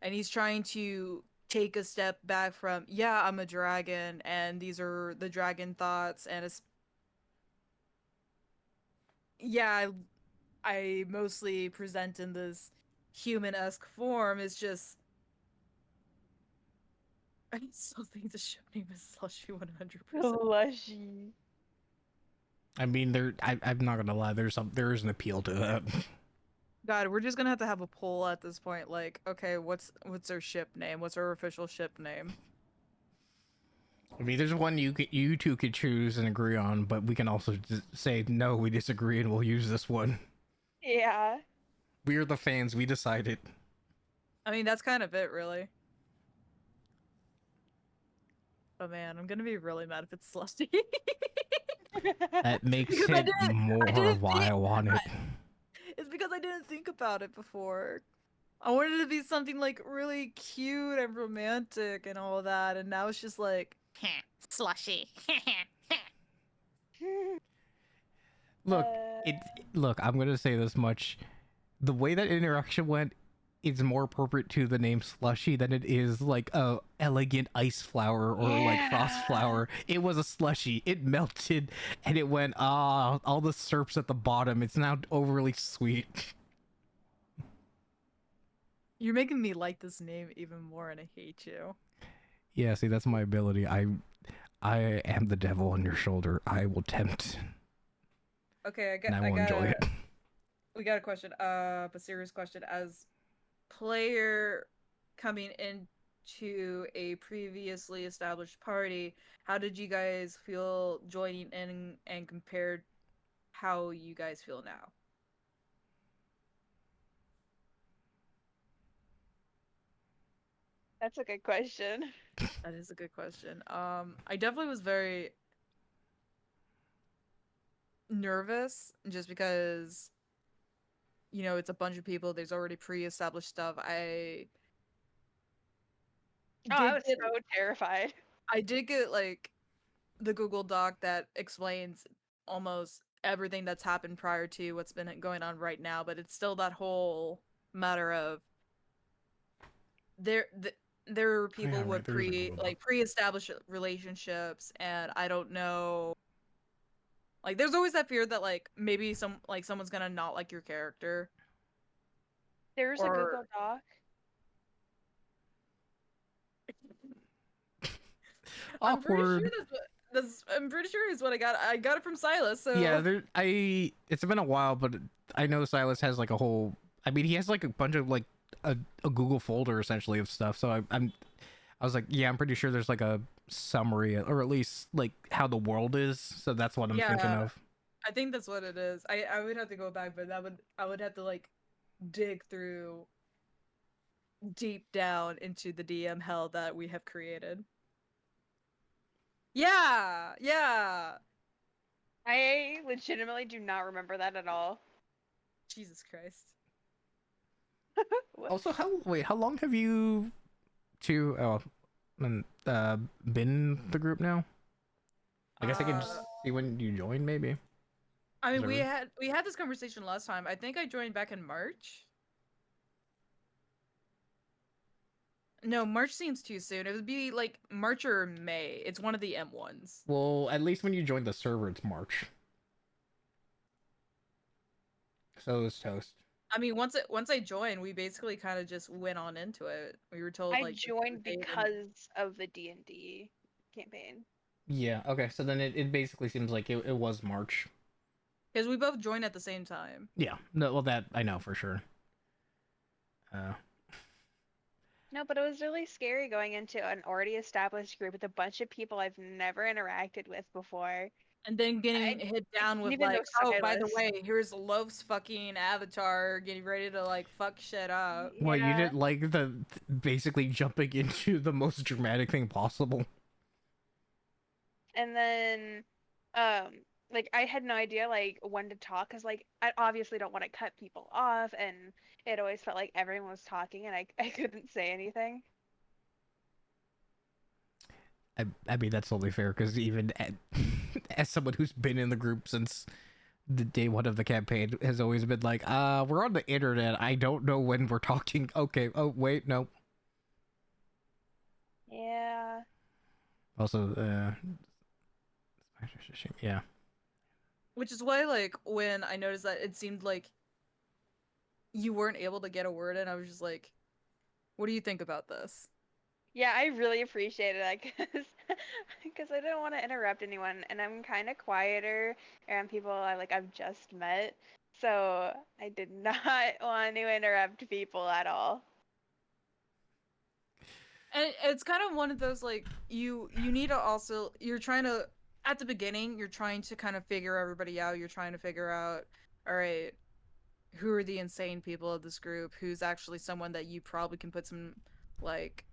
and he's trying to take a step back from, yeah, I'm a dragon and these are the dragon thoughts, and it's yeah, I mostly present in this human-esque form. It's just I still think the ship name is Slushy 100%. Slushy. I mean, I'm not gonna lie. There is an appeal to that. God, we're just gonna have a poll at this point. Like, okay, what's our ship name? What's our official ship name? I mean, there's one you two could choose and agree on, but we can also just say no, we disagree, and we'll use this one. Yeah. We're the fans. We decided. I mean, that's kind of it, really. Oh man, I'm gonna be really mad if it's Slushy. That makes Because I it didn't- more didn't why I think- want it. It's because I didn't think about it before. I wanted it to be something like really cute and romantic and all that, and now it's just like Slushy. Look, look. I'm gonna say this much: the way that interaction went is more appropriate to the name Slushy than it is like a elegant ice flower or like frost Yeah. flower. It was a slushy. It melted and it went all the syrup's at the bottom. It's now overly sweet. You're making me like this name even more, and I hate you. Yeah, see, that's my ability. I am the devil on your shoulder. I will tempt, Okay, and I will enjoy it. We got a question. A serious question. As player coming into a previously established party, how did you guys feel joining in and compared how you guys feel now? That's a good question. That is a good question. I definitely was very nervous just because you know it's a bunch of people. There's already pre-established stuff. Oh, I did was get so terrified. I did get like the Google Doc that explains almost everything that's happened prior to what's been going on right now, but it's still that whole matter of there th- there are Oh, yeah, people right. with There's a Google Doc. pre-established relationships, and I don't know, like there's always that fear that like maybe someone's gonna not like your character. There's a Or Google Doc. I'm pretty sure Awkward. I'm pretty sure is what I got. I got it from Silas. So Yeah, it's been a while, but I know Silas has like a whole. I mean, he has like a bunch of like a Google folder essentially of stuff. So I was like, yeah, I'm pretty sure there's like a summary or at least like how the world is. So that's what I'm thinking yeah, of. I think that's what it is. I would have to go back, but I would have to like dig through deep down into the DM hell that we have created. Yeah, yeah. I legitimately do not remember that at all. Jesus Christ. What? Also, how long have you been in the group now? I guess I can Uh, see when you joined, maybe. I mean, Is we that right? had this conversation last time. I think I joined back in March. No, March seems too soon. It would be like March or May. It's one of the M1s. Well, at least when you joined the server, it's March. So is Toast. I mean, once I joined, we basically kind of just went on into it. We were told I like joined because of the D&D campaign. Yeah, okay, so then it basically seems like it was March. because we both joined at the same time. Yeah, no, well, that I know for sure. No, but it was really scary going into an already established group with a bunch of people I've never interacted with before. And then getting hit I down didn't with even know like, oh, by the Silas. way, here's Loaf's fucking avatar getting ready to like fuck shit up. Well, you Yeah. didn't like the basically jumping into the most dramatic thing possible. And then, like I had no idea like when to talk because like I obviously don't want to cut people off, and it always felt like everyone was talking and I couldn't say anything. I mean, that's totally fair because even as someone who's been in the group since the day one of the campaign has always been like, we're on the internet. I don't know when we're talking. Okay. Oh, wait, no. Yeah. Also, yeah. Which is why, like, when I noticed that it seemed like you weren't able to get a word in, I was just like, what do you think about this? Yeah, I really appreciated that because I didn't want to interrupt anyone, and I'm kind of quieter around people I've just met, so I did not want to interrupt people at all. And it's kind of one of those like you need to also you're trying to at the beginning you're trying to kind of figure everybody out. You're trying to figure out, all right, who are the insane people of this group? Who's actually someone that you probably can put some like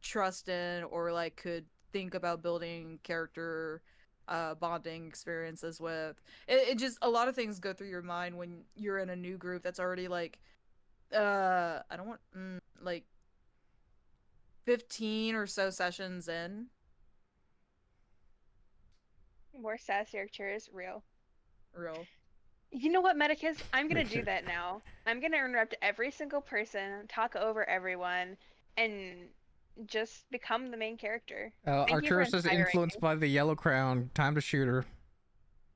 trust in or like could think about building character bonding experiences with. It just a lot of things go through your mind when you're in a new group that's already like I don't want like 15 or so sessions in. More sassier chairs, real. Real. You know what, Medicus? I'm gonna Makes do sense. that now. I'm gonna interrupt every single person, talk over everyone, and just become the main character. Thank you for Arcturus is inspiring influenced me. by the Yellow Crown. Time to shoot her.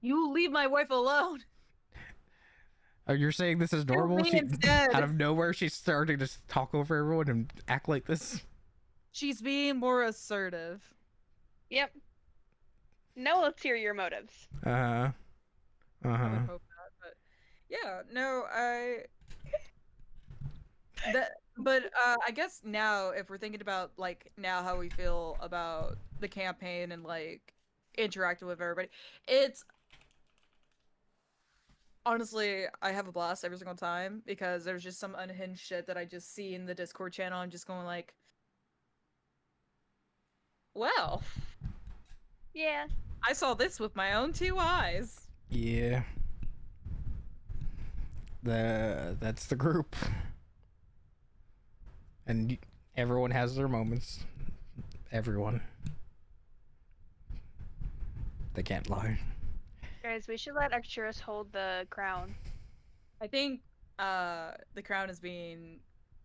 You leave my wife alone. You're saying this is Shoot normal? me instead. Out of nowhere, she's starting to talk over everyone and act like this. She's being more assertive. Yep. No ulterior motives. Uh I would huh. hope not, but yeah, no, but I guess now if we're thinking about like now how we feel about the campaign and like interacting with everybody, it's honestly I have a blast every single time because there's just some unhinged shit that I just see in the Discord channel. I'm just going like, well, Yeah. I saw this with my own two eyes. Yeah. That's the group. And Everyone has their moments. Everyone. They can't lie. Guys, we should let Arcturus hold the crown. I think the crown is being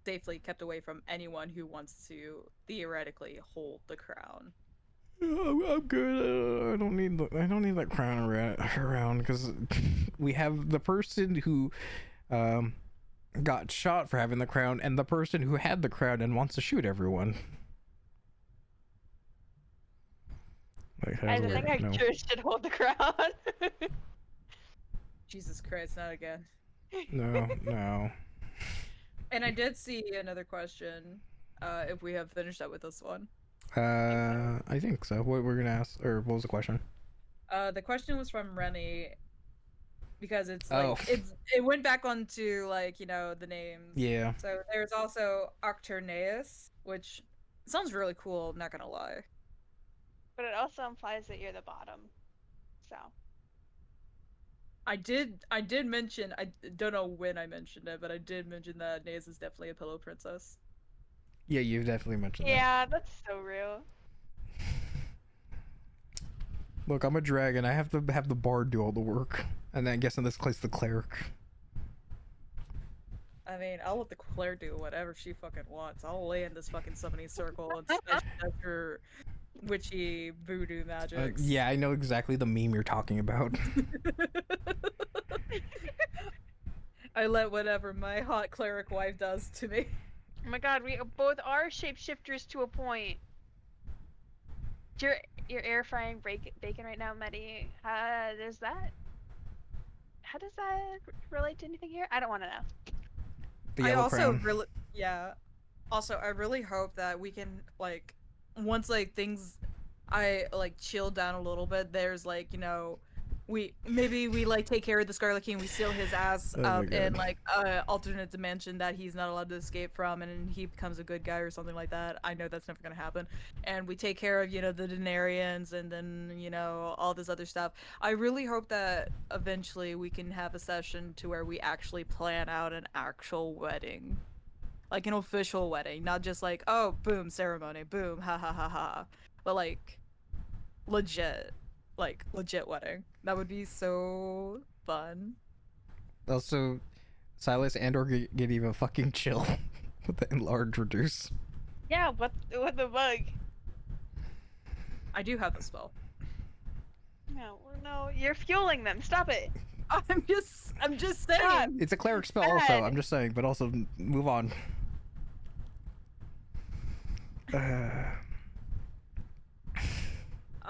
safely kept away from anyone who wants to theoretically hold the crown. I'm good. I don't need that crown around because we have the person who got shot for having the crown and the person who had the crown and wants to shoot everyone. Like, I think Arcturus should hold the crown. Jesus Christ, not again. No. And I did see another question. If we have finished up with this one. I think so. What we're gonna ask, or what was the question? The question was from Rennie, because it's like Oh. it went back onto like, you know, the names. Yeah. So there's also Octurneus, which sounds really cool, not gonna lie. But it also implies that you're the bottom. So. I did mention, I don't know when I mentioned it, but I did mention that Naze is definitely a pillow princess. Yeah, you've definitely mentioned that. Yeah, that's so real. Look, I'm a dragon. I have to have the bard do all the work, and then I guess in this case the cleric. I mean, I'll let the cleric do whatever she fucking wants. I'll lay in this fucking summoning circle and smash her witchy voodoo magic. Yeah, I know exactly the meme you're talking about. I let whatever my hot cleric wife does to me. Oh my god, we both are shapeshifters to a point. You're air frying bacon right now, Medi. How does that relate to anything here? I don't want to know. The yellow crown. Also, I really hope that we can, like, once like things I like chill down a little bit, there's like, you know, we like take care of the Scarlet King, we seal his ass up in like alternate dimension that he's not allowed to escape from, and he becomes a good guy or something like that. I know that's never gonna happen. And we take care of, you know, the Denarians, and then, you know, all this other stuff. I really hope that eventually we can have a session to where we actually plan out an actual wedding. Like an official wedding, not just like, oh, boom, ceremony, boom, ha ha ha ha. But like legit wedding. That would be so fun. Also, Silas and or get even fucking chill with the enlarge reduce. Yeah, what the bug? I do have the spell. No, you're fueling them. Stop it. I'm just saying. Stop. It's a cleric spell also, I'm just saying, but also move on.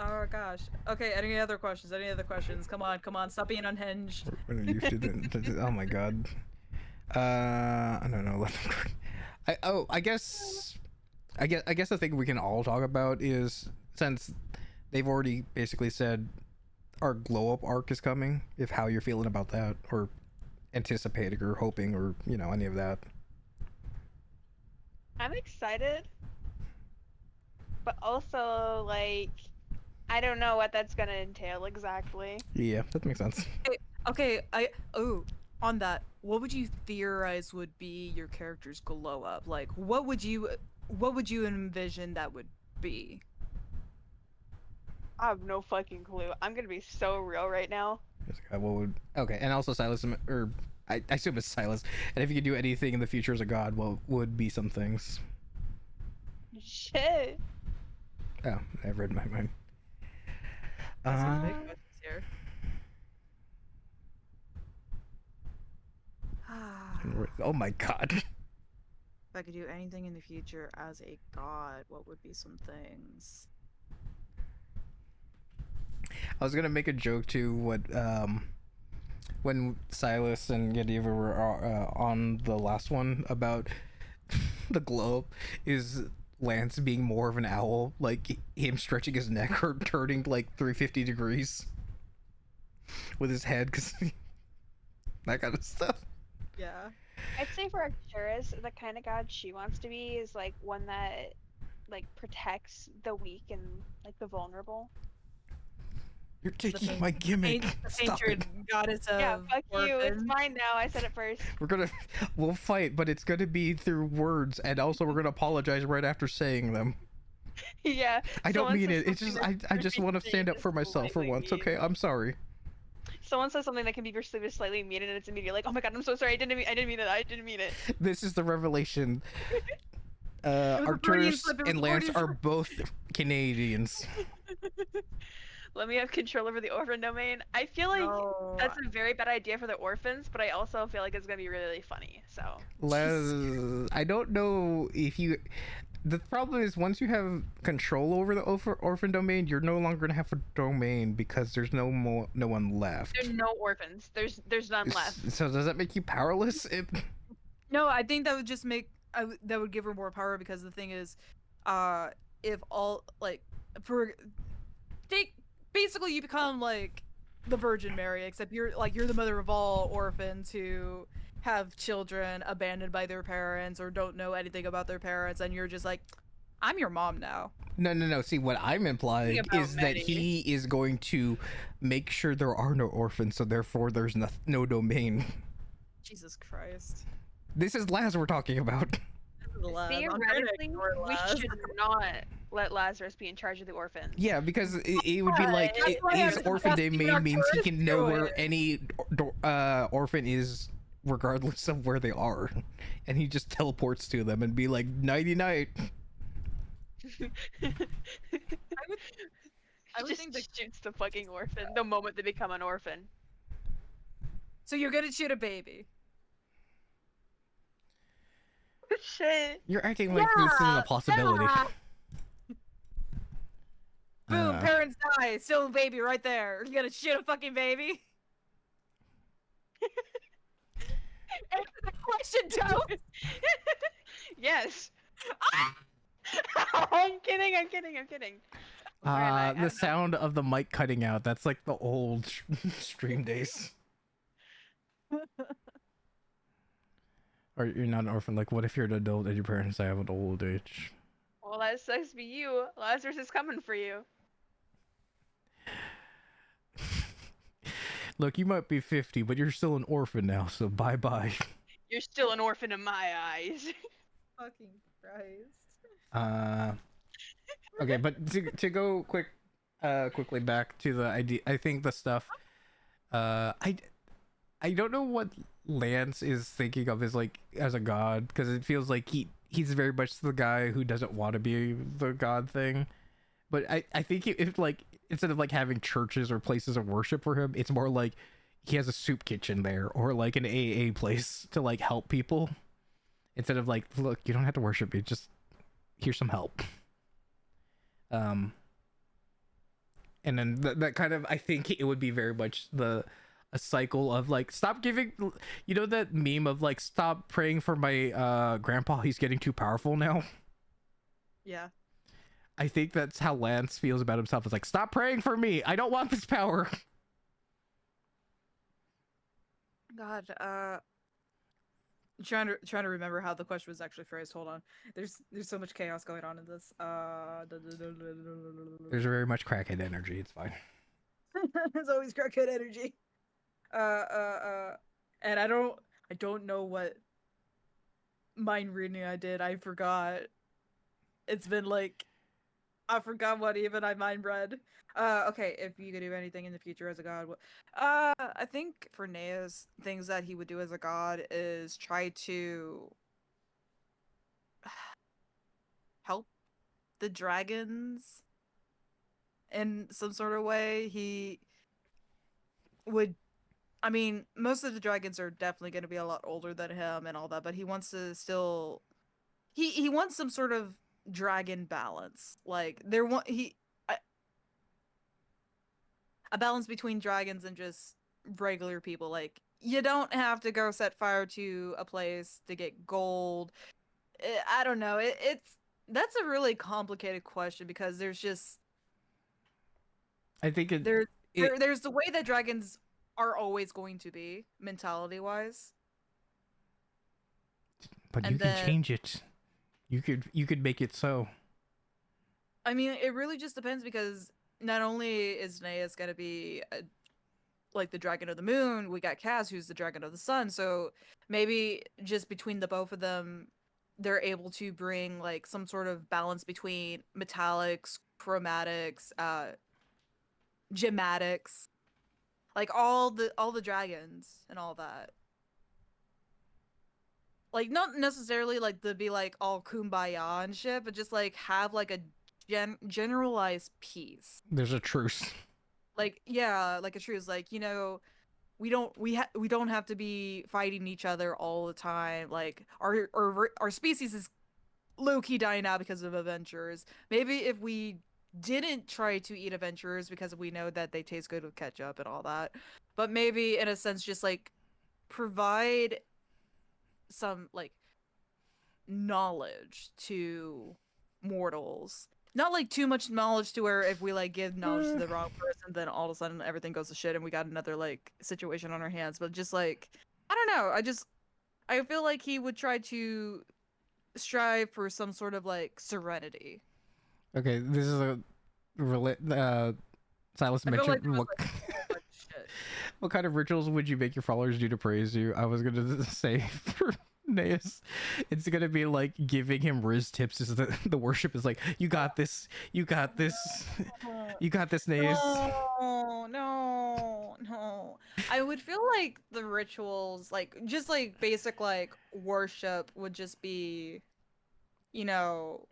Oh gosh. Okay, any other questions? Come on, stop being unhinged. Oh my god. I don't know. I guess the thing we can all talk about is, since they've already basically said our glow up arc is coming, if how you're feeling about that, or anticipating or hoping, or, you know, any of that. I'm excited, but also like I don't know what that's gonna entail exactly. Yeah, that makes sense. Okay, on that, what would you theorize would be your character's glow up? Like, what would you envision that would be? I have no fucking clue. I'm gonna be so real right now. Okay, and also Silas, or I assume it's Silas. And if you could do anything in the future as a god, what would be some things? Shit. Oh, I've read my mind. Some big questions here. Oh my god. If I could do anything in the future as a god, what would be some things? I was gonna make a joke to what when Silas and Yadiva were on the last one about the globe, is Lance being more of an owl, like him stretching his neck or turning like 350 degrees with his head, because that kind of stuff. Yeah. I'd say for Arcturus, the kind of god she wants to be is like one that like protects the weak and like the vulnerable. You're taking paint- my gimmick. the Stop patron it. goddess Yeah, of fuck you. It's orphans. mine now. I said it first. We'll fight, but it's gonna be through words, and also we're gonna apologize right after saying them. Yeah. I don't someone mean says it. It's something just that's I just gonna be want to stand up just for myself for slightly once. mean. Okay, I'm sorry. Someone says something that can be perceived as slightly mean, and it's immediately like, "Oh my god, I'm so sorry. I didn't mean it. I didn't mean it." This is the revelation. was a Freudian Arcturus slip, it was and a Lance Freudian are slip. both Canadians. Let me have control over the orphan domain. I feel like No. that's a very bad idea for the orphans, but I also feel like it's gonna be really, really funny. So I don't know if you. The problem is once you have control over the orphan domain, you're no longer gonna have a domain because there's no one left. there's no orphans. There's none left. So does that make you powerless? No, I think that would just make that would give her more power because the thing is, if all like for take basically you become like the Virgin Mary, except you're the mother of all orphans who have children abandoned by their parents or don't know anything about their parents, and you're just like, I'm your mom now. No. See, what I'm implying about is that Maddie. he is going to make sure there are no orphans, so therefore there's no domain. Jesus Christ. This is Laz we're talking about. Theoretically, we should not let Lazarus be in charge of the orphans. Yeah, because it would be like That's why his I'm orphan suggesting domain means he Arcturus can know do where it. any orphan is regardless of where they are, and he just teleports to them and be like nighty night. I would Just think that. shoots the fucking orphan the moment they become an orphan. So you're gonna shoot a baby. Shit. You're acting like this isn't a possibility. yeah. Boom, Uh, parents die, still a baby right there. You're gonna shoot a fucking baby? Answer the question, Toast! Yes. I'm kidding. Alright, I the sound of the mic cutting out, that's like the old stream days. Or you're not an orphan, like what if you're an adult and your parents die of an old age? Well, that sucks to be you. Lazarus is coming for you. Look, you might be 50, but you're still an orphan now, so bye-bye. You're still an orphan in my eyes. Fucking Christ. Okay, but to go quickly back to the idea, I think the stuff, I don't know what Lance is thinking of as like as a god, because it feels like he's very much the guy who doesn't want to be the god thing. But I think if like instead of like having churches or places of worship for him, it's more like he has a soup kitchen there or like an AA place to like help people. Instead of like, look, you don't have to worship me, just here's some help. And then that kind of, I think it would be very much a cycle of like, stop giving, you know, that meme of like, stop praying for my grandpa, he's getting too powerful now. Yeah. I think that's how Lance feels about himself. It's like, stop praying for me, I don't want this power. God, trying to remember how the question was actually phrased. Hold on. There's so much chaos going on in this. There's very much crackhead energy, it's fine. There's always crackhead energy. And I don't know what mind reading I did. I forgot. It's been like, I forgot what even I mind read. Okay, if you could do anything in the future as a god, I think for Nea's things that he would do as a god is try to help the dragons in some sort of way. He would, I mean, most of the dragons are definitely going to be a lot older than him and all that, but he wants to still, he wants some sort of dragon balance. Like a balance between dragons and just regular people. Like, you don't have to go set fire to a place to get gold. I don't know. That's a really complicated question because there's just I think there's the way that dragons are always going to be mentality wise. But and you then- can change it. You could make it so. I mean, it really just depends because not only is Naeus gonna be like the Dragon of the Moon, we got Kaz, who's the Dragon of the Sun. So maybe just between the both of them, they're able to bring like some sort of balance between metallics, chromatics, gematics, like all the dragons and all that. Like not necessarily like to be like all kumbaya and shit, but just like have like a generalized peace. There's a truce. Like yeah, like a truce. Like we don't have to be fighting each other all the time. Like our species is low key dying out because of adventurers. Maybe if we didn't try to eat adventurers because we know that they taste good with ketchup and all that, but maybe in a sense just like provide some like knowledge to mortals. Not like too much knowledge to where if we like give knowledge to the wrong person, then all of a sudden everything goes to shit and we got another like situation on our hands. But just like I don't know, I feel like he would try to strive for some sort of like serenity. Okay, this is a Silas I feel like mentioned there was like a whole bunch of shit. what kind of rituals would you make your followers do to praise you? I was gonna say for Naeus, it's gonna be like giving him Riz tips. Is the worship is like, you got this, you got this, you got this, Naeus. No. I would feel like the rituals, like just like basic like worship, would just be, you know,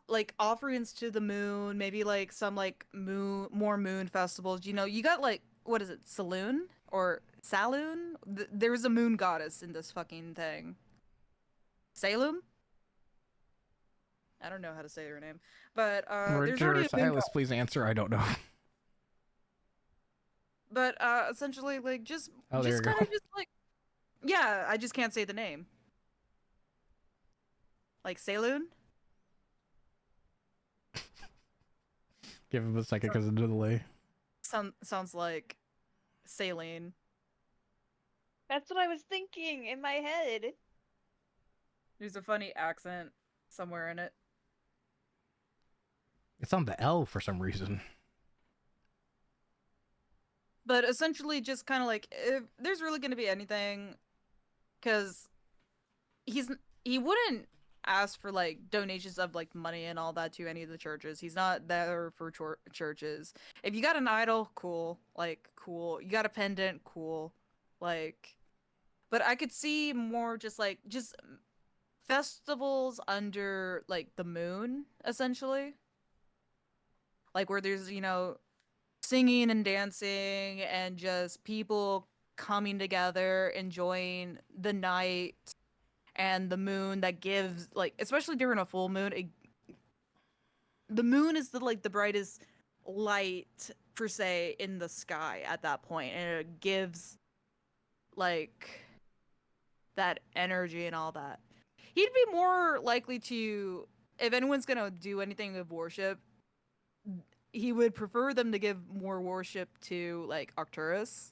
like offerings to the moon, maybe like some like more moon festivals. You know, you got like what is it, Saloon or Saloon? There's a moon goddess in this fucking thing. Salem? I don't know how to say her name, but there's Richard already a moon Silas, please answer. I don't know. but essentially like just Oh, there you go. kind of just like yeah, I just can't say the name. Like Saloon? Give him a second because of the delay. Sounds like saline. That's what I was thinking in my head. There's a funny accent somewhere in it. It's on the L for some reason. But essentially just kind of like if there's really going to be anything, because he wouldn't ask for like donations of like money and all that to any of the churches. He's not there for churches. If you got an idol, cool, like cool. You got a pendant, cool, like. But I could see more just festivals under like the moon, essentially, like where there's singing and dancing and just people coming together enjoying the night and the moon that gives like, especially during a full moon, the moon is the brightest light per se in the sky at that point, and it gives like that energy and all that. He'd be more likely to, if anyone's gonna do anything with worship, he would prefer them to give more worship to like Arcturus.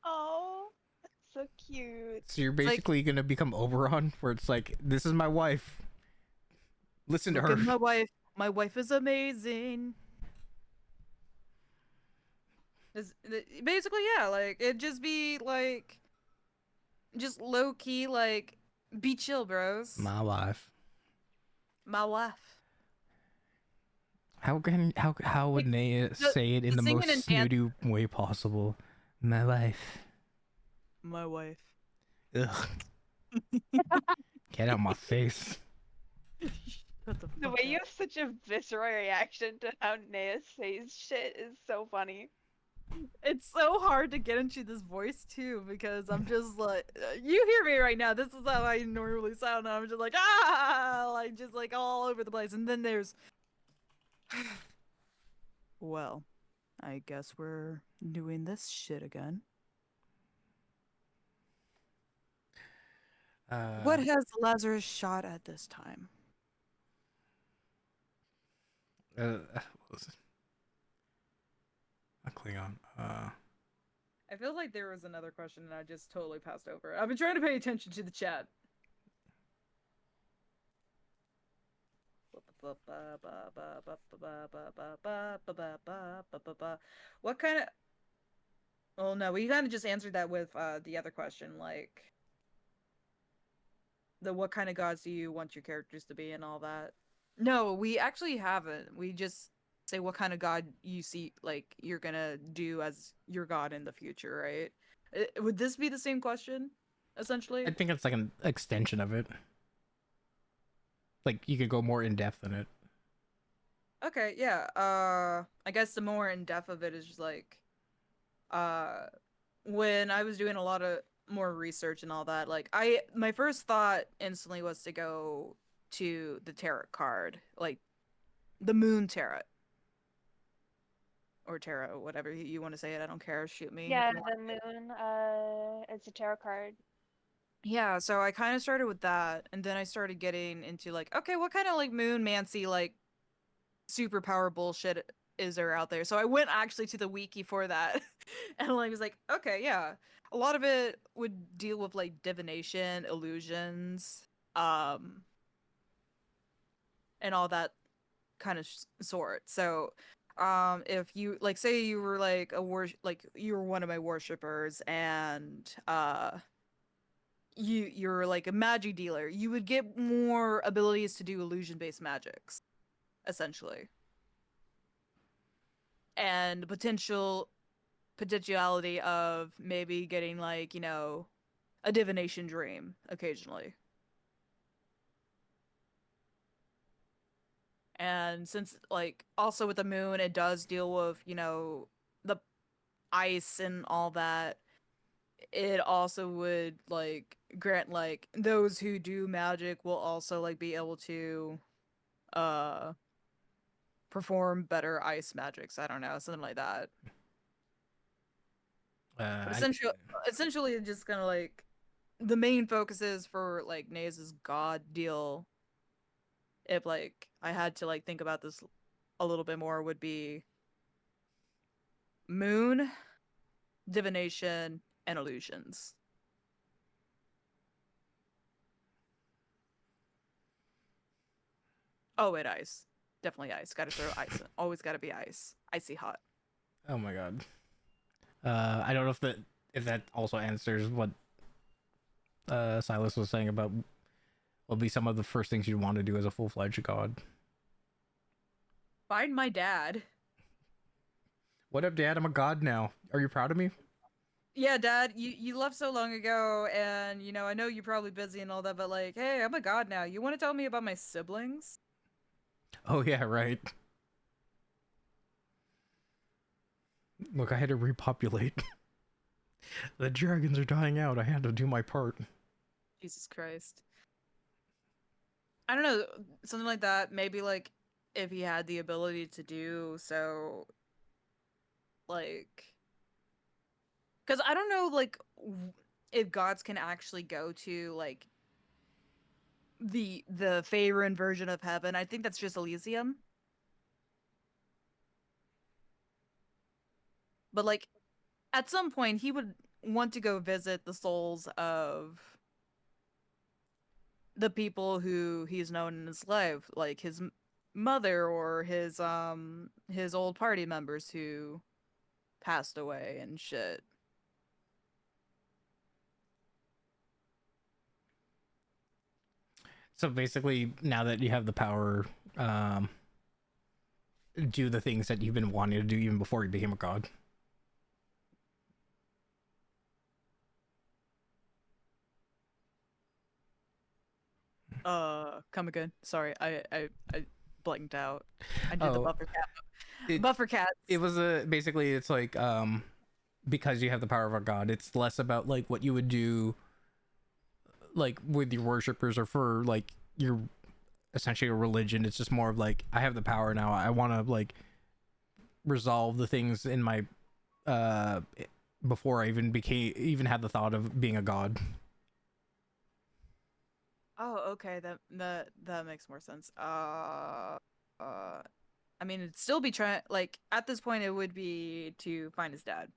Oh, that's so cute. So you're It's like, basically gonna become Oberon, where it's like, this is my wife. Listen to look her. at my wife. My wife is amazing. Basically, yeah, like it'd just be like, just low key, like, be chill, bros. My wife. My wife. How would Like, Naya say it in the singing most and snooty way possible? My wife. My wife. Ugh. Get out my face. Shut the The fuck way you up. have such a visceral reaction to how Nea says shit is so funny. It's so hard to get into this voice too, because I'm just like, you hear me right now. This is how I normally sound. And I'm just like, like just like all over the place. And then there's, well, I guess we're doing this shit again. What has Lazarus shot at this time? What was it? A Klingon. I feel like there was another question and I just totally passed over. I've been trying to pay attention to the chat. What kind of? Well, no, we kind of just answered that with the other question, like the what kind of gods do you want your characters to be and all that. No, we actually haven't. We just say what kind of god you see like you're gonna do as your god in the future, right? Would this be the same question, essentially? I think it's like an extension of it. Like you could go more in depth in it. Okay, yeah. I guess the more in depth of it is just like, uh, when I was doing a lot of more research and all that, like my first thought instantly was to go to the tarot card, like the moon tarot or tarot, whatever you want to say it. I don't care. Shoot me if Yeah, you want. the moon, it's a tarot card. Yeah, so I kind of started with that, and then I started getting into like, okay, what kind of like moon mancy like superpower bullshit is there out there? So I went actually to the wiki for that, and like was like, okay, yeah, a lot of it would deal with like divination, illusions, and all that kind of sort. So, if you like, say you were like like you were one of my worshippers, and you're like a magic dealer, you would get more abilities to do illusion based magics, essentially, and potentiality of maybe getting like a divination dream occasionally. And since like also with the moon it does deal with the ice and all that, it also would like grant like those who do magic will also like be able to uh perform better ice magics. I don't know, something like that. But I, essentially it's just gonna like the main focus is for like Naze's god deal. If like I had to like think about this a little bit more, would be moon, divination, and illusions. Oh wait, ice. Definitely ice. Gotta throw ice in. Always gotta be ice. Icy hot. oh my god. I don't know if that also answers what Silas was saying about what will be some of the first things you'd want to do as a full-fledged god. Find my dad. What up, Dad? I'm a god now. Are you proud of me? Yeah, Dad, you left so long ago, and I know you're probably busy and all that, but like, hey, I'm a god now. You want to tell me about my siblings? Oh yeah, right. Look, I had to repopulate. The dragons are dying out. I had to do my part. Jesus Christ. I don't know, something like that. Maybe like if he had the ability to do so, like, because I don't know, like, if gods can actually go to like the Faerun version of heaven. I think that's just Elysium. But like at some point he would want to go visit the souls of the people who he's known in his life, like his mother or his old party members who passed away and shit. So basically, now that you have the power, do the things that you've been wanting to do even before you became a god. Come again. Sorry, I blanked out. I did the Oh, buffer cat. it, Buffer cats. it was basically it's like because you have the power of a god, it's less about like what you would do like with your worshippers or for like your essentially a religion. It's just more of like I have the power now. I want to like resolve the things in my uh before I even had the thought of being a god. Oh, okay. That makes more sense. I mean, it'd still be trying. Like at this point, it would be to find his dad.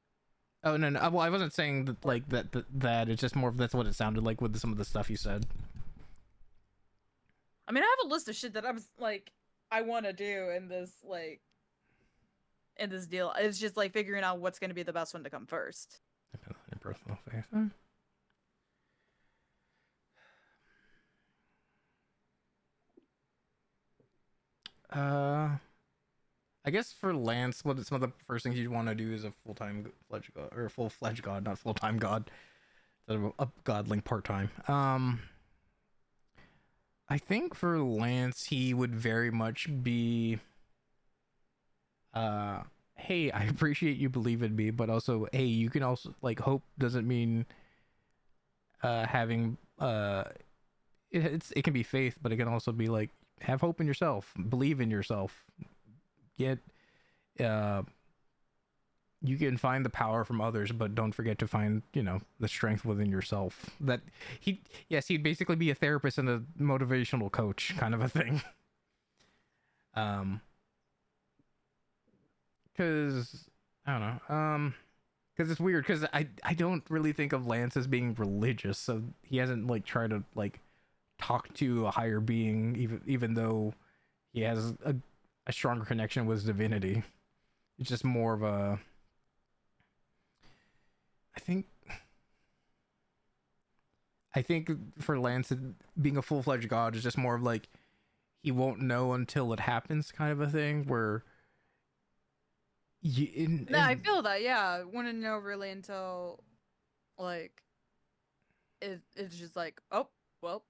Oh no, no. Well, I wasn't saying that like that. It's just more of that's what it sounded like with some of the stuff you said. I mean, I have a list of shit that I'm like I want to do in this deal. It's just like figuring out what's going to be the best one to come first. Depends on your personal faith. I guess for Lance, what some of the first things you'd want to do is a full-time fledged god, or a full-fledged god, not full-time god, instead of a godling part-time. I think for Lance, he would very much be, hey, I appreciate you believe in me, but also, hey, you can also, like, hope doesn't mean, having, it can be faith, but it can also be like, have hope in yourself, believe in yourself, get, you can find the power from others, but don't forget to find, the strength within yourself. That he'd basically be a therapist and a motivational coach kind of a thing. Because I don't know. Because it's weird. Because I don't really think of Lance as being religious, so he hasn't like tried to like talk to a higher being, even though he has a stronger connection with divinity. It's just more of a, I think for Lance, being a full-fledged god is just more of like, he won't know until it happens kind of a thing, where I feel that, yeah. I wouldn't know really until, like, it's just like, oh, well,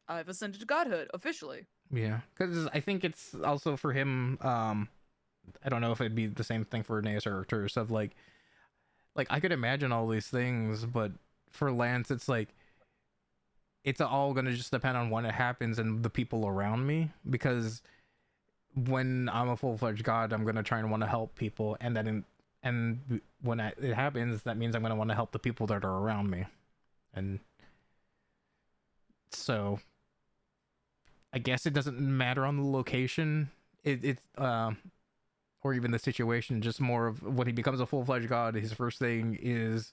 I've ascended to godhood, officially. Yeah, because I think it's also for him, I don't know if it'd be the same thing for Naeus or Arcturus, of like I could imagine all these things, but for Lance, it's like, it's all gonna just depend on when it happens and the people around me, because when I'm a full-fledged god, I'm gonna try and want to help people, and when it happens, that means I'm gonna want to help the people that are around me, and so I guess it doesn't matter on the location, or even the situation, just more of when he becomes a full-fledged god, his first thing is,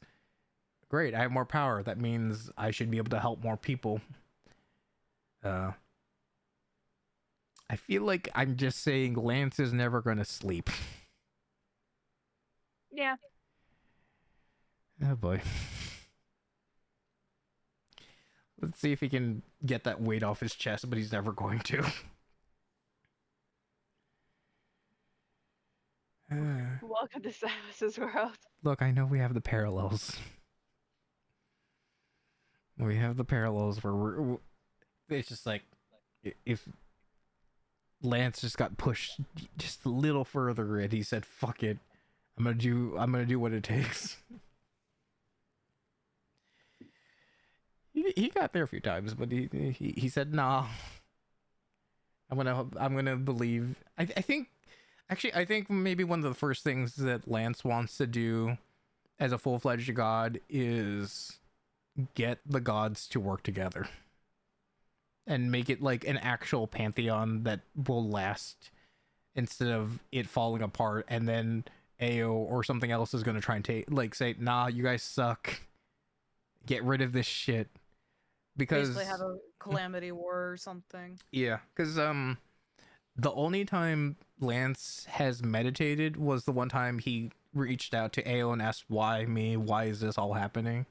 great, I have more power, that means I should be able to help more people. I feel like I'm just saying Lance is never gonna sleep. Yeah. Oh boy. Let's see if he can get that weight off his chest, but he's never going to. Welcome to Silas's world. Look, I know we have the parallels. We have the parallels where it's just like, if Lance just got pushed just a little further and he said, fuck it, I'm gonna do what it takes. He got there a few times, but he said, nah, I'm gonna believe. I think maybe one of the first things that Lance wants to do as a full-fledged god is get the gods to work together and make it like an actual pantheon that will last, instead of it falling apart and then AO or something else is going to try and say, nah, you guys suck, get rid of this shit, because basically have a calamity war or something. Yeah, because the only time Lance has meditated was the one time he reached out to AO and asked, why me, why is this all happening?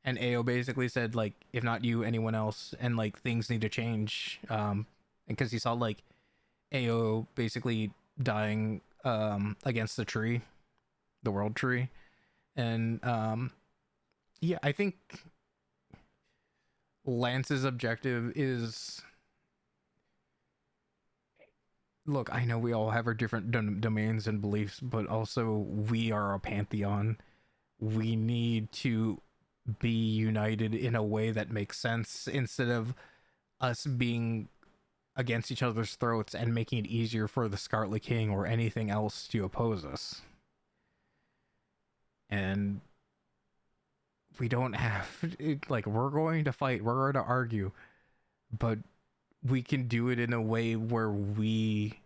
And AO basically said, like, if not you, anyone else, and like things need to change, because he saw like AO basically dying against the tree, the world tree. And yeah, I think Lance's objective is, look, I know we all have our different domains and beliefs, but also we are a pantheon. We need to be united in a way that makes sense, instead of us being against each other's throats and making it easier for the Scarlet King or anything else to oppose us. And we don't have like, we're going to fight, we're going to argue, but we can do it in a way where we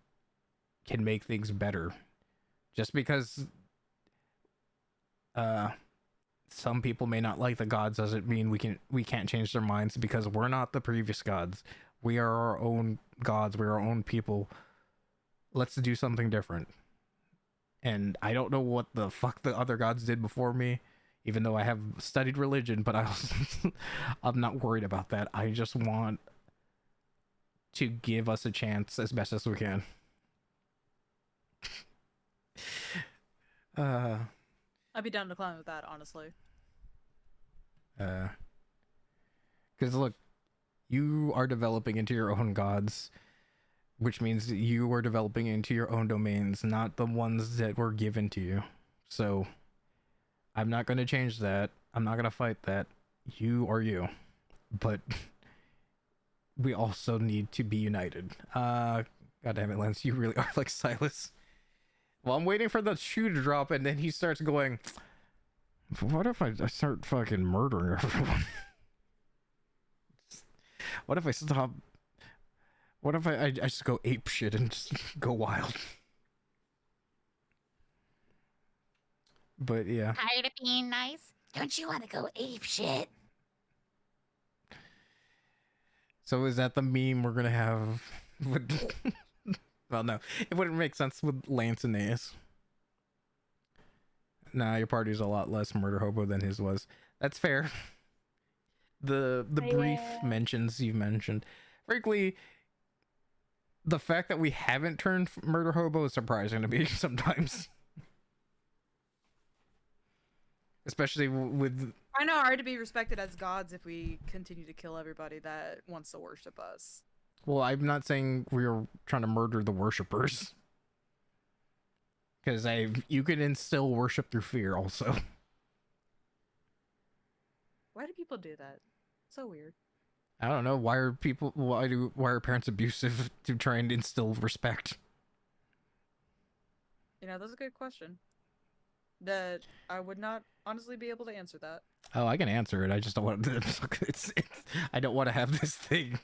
can make things better. Just because some people may not like the gods doesn't mean we can't change their minds, because we're not the previous gods. We are our own gods. We're our own people. Let's do something different. And I don't know what the fuck the other gods did before me, even though I have studied religion, but I'm not worried about that. I just want to give us a chance as best as we can. I'd be down to climb with that, honestly. Because look, you are developing into your own gods, which means that you are developing into your own domains, not the ones that were given to you. So I'm not going to change that. I'm not going to fight that. You are you. But we also need to be united. God damn it, Lance, you really are like Silas. Well, I'm waiting for the shoe to drop, and then he starts going, what if I start fucking murdering everyone? What if I stop? What if I just go ape shit and just go wild? But yeah. Tired of being nice? Don't you want to go ape shit? So is that the meme we're gonna have? Well, no, it wouldn't make sense with Lance and Ace. Nah, your party's a lot less murder hobo than his was. That's fair. The brief mentions you've mentioned, frankly, the fact that we haven't turned murder hobo is surprising to me sometimes. Especially with... I know hard to be respected as gods if we continue to kill everybody that wants to worship us. Well, I'm not saying we're trying to murder the worshippers. Because you can instill worship through fear also. Why do people do that? So weird. I don't know. Why are parents abusive to try and instill respect? You know, that's a good question. That I would not honestly be able to answer that. Oh, I can answer it. I just don't want to. I don't want to have this thing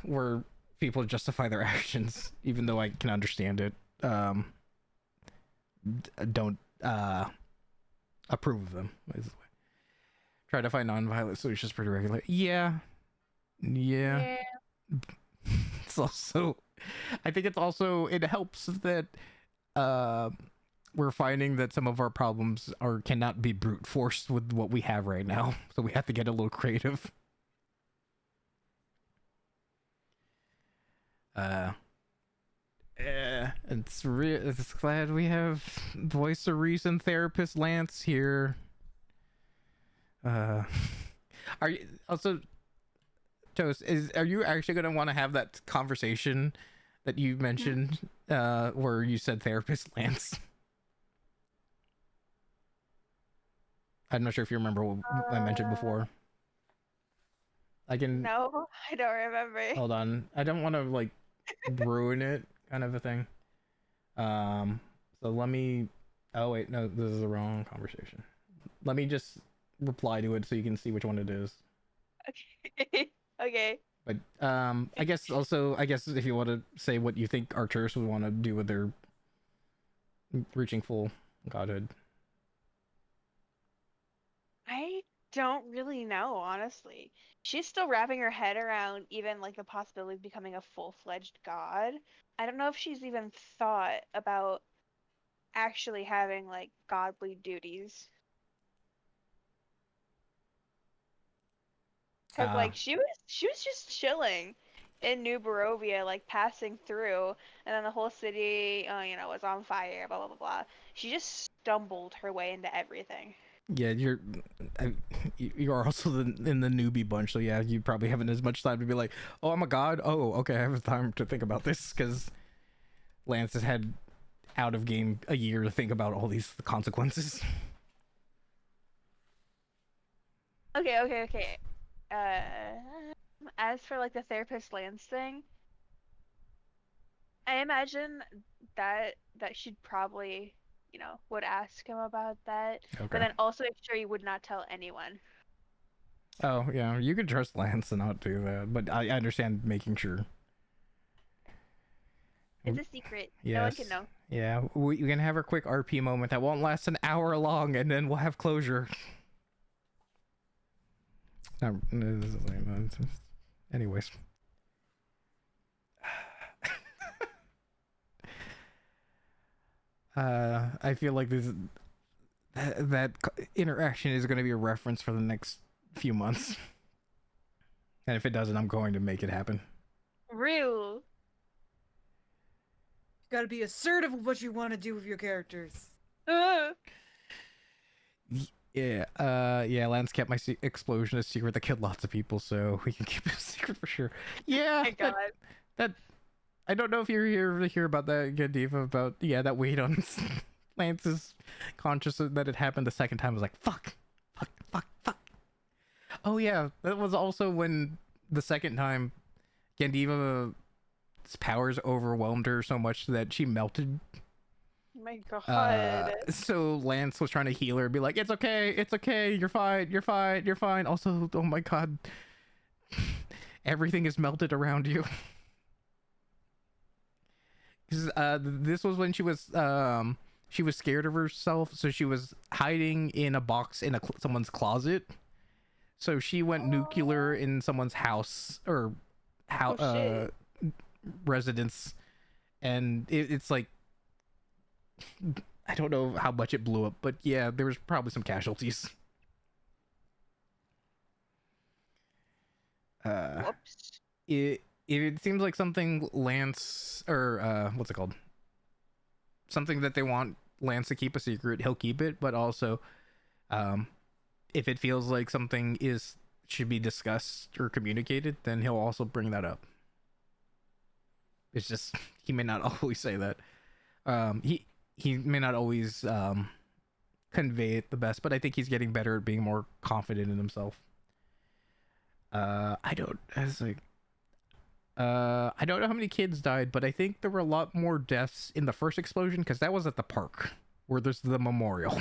where people justify their actions, even though I can understand it. Don't approve of them. Try to find non-violent solutions pretty regular. Yeah. It's also, I think it's also, it helps that we're finding that some of our problems cannot be brute forced with what we have right now, so we have to get a little creative. It's glad we have voice of reason therapist Lance here. Are you also, Toast, are you actually gonna want to have that conversation that you mentioned where you said therapist Lance? I'm not sure if you remember what I mentioned before. I can... No, I don't remember. Hold on. I don't want to like ruin it, kind of a thing. So let me... Oh wait, no, this is the wrong conversation. Let me just reply to it so you can see which one it is. Okay. Okay. But I guess if you want to say what you think Arcturus would want to do with their reaching full godhood. I don't really know, honestly. She's still wrapping her head around even like the possibility of becoming a full-fledged god. I don't know if she's even thought about actually having like godly duties. Cause like she was just chilling in New Barovia, like passing through, and then the whole city, was on fire. Blah blah blah blah. She just stumbled her way into everything. Yeah, you are also in the newbie bunch, so yeah, you probably haven't as much time to be like, oh, I'm a god. Oh, okay, I have time to think about this because Lance has had out of game a year to think about all these consequences. Okay. As for like the therapist Lance thing, I imagine that she'd probably, would ask him about that. Okay. But then also make sure he would not tell anyone. Oh, yeah, you could trust Lance to not do that, but I understand making sure. It's a secret. Yes. No one can know. Yeah, we can have a quick RP moment that won't last an hour long, and then we'll have closure. Anyways. I feel like that interaction is going to be a reference for the next few months. And if it doesn't, I'm going to make it happen. Real. You gotta be assertive with what you want to do with your characters. Yeah, Lance kept my explosion a secret that killed lots of people, so we can keep it a secret for sure. Yeah, My God. that I don't know if you're here to hear about that, Gadiva, about that weight on Lance's consciousness that it happened the second time. I was like, fuck. Oh yeah, that was also when the second time Gandiva's powers overwhelmed her so much that she melted. Oh my God. So Lance was trying to heal her, be like, it's okay, you're fine. Also, oh my God, everything is melted around you. This was when she was scared of herself, so she was hiding in a box in someone's closet. So she went nuclear in someone's house or residence, and it's like, I don't know how much it blew up, but yeah, there was probably some casualties. Whoops. It seems like something Lance, or what's it called? Something that they want Lance to keep a secret, he'll keep it, but also, if it feels like something should be discussed or communicated, then he'll also bring that up. It's just, he may not always say that. He may not always convey it the best, but I think he's getting better at being more confident in himself. I don't know how many kids died, but I think there were a lot more deaths in the first explosion because that was at the park where there's the memorial.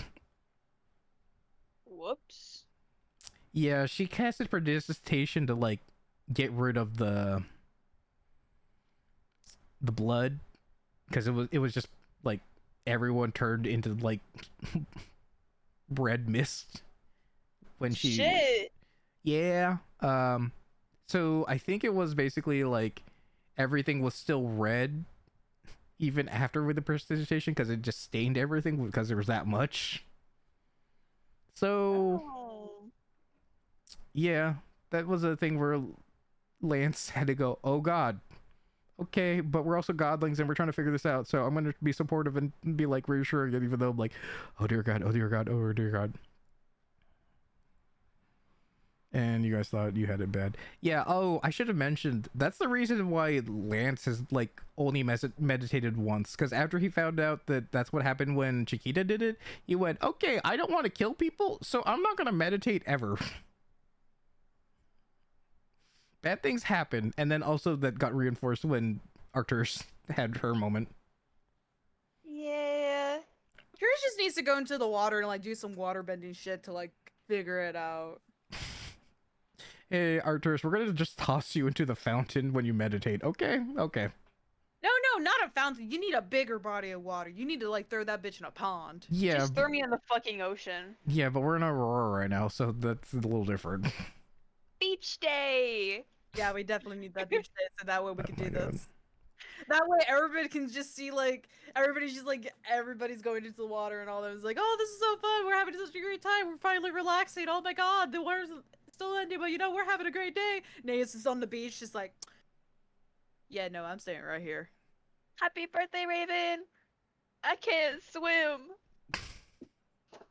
Whoops. Yeah, she casted prestidigitation to like get rid of the blood because it was just like everyone turned into like red mist when she Shit. Yeah. So I think it was basically like everything was still red even after with the prestidigitation because it just stained everything because there was that much. So Oh. yeah, that was a thing where Lance had to go, oh God, okay, but we're also godlings and we're trying to figure this out, so I'm gonna be supportive and be like reassuring it, even though I'm like, oh dear God, oh dear God, oh dear God. And you guys thought you had it bad. Yeah, oh, I should have mentioned, that's the reason why Lance has, like, only meditated once. Because after he found out that that's what happened when Chiquita did it, he went, okay, I don't want to kill people, so I'm not going to meditate ever. Bad things happen. And then also that got reinforced when Arcturus had her moment. Yeah. Curious just needs to go into the water and, like, do some water bending shit to, like, figure it out. Hey, Arcturus, we're gonna just toss you into the fountain when you meditate. Okay, okay. No, not a fountain. You need a bigger body of water. You need to, like, throw that bitch in a pond. Yeah. Just throw me in the fucking ocean. Yeah, but we're in Aurora right now, so that's a little different. Beach day. Yeah, we definitely need that beach day, so that way we can do God. this. That way everybody can just see, like, everybody's going into the water and all that. It's like, oh, this is so fun. We're having such a great time. We're finally relaxing. Oh my God, the water's still ending, but you know, we're having a great day. Naeus is on the beach, just like, yeah, no, I'm staying right here. Happy birthday, Raven. I can't swim.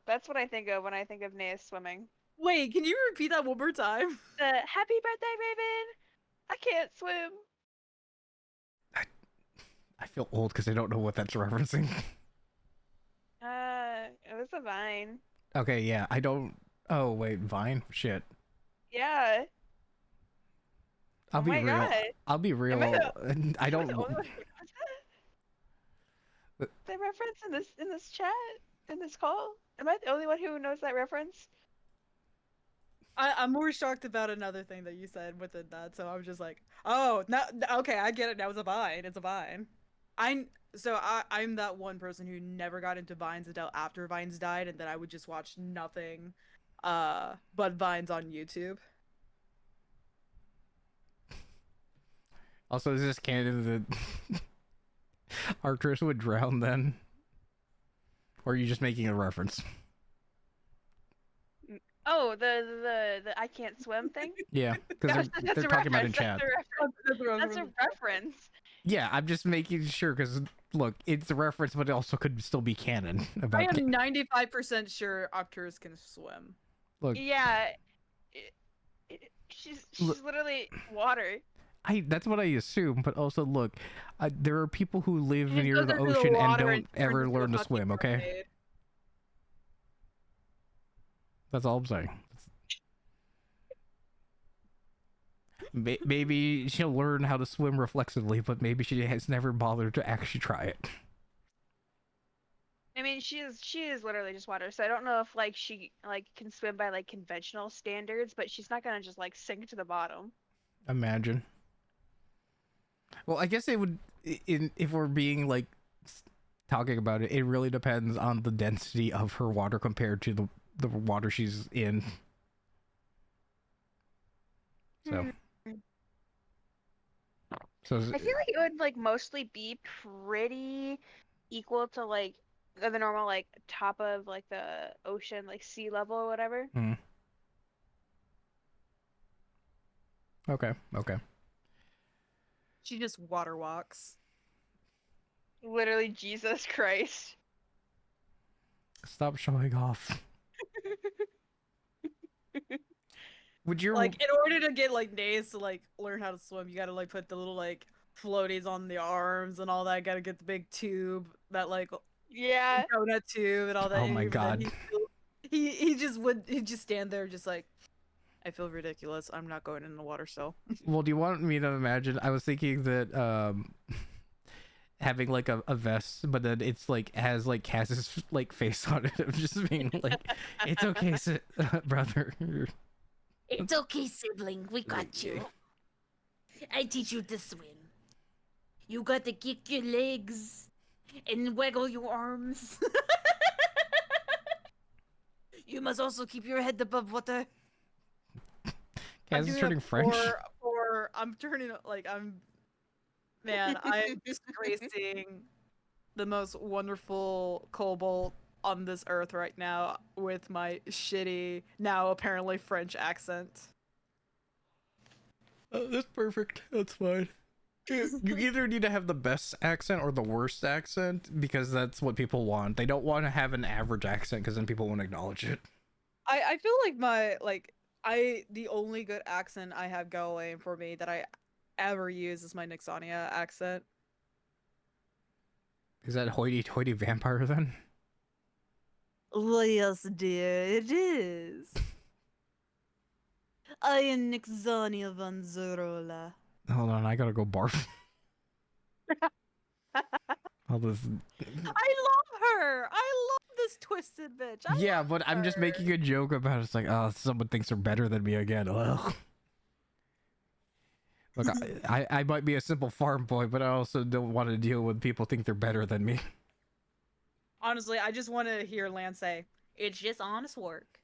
That's what I think of when I think of Nea swimming. Wait, can you repeat that one more time? Happy birthday, Raven. I can't swim. I feel old because I don't know what that's referencing. It was a Vine. Okay, yeah, I don't... Oh, wait, Vine? Shit. Yeah. I'll be my real. God. I'll be real. I don't... The reference in this chat? In this call? Am I the only one who knows that reference? I'm more shocked about another thing that you said within that, so I'm just like, oh, no, okay, I get it now. It's a Vine. It's a Vine. I'm that one person who never got into Vines until after Vines died, and then I would just watch nothing but Vines on YouTube. Also, is this canon that Arcturus would drown then? Or are you just making a reference? Oh, the I can't swim thing. Yeah, because That's they're a talking about in reference. chat. That's a reference. Yeah, I'm just making sure because look, it's a reference, but it also could still be canon I about. am 95% sure Arcturus can swim. Look, Yeah, she's literally water. that's what I assume, but also look, there are people who live He just near goes the into the ocean and water don't turns ever into a learn to fucking swim. Okay, mermaid. that's all I'm saying. Maybe she'll learn how to swim reflexively, but maybe she has never bothered to actually try it. I mean, she is literally just water. So I don't know if like she like can swim by like conventional standards, but she's not gonna just like sink to the bottom. Imagine. Well, I guess it would. If we're being like talking about it, it really depends on the density of her water compared to the water she's in. So. So I feel like it would like mostly be pretty equal to like the normal like top of like the ocean, like sea level or whatever. Okay. She just water walks. Literally, Jesus Christ. Stop showing off. Would you Like, in order to get like Nays to like learn how to swim, you gotta like put the little like floaties on the arms and all that. Gotta get the big tube, that like Yeah. donut tube and all that. Oh my And then God. He just stand there just like, I feel ridiculous. I'm not going in the water still. Well, do you want me to imagine? I was thinking that having like a vest, but then it's like has like Kaz's like face on it of just being like, it's okay, brother. It's okay, sibling. We got you. I teach you to swim. You got to kick your legs and waggle your arms. You must also keep your head above water. Kaz is turning French. I'm turning like man, I'm disgracing the most wonderful kobold on this earth right now with my shitty, now apparently French accent. That's perfect. That's fine. You either need to have the best accent or the worst accent because that's what people want. They don't want to have an average accent because then people won't acknowledge it. I feel like the only good accent I have going for me that I ever use is my Nixonia accent. Is that hoity-toity vampire then? Yes, dear, it is. I am Nixonia von Zorola. Hold on, I gotta go barf. All this... I love her. I love this twisted bitch. Yeah, but I'm just making a joke about it. It's like, oh, someone thinks they're better than me again. Ugh. Look, I might be a simple farm boy, but I also don't want to deal with people think they're better than me. Honestly, I just want to hear Lance say, "It's just honest work."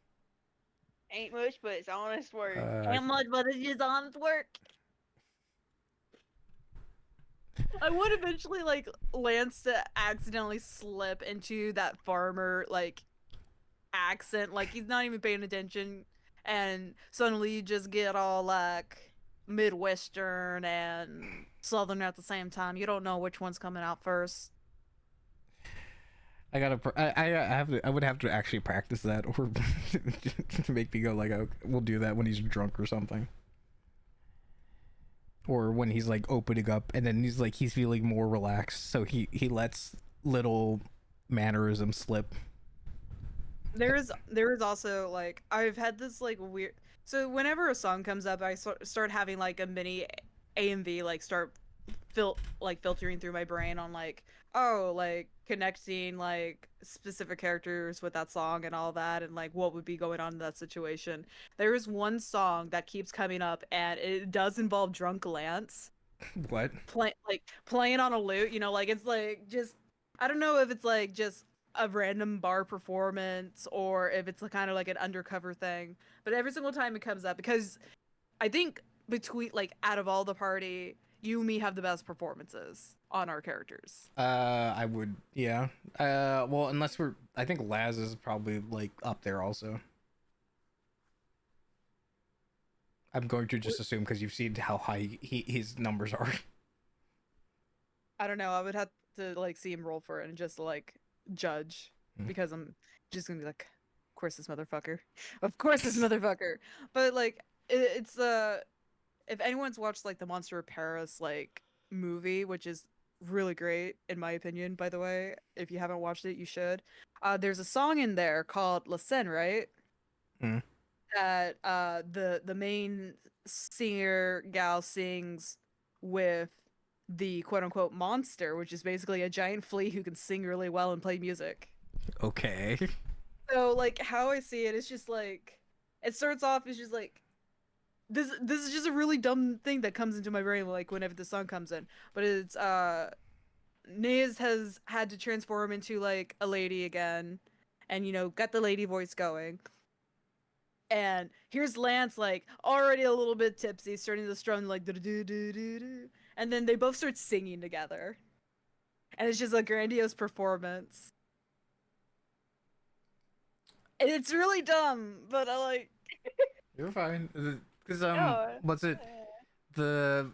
Ain't much, but it's honest work. Ain't much, but it's just honest work. I would eventually like Lance to accidentally slip into that farmer like accent, like he's not even paying attention, and suddenly you just get all like Midwestern and Southern at the same time. You don't know which one's coming out first. I would have to actually practice that, or to make me go like, oh, we'll do that when he's drunk or something, or when he's like opening up, and then he's feeling more relaxed, so he lets little mannerisms slip. There is also like I've had this like weird. So whenever a song comes up, I start having like a mini AMV like start filtering through my brain on like, oh, like connecting like specific characters with that song and all that, and like what would be going on in that situation. There is one song that keeps coming up, and it does involve drunk Lance. What? Playing on a lute, you know, like it's like just, I don't know if it's like just a random bar performance or if it's kind of like an undercover thing, but every single time it comes up, because I think between like out of all the party, Yumi have the best performances on our characters. I would, yeah. Well, unless I think Laz is probably like up there also. I'm going to just assume because you've seen how high his numbers are. I don't know. I would have to like see him roll for it and just like judge because I'm just gonna be like, of course this motherfucker, of course this motherfucker. But like, it's if anyone's watched like the Monster of Paris like movie, which is really great in my opinion, by the way, if you haven't watched it, you should. There's a song in there called La Seine, right? Mm. That the main singer gal sings with the quote unquote monster, which is basically a giant flea who can sing really well and play music. Okay. So like how I see it, it's just like it starts off as just like this is just a really dumb thing that comes into my brain like whenever the song comes in. But it's Niz has had to transform into like a lady again and got the lady voice going. And here's Lance like already a little bit tipsy, starting to strum like do do do do do, and then they both start singing together, and it's just a grandiose performance. And it's really dumb, but I like. You're fine. Because No, what's it? The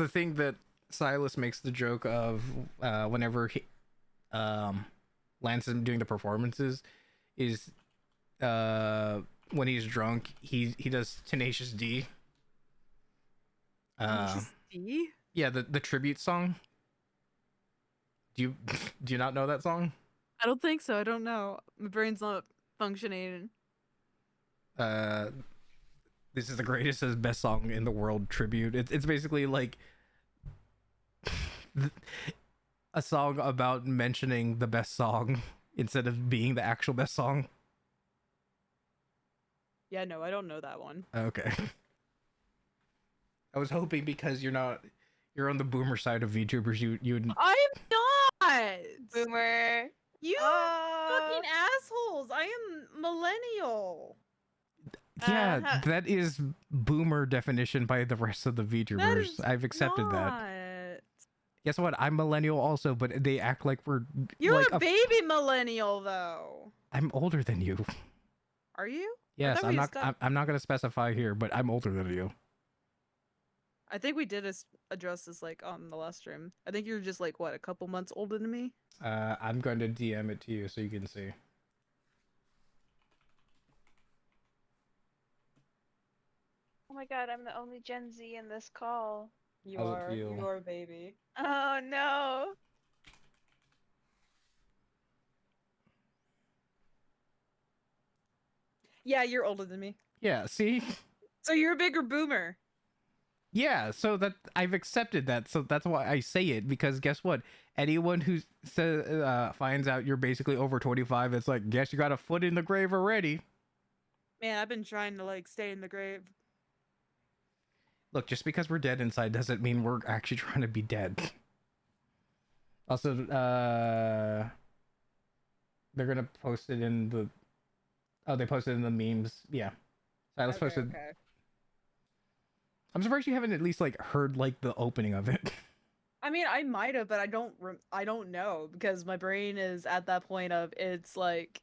thing that Silas makes the joke of whenever Lance is doing the performances is when he's drunk he does Tenacious D. D? Yeah, the tribute song. Do you not know that song? I don't think so. I don't know. My brain's not functioning. This is the greatest and best song in the world tribute. It's basically like a song about mentioning the best song instead of being the actual best song. Yeah, no, I don't know that one. Okay. I was hoping because you're on the boomer side of VTubers, you'd I'm not! Boomer. You fucking assholes! I am millennial. yeah, Uh-huh. that is boomer definition by the rest of the VTubers. is I've accepted that. not. Guess what? I'm millennial also, but they act like we're You're like a baby millennial, though. I'm older than you. Are you? Yes, thought I'm we not. discussed- I'm not going to specify here, but I'm older than you. I think we did address this like on the last stream. I think you're just like what, a couple months older than me. I'm going to DM it to you so you can see. Oh my god, I'm the only Gen Z in this call. You How's it are. feel? You are a baby. Oh no. Yeah, you're older than me. Yeah. See. So you're a bigger boomer. Yeah, so that I've accepted that, so that's why I say it, because guess what? Anyone who finds out you're basically over 25, it's like, guess you got a foot in the grave already. Man, I've been trying to like stay in the grave. Look, just because we're dead inside doesn't mean we're actually trying to be dead. Also, they're gonna post it in the... Oh, they posted in the memes. Yeah. Silas posted... Okay. I'm surprised you haven't at least like heard like the opening of it. I mean, I might have, but I don't know because my brain is at that point of it's like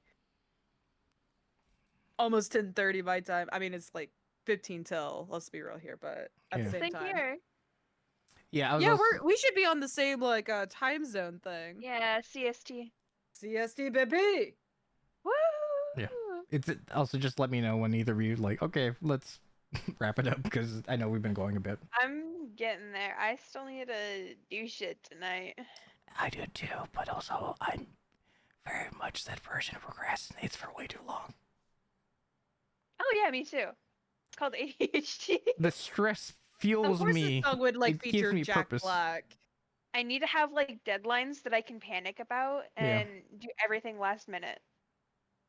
almost 10:30 my time. I mean, it's like 15 till. Let's be real here, but at Yeah. the same Same time. here. Yeah, I was Yeah, also... we should be on the same like time zone thing. Yeah, CST. CST baby. Woo! Yeah. It's also just let me know when either of you like, okay, let's wrap it up because I know we've been going a bit. I'm getting there. I still need to do shit tonight. I do too, but also I'm very much that person who procrastinates for way too long. Oh yeah, me too. It's called ADHD. The stress Of fuels course, me. this song would like It gives feature me Jack purpose. Black. I need to have like deadlines that I can panic about Yeah. and do everything last minute.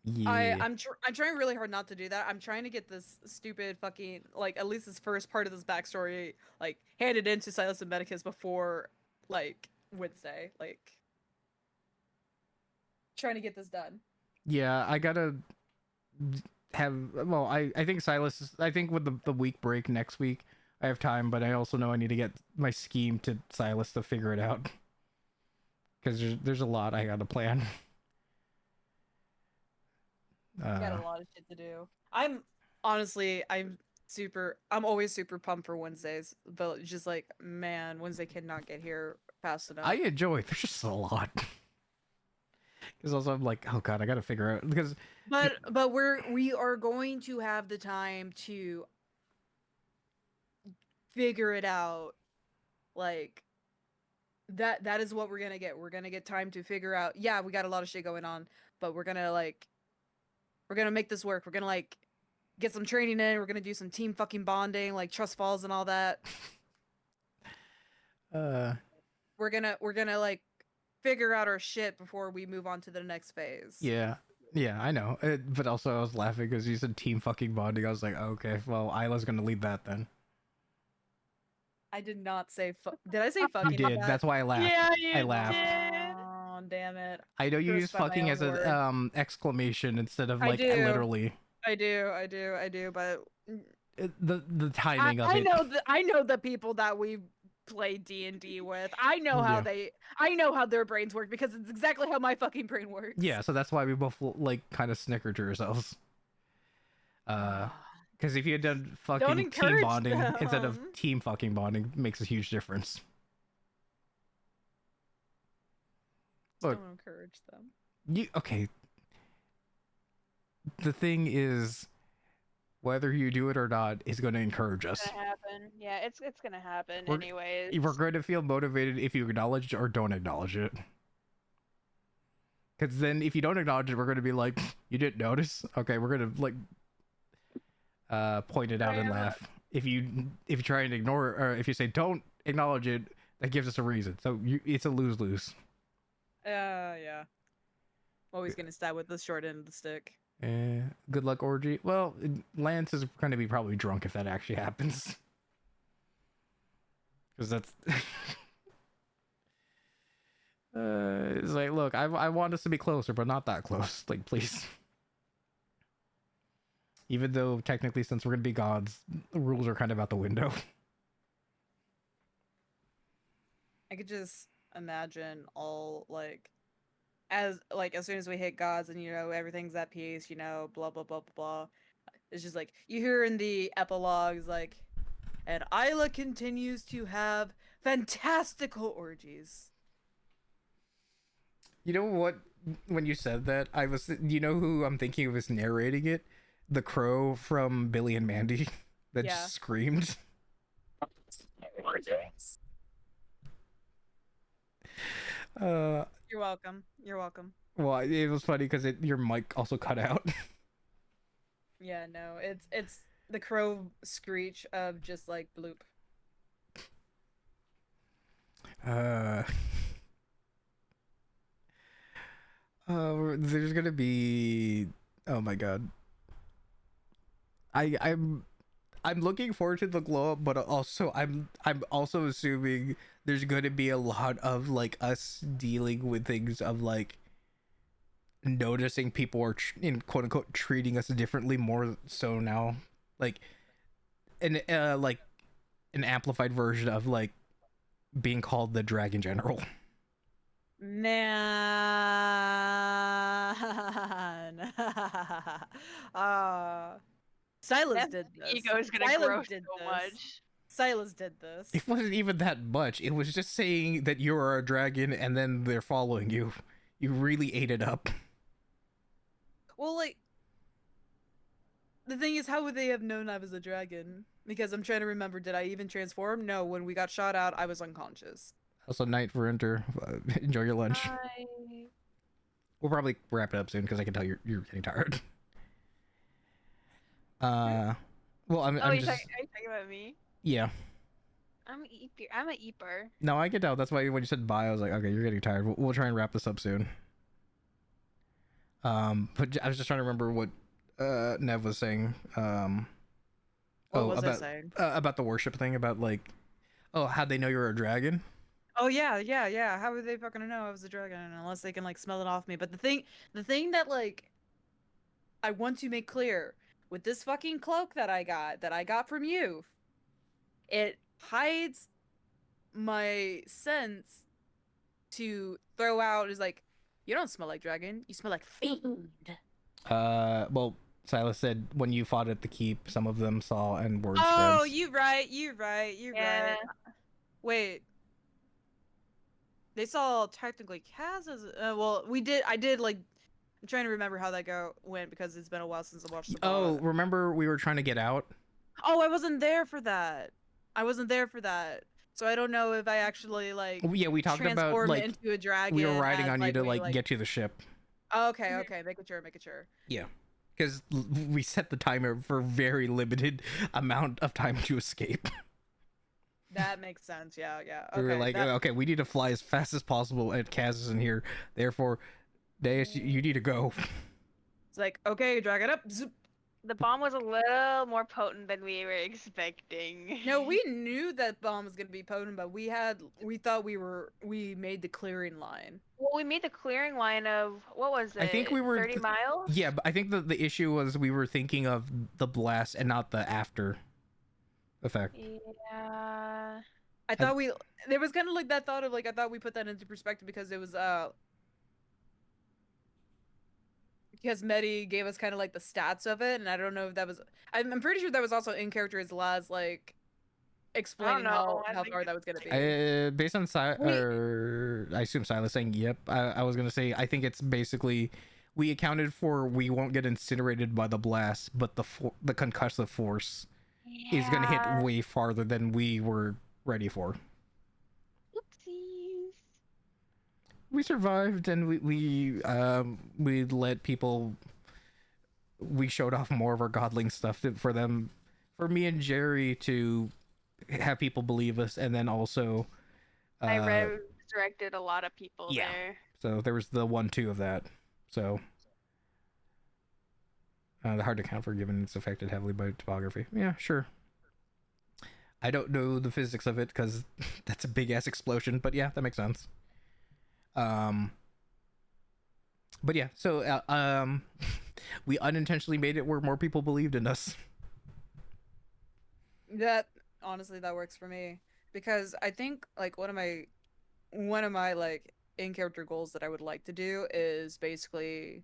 Yeah. I'm trying really hard not to do that. I'm trying to get this stupid fucking like at least this first part of this backstory like handed into Silas and Medicus before like Wednesday. Like trying to get this done. Yeah, I gotta have... Well, I think Silas... I think with the week break next week, I have time, but I also know I need to get my scheme to Silas to figure it out. Because there's a lot I gotta plan. Got a lot of shit to do. I'm honestly, I'm always super pumped for Wednesdays, but it's just like, man, Wednesday cannot get here fast enough. I enjoy. There's just a lot. Because also I'm like, oh god, I gotta figure out because. But we are going to have the time to figure it out. Like that is what we're gonna get. We're gonna get time to figure out. Yeah, we got a lot of shit going on, but we're gonna make this work. We're gonna like get some training in. We're gonna do some team fucking bonding, like trust falls and all that. We're gonna like figure out our shit before we move on to the next phase. Yeah, I know. But also I was laughing because you said team fucking bonding. I was like, oh, okay, well, Isla's gonna lead that then. I did not say did I say fucking? You did. That's why I laughed. Yeah, you I laughed. did. Oh, damn it. I know you use Cursed by my fucking own as word. a exclamation instead of I like do. literally. I do, but The timing of it. I know the people that we play D&D with. I know how their brains work because it's exactly how my fucking brain works. Yeah, so that's why we both like kind of snickered to ourselves. Because if you had done fucking team encourage bonding instead of them. team fucking bonding, makes a huge difference. Look, Don't encourage them. okay. The thing is, whether you do it or not is going to encourage us. It's gonna happen. Yeah, it's gonna happen We're- anyways. We're going to feel motivated if you acknowledge or don't acknowledge it. Because then if you don't acknowledge it, we're going to be like, you didn't notice? Okay, we're going to like point it out and laugh. If you try and ignore it, or if you say don't acknowledge it, that gives us a reason. So it's a lose-lose. Yeah. Always gonna stab with the short end of the stick. Good luck, orgy. Well, Lance is going to be probably drunk if that actually happens. Because that's... it's like, look, I want us to be closer, but not that close. Like, please. Even though, technically, since we're going to be gods, the rules are kind of out the window. I could just imagine all as soon as we hit gods and everything's at peace, blah blah blah blah blah. It's just like you hear in the epilogues and Isla continues to have fantastical orgies. You know what? When you said that, you know who I'm thinking of as narrating it? The crow from Billy and Mandy that Yeah. screamed. You're welcome. You're welcome. Well, it was funny because your mic also cut out. Yeah, no, it's the crow screech of just like bloop. There's gonna be. Oh my god. I'm looking forward to the glow up, but also I'm also assuming there's going to be a lot of like us dealing with things of like noticing people are in quote unquote treating us differently more so now, like an amplified version of like being called the Dragon General. Man. Silas That did this. ego is gonna Silas grow did so this. much. Silas did this. It wasn't even that much. It was just saying that you are a dragon and then they're following you. You really ate it up. Well, the thing is, how would they have known I was a dragon? Because I'm trying to remember, did I even transform? No, when we got shot out, I was unconscious. Also, night for enter. Enjoy your lunch. Bye. We'll probably wrap it up soon because I can tell you're getting tired. Well, I'm Are you just talking about me? yeah. I'm a eeper. No, I can tell. That's why when you said bye, I was like, okay, you're getting tired. We'll try and wrap this up soon. But I was just trying to remember what Nev was saying. What was I saying? About the worship thing. About like, oh, how'd they know you're a dragon? Oh yeah. How would they fucking know I was a dragon unless they can smell it off me? But the thing that I want to make clear with this fucking cloak that I got from you, it hides my sense to throw out is like, you don't smell like dragon, you smell like fiend. Well, Silas said when you fought at the keep, some of them saw and word Oh, spreads. you right. Yeah. Wait. They saw technically Kaz as well. I did like. I'm trying to remember how that went because it's been a while since I watched the Oh, VOD. remember we were trying to get out? Oh, I wasn't there for that. So I don't know if I actually like Yeah, we talked about transformed like into a dragon. we were riding as, on you to we, like get to the ship. Oh, okay, making sure. Yeah, because we set the timer for very limited amount of time to escape. That makes sense. Yeah. Okay. We were like, that- okay, we need to fly as fast as possible, and Kaz is in here. Therefore, Deus, you need to go. It's like, okay, drag it up. Zoop. The bomb was a little more potent than we were expecting. No, we knew that bomb was gonna be potent, but we thought we made the clearing line. Well, we made the clearing line of what was it? I think we were 30 miles. Yeah, but I think the issue was we were thinking of the blast and not the after effect. Yeah. I thought there was kind of like that thought of like I thought we put that into perspective because it was because Medi gave us kind of like the stats of it, and I don't know if that was I'm pretty sure that was also in character as Laz like explaining know. how far that was gonna be. Based on I assume Silas saying yep. I was gonna say I think it's basically we accounted for we won't get incinerated by the blast, but the concussive force is gonna hit way farther than we were ready for. Oopsies. We survived, and we let people. We showed off more of our godling stuff for them, for me and Jerry to have people believe us, and then also. I resurrected a lot of people there. So there was the 1-2 of that. So. Hard to count for given it's affected heavily by topography. Yeah, sure. I don't know the physics of it because that's a big ass explosion, but yeah, that makes sense. But yeah, so we unintentionally made it where more people believed in us. That honestly that works for me because I think like one of my like in character goals that I would like to do is basically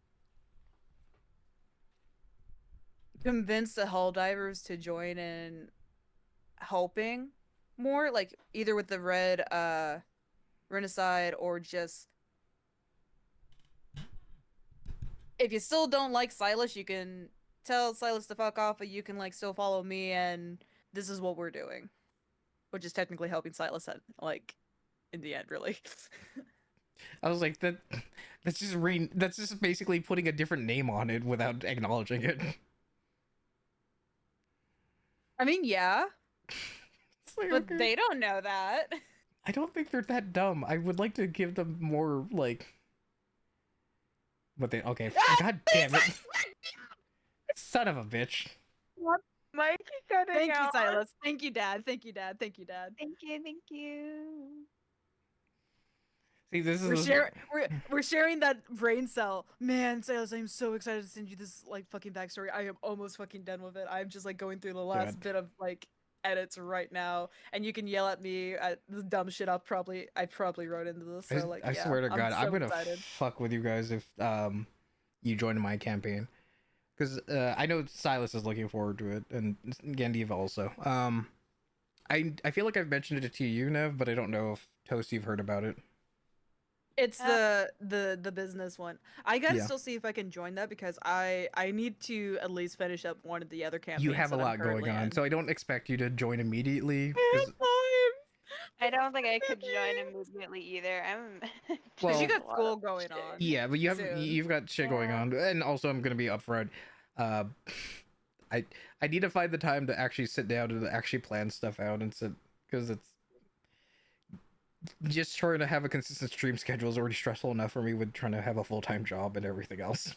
convince the hull divers to join in helping more, like either with the red Renacide or just if you still don't like Silas, you can tell Silas to fuck off, but you can like still follow me and this is what we're doing. Which is technically helping Silas at, like in the end, really. I was like that's just basically putting a different name on it without acknowledging it. I mean, yeah. Like, But okay. they don't know that. I don't think they're that dumb. I would like to give them more like. But they okay. God damn it! Son of a bitch. What? Mike cutting Thank you, out. Silas. Thank you, Dad. Thank you. Thank you. See, this is We're sharing that brain cell. Man, Silas, I'm so excited to send you this like fucking backstory. I am almost fucking done with it. I'm just like going through the last bit of like edits right now, and you can yell at me at the dumb shit I probably wrote into this. So like, I yeah, swear to God, so I'm gonna excited. fuck with you guys if you join my campaign, because I know Silas is looking forward to it, and Gandiva also. I feel like I've mentioned it to you, Nev, but I don't know if Toast you've heard about it. It's the business one. I gotta Yeah. still see if I can join that because I need to at least finish up one of the other campaigns. You have a that I'm lot going currently on, in. so I don't expect you to join immediately. I don't think I could join immediately either. I'm. Well, Because you doing got a lot school of going shit. on. Yeah, but soon. you've got shit going Yeah. on, and also I'm gonna be upfront. I need to find the time to actually sit down and actually plan stuff out and sit because it's just trying to have a consistent stream schedule is already stressful enough for me with trying to have a full-time job and everything else.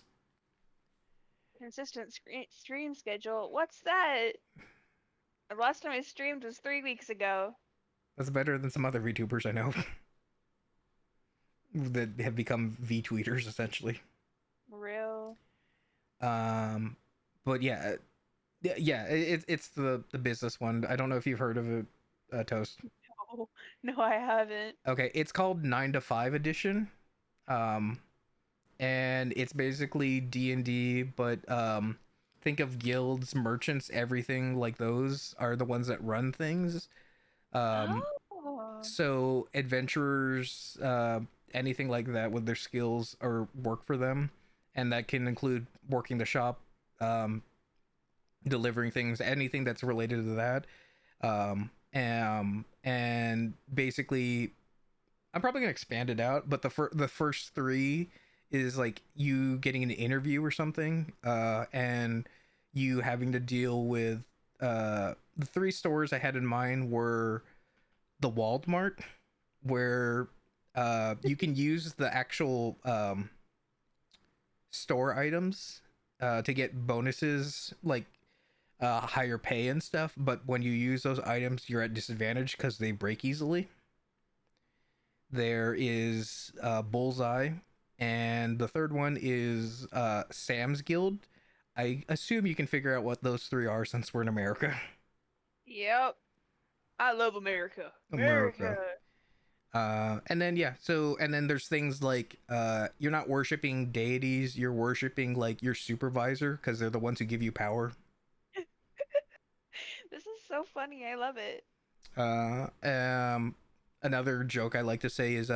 Consistent stream schedule. What's that? The last time I streamed was 3 weeks ago. That's better than some other VTubers I know that have become V-tweeters essentially. Real. But yeah, it's the business one. I don't know if you've heard of it. Toast? No, no, I haven't. Okay, it's called 9 to 5 edition. Um, and it's basically D&D, but think of guilds, merchants, everything like those are the ones that run things. Um, Oh. so adventurers, anything like that with their skills or work for them, and that can include working the shop, um, delivering things, anything that's related to that. And basically I'm probably gonna expand it out, but the first three is like you getting an interview or something, and you having to deal with the three stores I had in mind were the Walmart, where you can use the actual store items to get bonuses like higher pay and stuff, but when you use those items, you're at disadvantage because they break easily. There is Bullseye, and the third one is Sam's Guild. I assume you can figure out what those three are since we're in America. Yep. I love America. America. And then yeah, so and then there's things like you're not worshiping deities, you're worshiping like your supervisor because they're the ones who give you power. This is so funny. I love it. Another joke I like to say is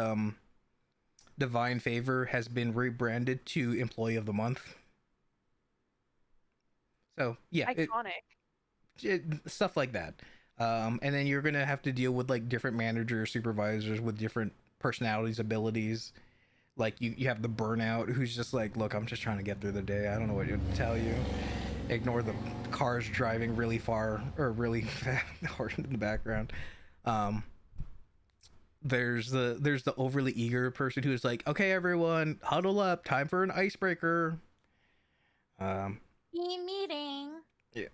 Divine Favor has been rebranded to Employee of the Month. So yeah, stuff like that. And then you're gonna have to deal with like different managers, supervisors with different personalities, abilities. Like you have the burnout who's just like, look, I'm just trying to get through the day. I don't know what to tell you. Ignore the cars driving really far or really hard in the background. There's the overly eager person who is like, okay, everyone, huddle up, time for an icebreaker. Meeting. Yeah.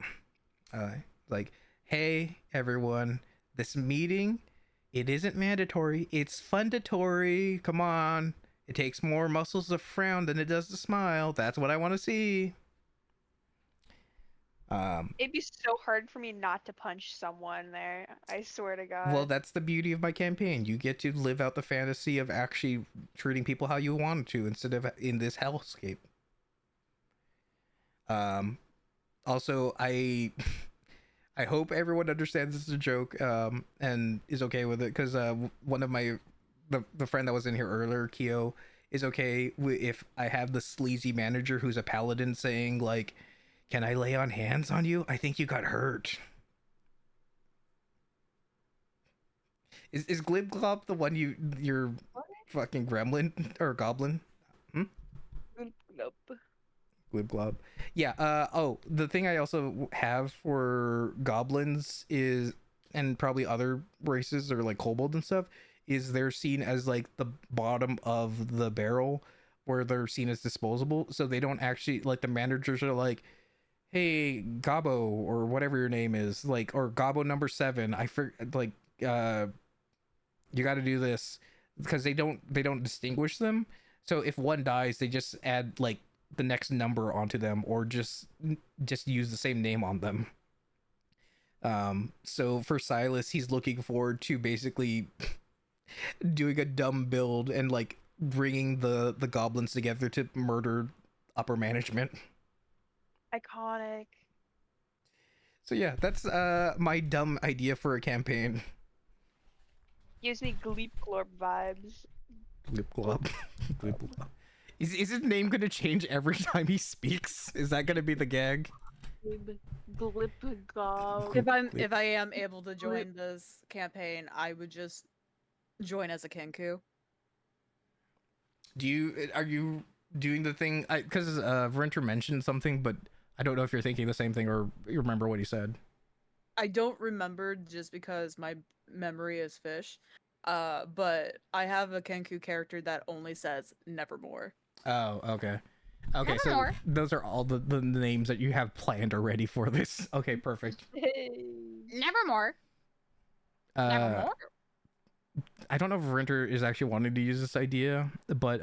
Like, hey, everyone, this meeting, it isn't mandatory. It's fundatory. Come on. It takes more muscles to frown than it does to smile. That's what I want to see. It'd be so hard for me not to punch someone there. I swear to God. Well, that's the beauty of my campaign. You get to live out the fantasy of actually treating people how you want to instead of in this hellscape. Also, I hope everyone understands this is a joke and is okay with it, because one of my the friend that was in here earlier, Kyo, is okay if I have the sleazy manager who's a paladin saying like, can I lay on hands on you? I think you got hurt. Is Glib Glob the one you're fucking gremlin or goblin? Nope. Glib Glob. Yeah, oh, the thing I also have for goblins is, and probably other races or like kobold and stuff, is they're seen as like the bottom of the barrel, where they're seen as disposable, so they don't actually, like, the managers are like, hey, Gabo, or whatever your name is, like, or Gabo number 7, like, you got to do this, because they don't distinguish them. So if one dies, they just add like the next number onto them, or just use the same name on them. So for Silas, he's looking forward to basically doing a dumb build and like bringing the goblins together to murder upper management. Iconic. So yeah, that's my dumb idea for a campaign. Gives me Gleep Glorp vibes. Glip Glop. Glip Glop. Is his name gonna change every time he speaks? Is that gonna be the gag? Glip Gob. If I am able to join this campaign, I would just join as a Kenku. Are you doing the thing? Because Verinter mentioned something, but I don't know if you're thinking the same thing or you remember what he said. I don't remember just because my memory is fish. But I have a Kenku character that only says Nevermore. Oh, okay. Okay, Nevermore. so those are all the names that you have planned already for this. Okay, perfect. Nevermore. Nevermore. I don't know if Verinter is actually wanting to use this idea, but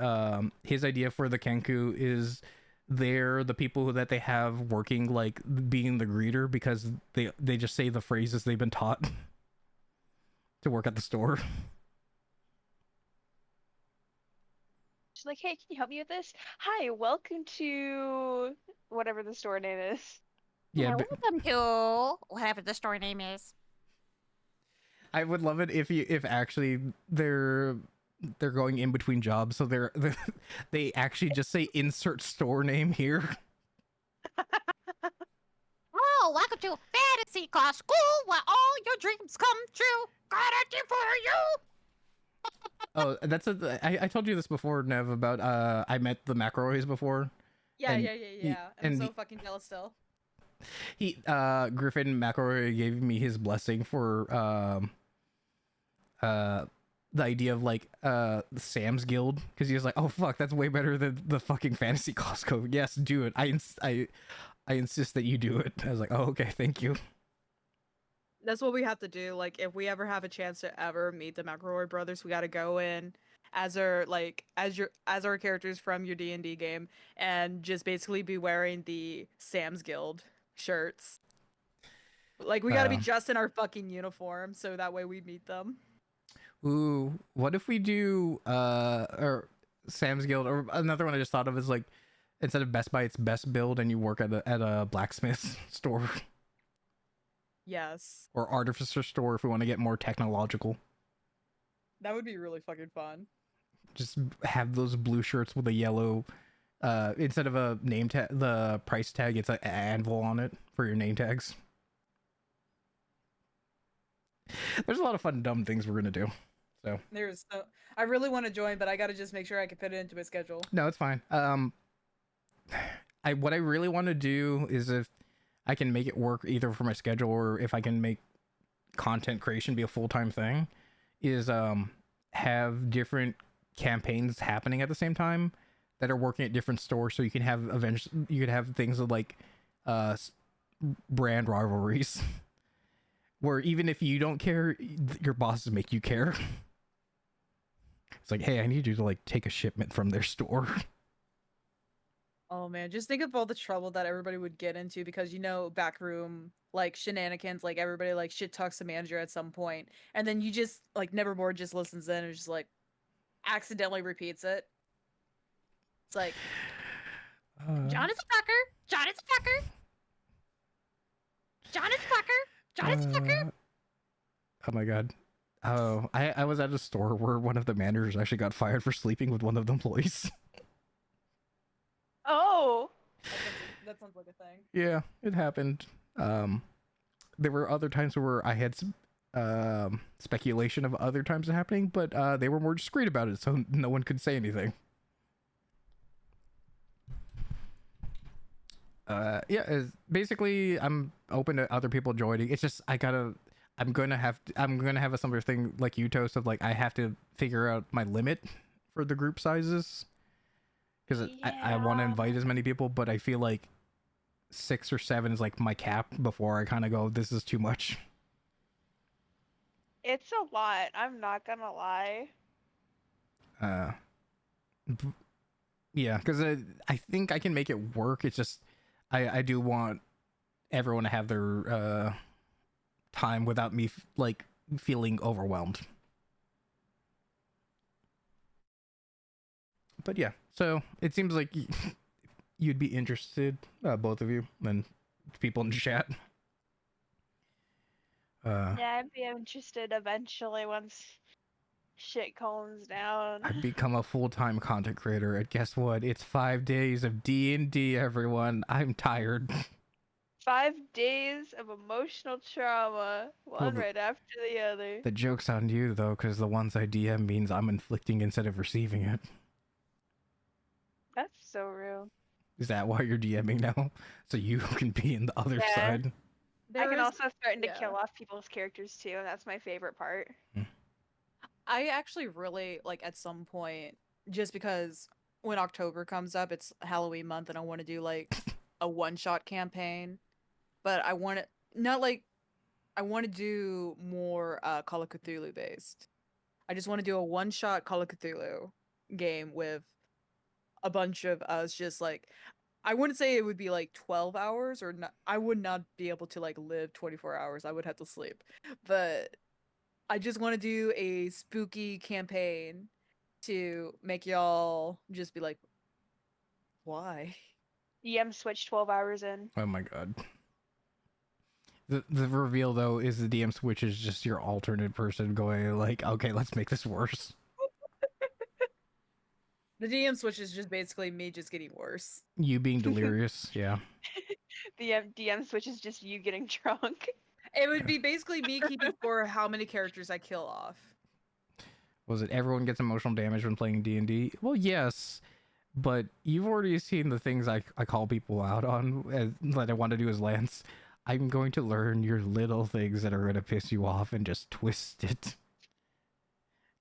his idea for the Kenku is they're the people that they have working, like being the greeter, because they just say the phrases they've been taught. to work at the store. She's like, hey, can you help me with this? Hi, welcome to whatever the store name is. Yeah, welcome to whatever the store name is. I would love it if actually they're going in between jobs, so they actually just say insert store name here. Oh, welcome to Fantasy Class School, where all your dreams come true. Got it for you. Oh, I told you this before, Nev, about I met the McElroys before. Yeah, And yeah. I'm so fucking jealous still. Griffin McElroy gave me his blessing for the idea of like Sam's Guild, because he was like, oh fuck, that's way better than the fucking fantasy Costco. Yes, do it. I insist that you do it. I was like, oh okay, thank you. That's what we have to do. Like, if we ever have a chance to ever meet the McElroy brothers, we got to go in as our characters from your D&D game, and just basically be wearing the Sam's Guild shirts. Like, we got to be just in our fucking uniform, so that way we meet them. Ooh, what if we do or Sam's Guild, or another one I just thought of is like, instead of Best Buy, it's Best Build, and you work at a blacksmith store. Yes. Or artificer store if we want to get more technological. That would be really fucking fun. Just have those blue shirts with a yellow, instead of a name tag, the price tag, it's an anvil on it for your name tags. There's a lot of fun dumb things we're gonna do. So I really want to join, but I gotta just make sure I can fit it into my schedule. No, it's fine. What I really want to do is, if I can make it work either for my schedule, or if I can make content creation be a full-time thing, is have different campaigns happening at the same time that are working at different stores, so you can have you could have things like brand rivalries where even if you don't care, your bosses make you care. It's like, hey, I need you to like take a shipment from their store. Oh man, just think of all the trouble that everybody would get into because, you know, backroom like shenanigans, like everybody like shit talks the manager at some point, and then you just like Nevermore just listens in and just like accidentally repeats it. It's like, John is a fucker. John is a fucker. John is a fucker. John is a fucker. Oh my god. Oh, I was at a store where one of the managers actually got fired for sleeping with one of the employees. Oh. that sounds like a thing. Yeah, it happened. There were other times where I had some speculation of other times happening, but they were more discreet about it, so no one could say anything. Yeah, basically I'm open to other people joining. It's just I'm gonna have a similar thing like you, Toast, of like I have to figure out my limit for the group sizes, because I want to invite as many people, but I feel like 6 or 7 is like my cap before I kind of go, this is too much. It's a lot. I'm not gonna lie. Yeah, because I think I can make it work. It's just I do want everyone to have their time without me like feeling overwhelmed. But yeah, so it seems like you'd be interested, both of you, and people in the chat. Yeah, I'd be interested eventually once shit calms down. I've become a full-time content creator, and guess what? It's 5 days of D&D, everyone. I'm tired. 5 days of emotional trauma, one Well, right after the other. The joke's on you, though, because the ones I DM means I'm inflicting instead of receiving it. That's so real. Is that why you're DMing now? So you can be in the other side? I can also starting to kill off people's characters too, and that's my favorite part. I actually really like at some point, just because when October comes up, it's Halloween month, and I want to do like a one-shot campaign, but I want to do more Call of Cthulhu based. I just want to do a one-shot Call of Cthulhu game with a bunch of us, just like, I wouldn't say it would be like 12 hours, or not. I would not be able to like live 24 hours. I would have to sleep, but I just want to do a spooky campaign to make y'all just be like, why? DM switch 12 hours in. Oh my god. The reveal though is the DM switch is just your alternate person going like, okay, let's make this worse. The DM switch is just basically me just getting worse. You being delirious, yeah. The DM switch is just you getting drunk. It would be basically me keeping score of how many characters I kill off. Was it everyone gets emotional damage when playing D&D? Well, yes, but you've already seen the things I call people out on that I want to do as Lance. I'm going to learn your little things that are going to piss you off and just twist it.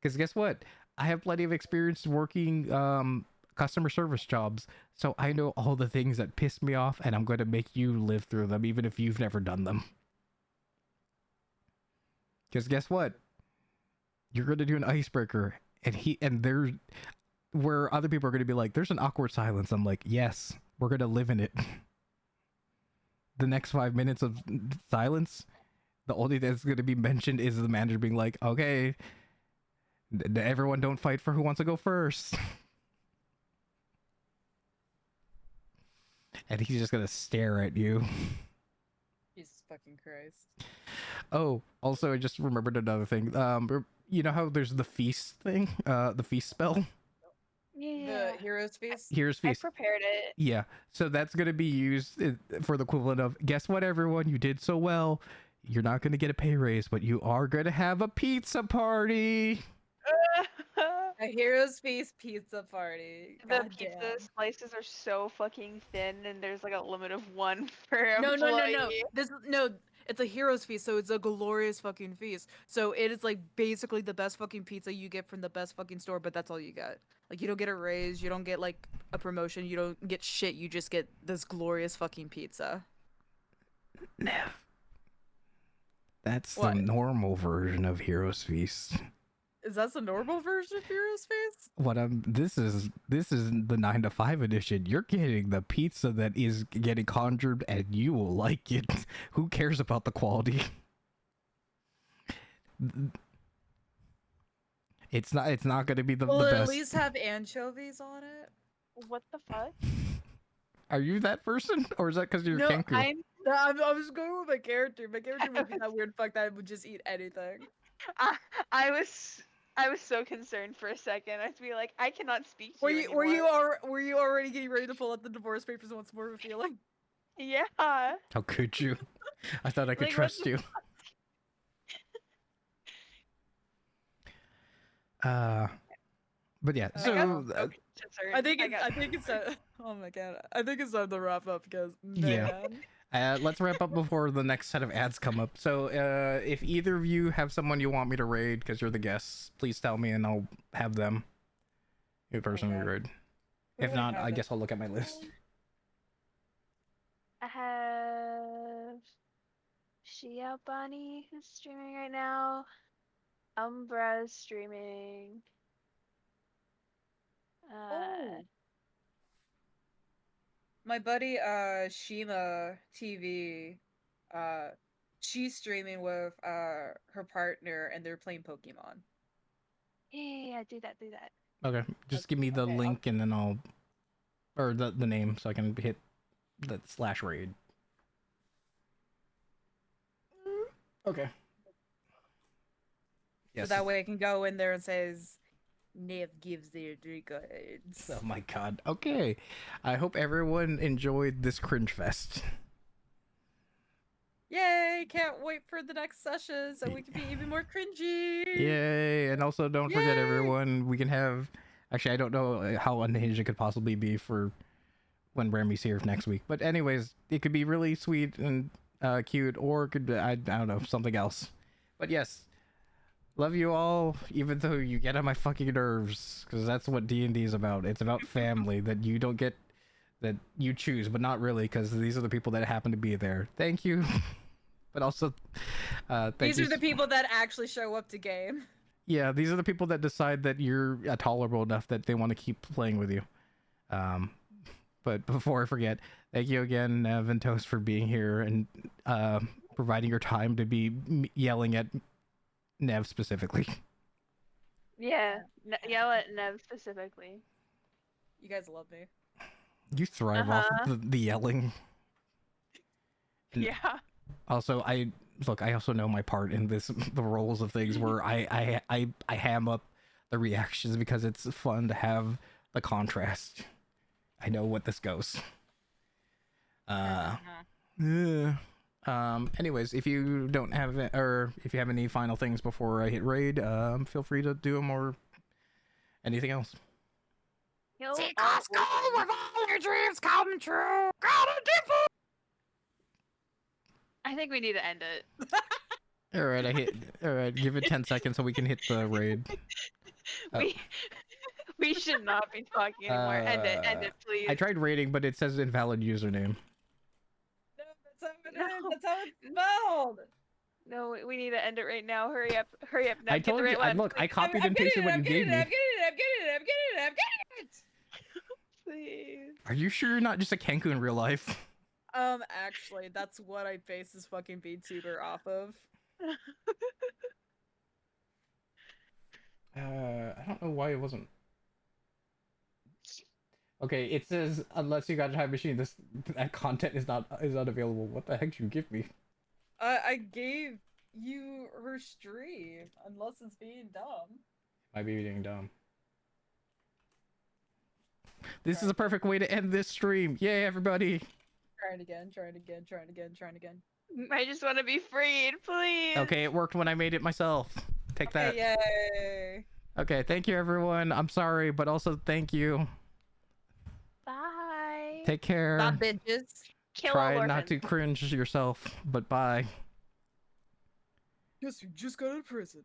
Because guess what? I have plenty of experience working customer service jobs, so I know all the things that piss me off, and I'm going to make you live through them, even if you've never done them. Because guess what? You're going to do an icebreaker, and there's where other people are going to be like, there's an awkward silence. I'm like, yes, we're going to live in it. The next 5 minutes of silence, the only thing that's going to be mentioned is the manager being like, okay, everyone don't fight for who wants to go first. And he's just going to stare at you. Jesus fucking Christ. Oh, also, I just remembered another thing. You know how there's the feast thing? The feast spell? Yeah. The Hero's Feast? Here's I feast. prepared it. Yeah, so that's going to be used for the equivalent of, guess what, everyone? You did so well. You're not going to get a pay raise, but you are going to have a pizza party. A Hero's Feast pizza party. The God pizza damn. slices are so fucking thin, and there's like a limit of one per No, employee. no. It's a Hero's Feast, so it's a glorious fucking feast. So it is like basically the best fucking pizza you get from the best fucking store, but that's all you get. Like you don't get a raise, you don't get like a promotion, you don't get shit. You just get this glorious fucking pizza. Nev. That's What? the normal version of Heroes Feast. Is that the normal version of Hero's Feast? This is the 9 to 5 edition. You're getting the pizza that is getting conjured, and you will like it. Who cares about the quality? It's not going to be the Will it best. at least have anchovies on it? What the fuck? Are you that person, or is that because you're No, Kenku? No, I was going with my character. My character would be that weird fuck that would just eat anything. I was so concerned for a second. I'd be like, I cannot speak to Were you you anymore. were you already getting ready to pull out the divorce papers once more of a feeling? Yeah. How could you? I thought I could Like, what trust the you. But yeah, I so got so concerned. I think got- it's oh my god. I think it's time to wrap up because Yeah. man. let's wrap up before the next set of ads come up. So if either of you have someone you want me to raid because you're the guests, please tell me and I'll have them. You personally Okay. raid. If not, I guess I'll look at my list. I have Shia Bunny who's streaming right now. Umbra's streaming. My buddy Shima TV she's streaming with her partner and they're playing Pokemon. Yeah, do that. Okay, just give me the Okay, link and then I'll, or the name so I can hit the / raid. Okay. So that way I can go in there and says Nev gives their 3 cards. Oh my god. Okay. I hope everyone enjoyed this cringe fest. Yay! Can't wait for the next session so we can be even more cringy. Yay! And also don't forget Yay! everyone, we can have, actually I don't know how unhinged it could possibly be for when Remy's here next week. But anyways, it could be really sweet and cute, or it could be, I don't know, something else. But yes, love you all, even though you get on my fucking nerves, because that's what D&D is about. It's about family that you don't get, that you choose, but not really, because these are the people that happen to be there. Thank you. But also, These are the people that actually show up to game. Yeah, these are the people that decide that you're tolerable enough that they want to keep playing with you. But before I forget, thank you again, Nev and Toast, for being here and providing your time to be yelling at Nev specifically. Yeah, yell at Nev specifically. You guys love me. You thrive off Uh-huh. the yelling. Yeah. Also, I also know my part in this, the roles of things where I ham up the reactions because it's fun to have the contrast. I know what this goes. Yeah. Anyways, if you don't have or if you have any final things before I hit raid, feel free to do them or anything else. Kill Seek all our skull orphans. with all your dreams come true. Gotta do I think we need to end it. All right, all right, give it 10 seconds so we can hit the raid. Oh. We should not be talking anymore. End it, please. I tried raiding, but it says invalid username. No, that's how it No. is. That's how it's spelled. No, we need to end it right now. Hurry up, Nev, I get the told right you. one. Look, I please. copied and pasted what you gave me. I'm getting it. Please. Are you sure you're not just a Kenku in real life? Actually, that's what I base this fucking VTuber off of. I don't know why it wasn't. Okay, it says unless you got a time machine, that content is not available. What the heck did you give me? I gave you her stream, unless it's being dumb. Might be being dumb. This is a perfect way to end this stream. Yay, everybody! Trying again. I just want to be freed, please. Okay, it worked when I made it myself. Take that. Yay! Okay, thank you, everyone. I'm sorry, but also thank you. Bye. Take care. Stop, bitches. Kill all Try orphans. not to cringe yourself, but bye. Guess you just got out of prison.